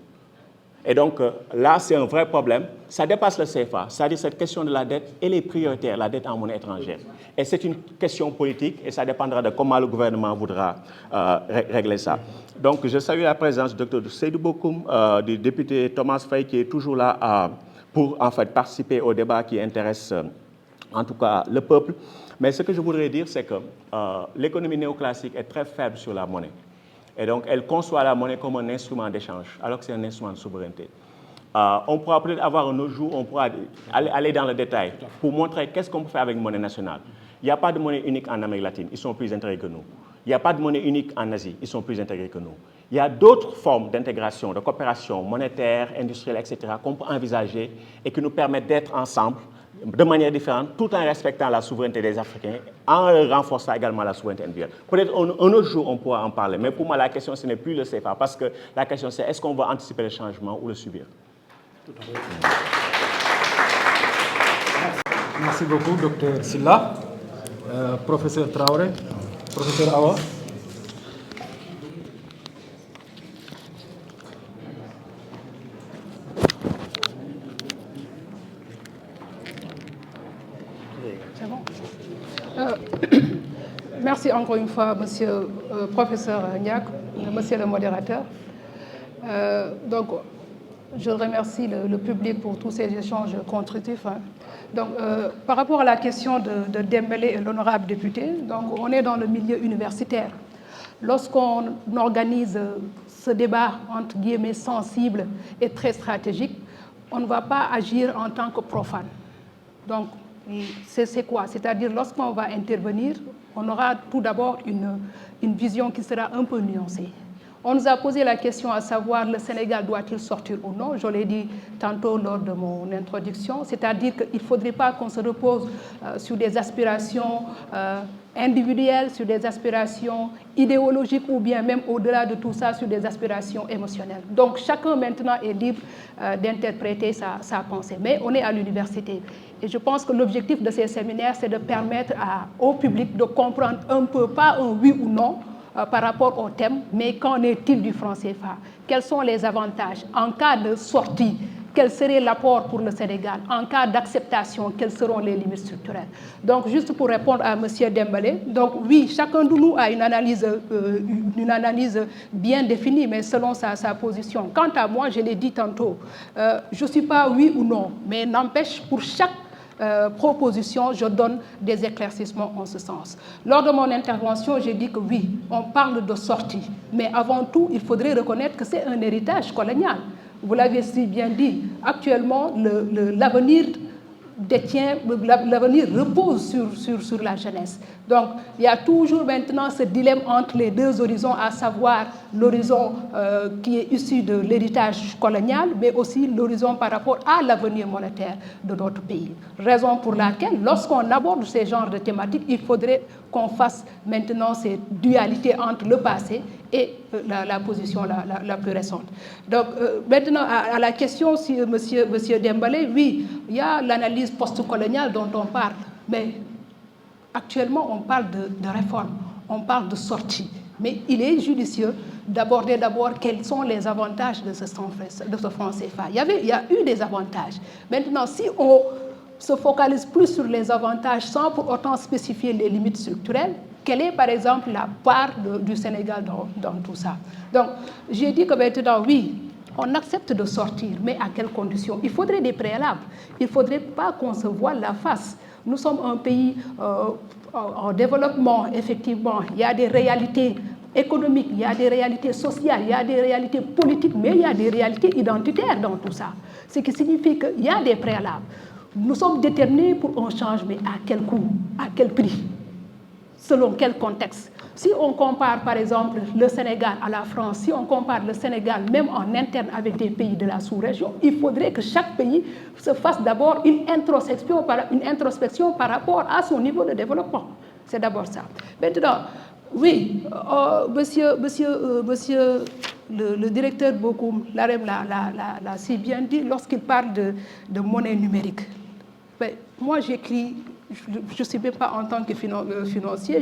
Et donc là, c'est un vrai problème. Ça dépasse le CFA, c'est-à-dire cette question de la dette, elle est prioritaire, la dette en monnaie étrangère. Et c'est une question politique et ça dépendra de comment le gouvernement voudra régler ça. Donc je salue la présence du Dr Seydou Bokoum, du député Thomas Faye qui est toujours là pour en fait participer au débat qui intéresse en tout cas le peuple. Mais ce que je voudrais dire, c'est que l'économie néoclassique est très faible sur la monnaie. Et donc, elle conçoit la monnaie comme un instrument d'échange, alors que c'est un instrument de souveraineté. On pourra peut-être avoir un autre jour, on pourra aller dans le détail pour montrer qu'est-ce qu'on peut faire avec une monnaie nationale. Il n'y a pas de monnaie unique en Amérique latine, ils sont plus intégrés que nous. Il n'y a pas de monnaie unique en Asie, ils sont plus intégrés que nous. Il y a d'autres formes d'intégration, de coopération monétaire, industrielle, etc., qu'on peut envisager et qui nous permettent d'être ensemble de manière différente, tout en respectant la souveraineté des Africains, en renforçant également la souveraineté individuelle. Peut-être un autre jour, on pourra en parler, mais pour moi, la question, ce n'est plus le CFA, parce que la question, c'est est-ce qu'on va anticiper le changement ou le subir? Tout à fait. Merci beaucoup, Dr Silla. Professeur Traoré, professeur Awa. Merci encore une fois, monsieur professeur Niak, monsieur le modérateur. Donc, je remercie le public pour tous ces échanges constructifs. Donc, par rapport à la question de Dembélé et l'honorable député, donc, on est dans le milieu universitaire. Lorsqu'on organise ce débat, entre guillemets, sensible et très stratégique, on ne va pas agir en tant que profane. Donc, c'est quoi? C'est-à-dire, lorsqu'on va intervenir, on aura tout d'abord une vision qui sera un peu nuancée. On nous a posé la question à savoir le Sénégal doit-il sortir ou non. Je l'ai dit tantôt lors de mon introduction, c'est-à-dire qu'il ne faudrait pas qu'on se repose sur des aspirations individuelles, sur des aspirations idéologiques ou bien même au-delà de tout ça, sur des aspirations émotionnelles. Donc chacun maintenant est libre d'interpréter sa pensée. Mais on est à l'université. Et je pense que l'objectif de ces séminaires, c'est de permettre au public de comprendre un peu, pas un oui ou non, par rapport au thème, mais qu'en est-il du franc CFA? Quels sont les avantages? En cas de sortie, quel serait l'apport pour le Sénégal? En cas d'acceptation, quelles seront les limites structurelles? Donc, juste pour répondre à M. Dembélé, donc oui, chacun de nous a une analyse bien définie, mais selon sa position. Quant à moi, je l'ai dit tantôt, je ne suis pas oui ou non, mais n'empêche, pour chaque proposition, je donne des éclaircissements en ce sens. Lors de mon intervention, j'ai dit que oui, on parle de sortie, mais avant tout, il faudrait reconnaître que c'est un héritage colonial. Vous l'avez si bien dit, actuellement, l'avenir repose sur la jeunesse. Donc, il y a toujours maintenant ce dilemme entre les deux horizons, à savoir l'horizon qui est issu de l'héritage colonial, mais aussi l'horizon par rapport à l'avenir monétaire de notre pays. Raison pour laquelle, lorsqu'on aborde ces genres de thématiques, il faudrait qu'on fasse maintenant ces dualités entre le passé et la position la plus récente. Donc, maintenant, à la question, si monsieur Dembélé, oui, il y a l'analyse post-coloniale dont on parle, mais actuellement, on parle de réforme, on parle de sortie. Mais il est judicieux d'aborder d'abord quels sont les avantages de ce franc CFA. Il y a eu des avantages. Maintenant, si on se focalise plus sur les avantages sans pour autant spécifier les limites structurelles, quelle est par exemple la part du Sénégal dans tout ça? Donc, j'ai dit que maintenant, oui, on accepte de sortir, mais à quelles conditions? Il faudrait des préalables. Il ne faudrait pas qu'on se voile la face. Nous sommes un pays en développement, effectivement. Il y a des réalités économiques, il y a des réalités sociales, il y a des réalités politiques, mais il y a des réalités identitaires dans tout ça. Ce qui signifie qu'il y a des préalables. Nous sommes déterminés pour un changement, mais à quel coût, à quel prix, selon quel contexte. Si on compare par exemple le Sénégal à la France, si on compare le Sénégal même en interne avec des pays de la sous-région, il faudrait que chaque pays se fasse d'abord une introspection par rapport à son niveau de développement. C'est d'abord ça. Maintenant, oui, monsieur le directeur Bokoum, l'AREM l'a si bien dit lorsqu'il parle de monnaie numérique. Ben, moi, j'écris, je ne suis même pas en tant que financier,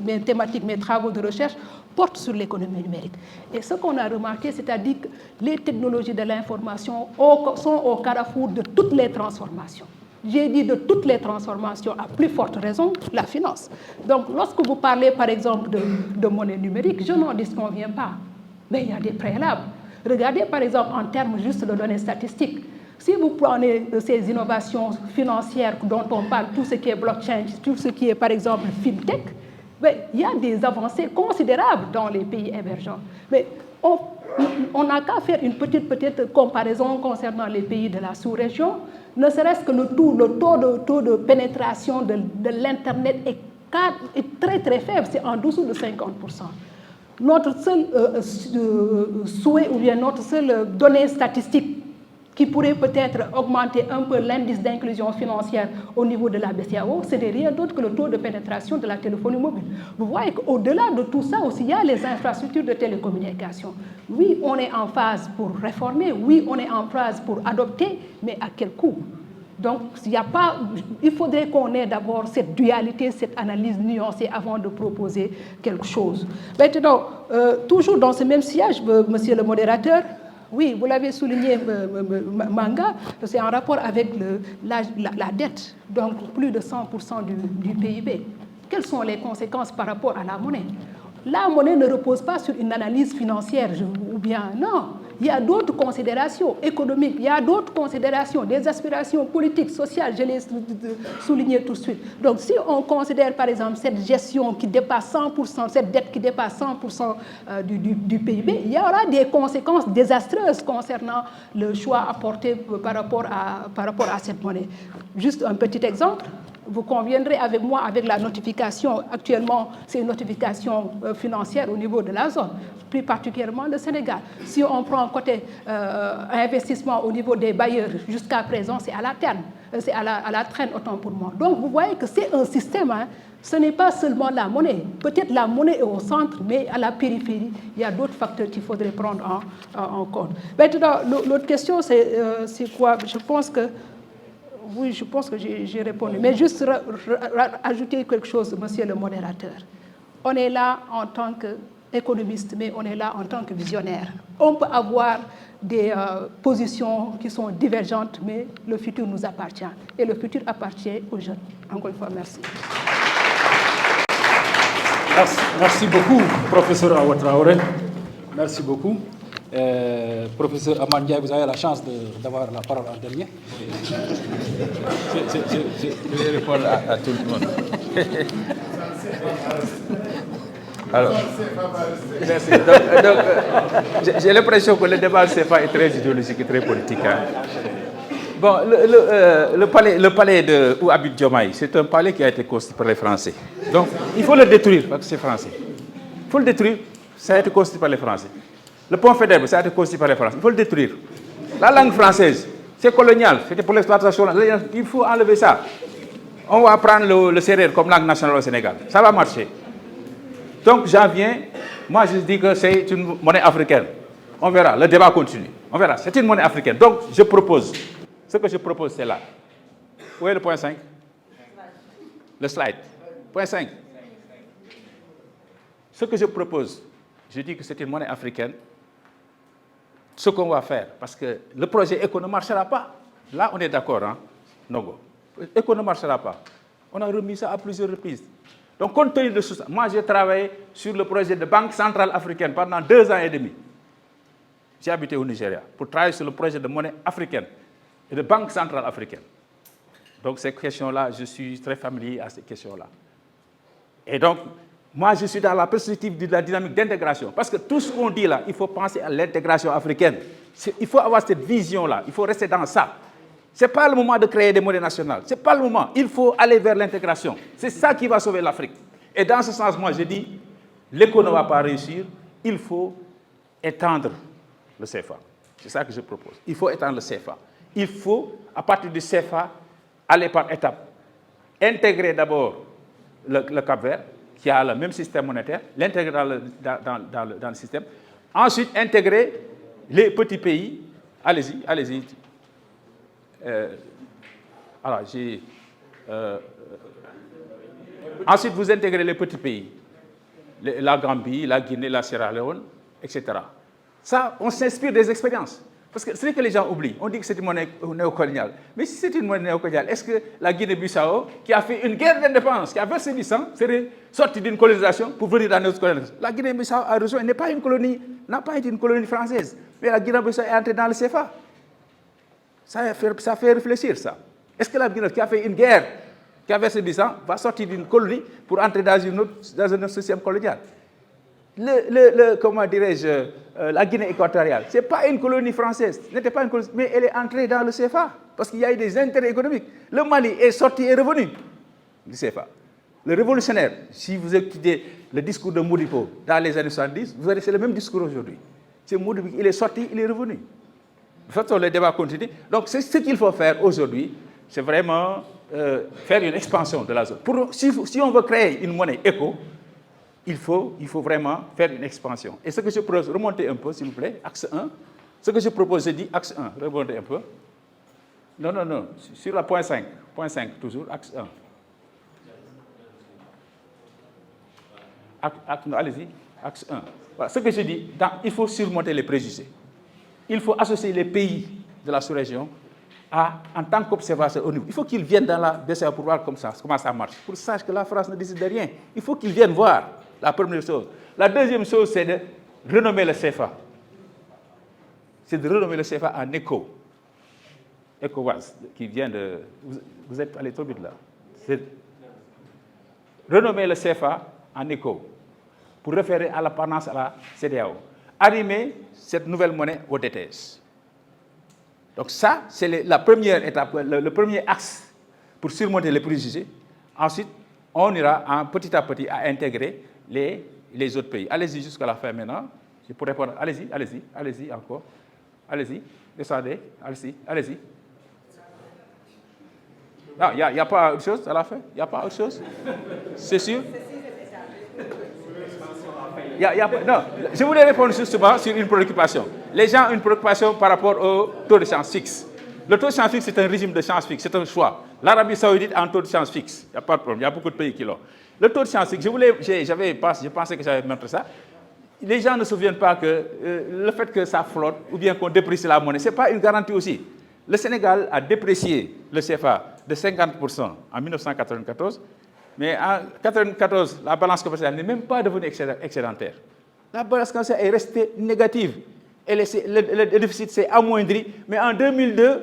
mes thématiques, mes travaux de recherche portent sur l'économie numérique. Et ce qu'on a remarqué, c'est-à-dire que les technologies de l'information sont au carrefour de toutes les transformations. J'ai dit de toutes les transformations, à plus forte raison, la finance. Donc, lorsque vous parlez, par exemple, de monnaie numérique, je n'en disconviens pas. Mais il y a des préalables. Regardez, par exemple, en termes juste de données statistiques. Si vous prenez ces innovations financières dont on parle, tout ce qui est blockchain, tout ce qui est, par exemple, fintech, il y a des avancées considérables dans les pays émergents. Mais on n'a qu'à faire une petite comparaison concernant les pays de la sous-région, ne serait-ce que le taux de pénétration de l'Internet est très très faible, c'est en dessous de 50%. Notre seul souhait ou bien notre seule donnée statistique qui pourrait peut-être augmenter un peu l'indice d'inclusion financière au niveau de la BCEAO, ce n'est rien d'autre que le taux de pénétration de la téléphonie mobile. Vous voyez qu'au-delà de tout ça aussi, il y a les infrastructures de télécommunication. Oui, on est en phase pour réformer, oui, on est en phase pour adopter, mais à quel coût? Donc, il faudrait qu'on ait d'abord cette dualité, cette analyse nuancée avant de proposer quelque chose. Maintenant, toujours dans ce même sillage, monsieur le modérateur, oui, vous l'avez souligné, Manga, c'est en rapport avec la dette, donc plus de 100% du PIB. Quelles sont les conséquences par rapport à la monnaie? La monnaie ne repose pas sur une analyse financière, ou bien non. Il y a d'autres considérations économiques, il y a d'autres considérations, des aspirations politiques, sociales, je l'ai souligné tout de suite. Donc si on considère par exemple cette gestion qui dépasse 100%, cette dette qui dépasse 100% du PIB, il y aura des conséquences désastreuses concernant le choix apporté par rapport à cette monnaie. Juste un petit exemple. Vous conviendrez avec moi avec la notification, actuellement c'est une notification financière au niveau de la zone, plus particulièrement le Sénégal. Si on prend côté investissement au niveau des bailleurs, jusqu'à présent c'est à la traîne, autant pour moi. Donc vous voyez que c'est un système, hein, ce n'est pas seulement la monnaie. Peut-être la monnaie est au centre, mais à la périphérie, il y a d'autres facteurs qu'il faudrait prendre en compte. Maintenant, l'autre question c'est quoi? Je pense que oui, je pense que j'ai répondu. Mais juste ajouter quelque chose, monsieur le modérateur. On est là en tant qu'économiste, mais on est là en tant que visionnaire. On peut avoir des positions qui sont divergentes, mais le futur nous appartient. Et le futur appartient aux jeunes. Encore une fois, merci. Merci beaucoup, professeur Awa-Traoré. Merci beaucoup. Professeur Amandia, vous avez la chance d'avoir la parole en dernier. Je vais répondre à tout le monde. Alors, merci. Donc, j'ai l'impression que le débat CFA est très idéologique et très politique. Hein. Bon, le palais où habite Diomaye, c'est un palais qui a été construit par les Français. Donc, il faut le détruire parce que c'est français. Il faut le détruire, ça a été construit par les Français. Le pont Faidherbe, ça a été construit par les Français. Il faut le détruire. La langue française, c'est colonial, c'était pour l'exploitation. Il faut enlever ça. On va prendre le sérère comme langue nationale au Sénégal. Ça va marcher. Donc j'en viens, moi je dis que c'est une monnaie africaine. On verra, le débat continue. On verra, c'est une monnaie africaine. Donc je propose, ce que je propose c'est là. Où est le point 5? Le slide. Point 5. Ce que je propose, je dis que c'est une monnaie africaine. Ce qu'on va faire, parce que le projet ECO ne marchera pas. Là, on est d'accord, hein, Nogo. ECO ne marchera pas. On a remis ça à plusieurs reprises. Donc, compte tenu de ça, moi, j'ai travaillé sur le projet de Banque centrale africaine pendant 2 ans et demi. J'ai habité au Nigeria pour travailler sur le projet de monnaie africaine et de Banque centrale africaine. Donc, ces questions-là, je suis très familier à ces questions-là. Et donc, moi, je suis dans la perspective de la dynamique d'intégration. Parce que tout ce qu'on dit là, il faut penser à l'intégration africaine. Il faut avoir cette vision-là, il faut rester dans ça. Ce n'est pas le moment de créer des monnaies nationales, ce n'est pas le moment. Il faut aller vers l'intégration. C'est ça qui va sauver l'Afrique. Et dans ce sens, moi, je dis, l'éco ne va pas réussir, il faut étendre le CFA. C'est ça que je propose. Il faut étendre le CFA. Il faut, à partir du CFA, aller par étapes. Intégrer d'abord le Cap-Vert, qui a le même système monétaire, l'intégrer dans le système. Ensuite, intégrer les petits pays. Allez-y, allez-y. Ensuite, vous intégrez les petits pays. La Gambie, la Guinée, la Sierra Leone, etc. Ça, on s'inspire des expériences. Parce que c'est ce que les gens oublient. On dit que c'est une monnaie néocoloniale. Mais si c'est une monnaie néocoloniale, est-ce que la Guinée-Bissau, qui a fait une guerre d'indépendance, qui a versé du sang, serait sortie d'une colonisation pour venir dans notre colonisation? La Guinée-Bissau a rejoint, n'est pas une colonie, n'a pas été une colonie française. Mais la Guinée-Bissau est entrée dans le CFA. Ça fait réfléchir, ça. Est-ce que la Guinée, qui a fait une guerre, qui a versé du sang, va sortir d'une colonie pour entrer dans un autre système colonial? Comment dirais-je, la Guinée équatoriale, ce n'est pas une colonie française, n'était pas une colonie, mais elle est entrée dans le CFA, parce qu'il y a eu des intérêts économiques. Le Mali est sorti et revenu du CFA. Le révolutionnaire, si vous écoutez le discours de Modibo dans les années 70, vous verrez c'est le même discours aujourd'hui. C'est Modibo, il est sorti, il est revenu. De toute façon, le débat continue. Donc, c'est ce qu'il faut faire aujourd'hui, c'est vraiment faire une expansion de la zone. Si on veut créer une monnaie éco, il faut vraiment faire une expansion. Et ce que je propose, remontez un peu, s'il vous plaît, axe 1. Ce que je propose, je dis axe 1, remontez un peu. Non, sur la point 5, toujours, axe 1. Allez-y, axe 1. Voilà, ce que je dis, il faut surmonter les préjugés. Il faut associer les pays de la sous-région en tant qu'observateurs au niveau. Il faut qu'ils viennent dans la BCEAO pour voir comment ça marche. Pour qu'ils sachent que la France ne décide de rien. Il faut qu'ils viennent voir. La première chose. La deuxième chose, c'est de renommer le CFA. C'est de renommer le CFA en ECOWAS, qui vient de... Vous êtes allé trop vite là. C'est renommer le CFA en ECO, pour référer à l'appartenance à la CEDEAO. Arrimer cette nouvelle monnaie au DTS. Donc ça, c'est la première étape, le premier axe pour surmonter les préjugés. Ensuite, on ira petit à petit à intégrer les autres pays. Allez-y jusqu'à la fin maintenant. Je pourrais répondre. Allez-y encore. Allez-y, descendez. Allez-y. Non, il n'y a pas autre chose à la fin? Il n'y a pas autre chose? C'est sûr? Non, je voulais répondre justement sur une préoccupation. Les gens ont une préoccupation par rapport au taux de change fixe. Le taux de change fixe, c'est un régime de change fixe, c'est un choix. L'Arabie Saoudite a un taux de change fixe. Il n'y a pas de problème, il y a beaucoup de pays qui l'ont. Le taux de change fixe, je pensais que j'avais montré ça. Les gens ne se souviennent pas que le fait que ça flotte ou bien qu'on déprécie la monnaie, ce n'est pas une garantie aussi. Le Sénégal a déprécié le CFA de 50% en 1994, mais en 1994, la balance commerciale n'est même pas devenue excédentaire. La balance commerciale est restée négative. Et le déficit s'est amoindri, mais en 2002,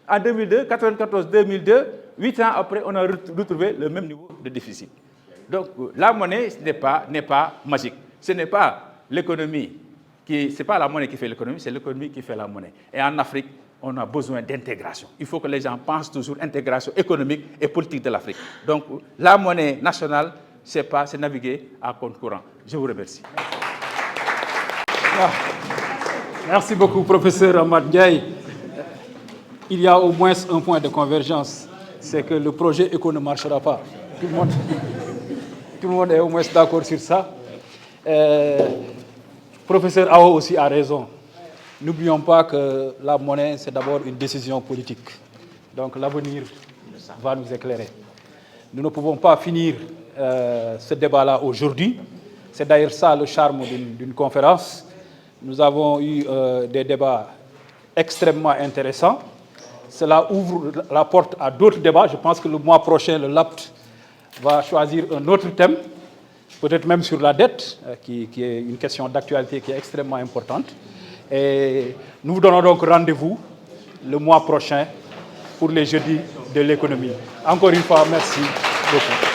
1994-2002, 8 ans après, on a retrouvé le même niveau de déficit. Donc la monnaie n'est pas magique. Ce n'est pas l'économie, c'est pas la monnaie qui fait l'économie, c'est l'économie qui fait la monnaie. Et en Afrique, on a besoin d'intégration. Il faut que les gens pensent toujours intégration économique et politique de l'Afrique. Donc la monnaie nationale, c'est naviguer à compte courant. Je vous remercie. Merci beaucoup, professeur Ahmad Ndiaye. Il y a au moins un point de convergence, c'est que le projet éco ne marchera pas. Tout le monde est au moins d'accord sur ça. Professeur Ao aussi a raison. N'oublions pas que la monnaie, c'est d'abord une décision politique. Donc l'avenir va nous éclairer. Nous ne pouvons pas finir ce débat-là aujourd'hui. C'est d'ailleurs ça le charme d'une conférence. Nous avons eu des débats extrêmement intéressants. Cela ouvre la porte à d'autres débats. Je pense que le mois prochain, le LAPT va choisir un autre thème, peut-être même sur la dette, qui est une question d'actualité qui est extrêmement importante. Et nous vous donnons donc rendez-vous le mois prochain pour les jeudis de l'économie. Encore une fois, merci beaucoup.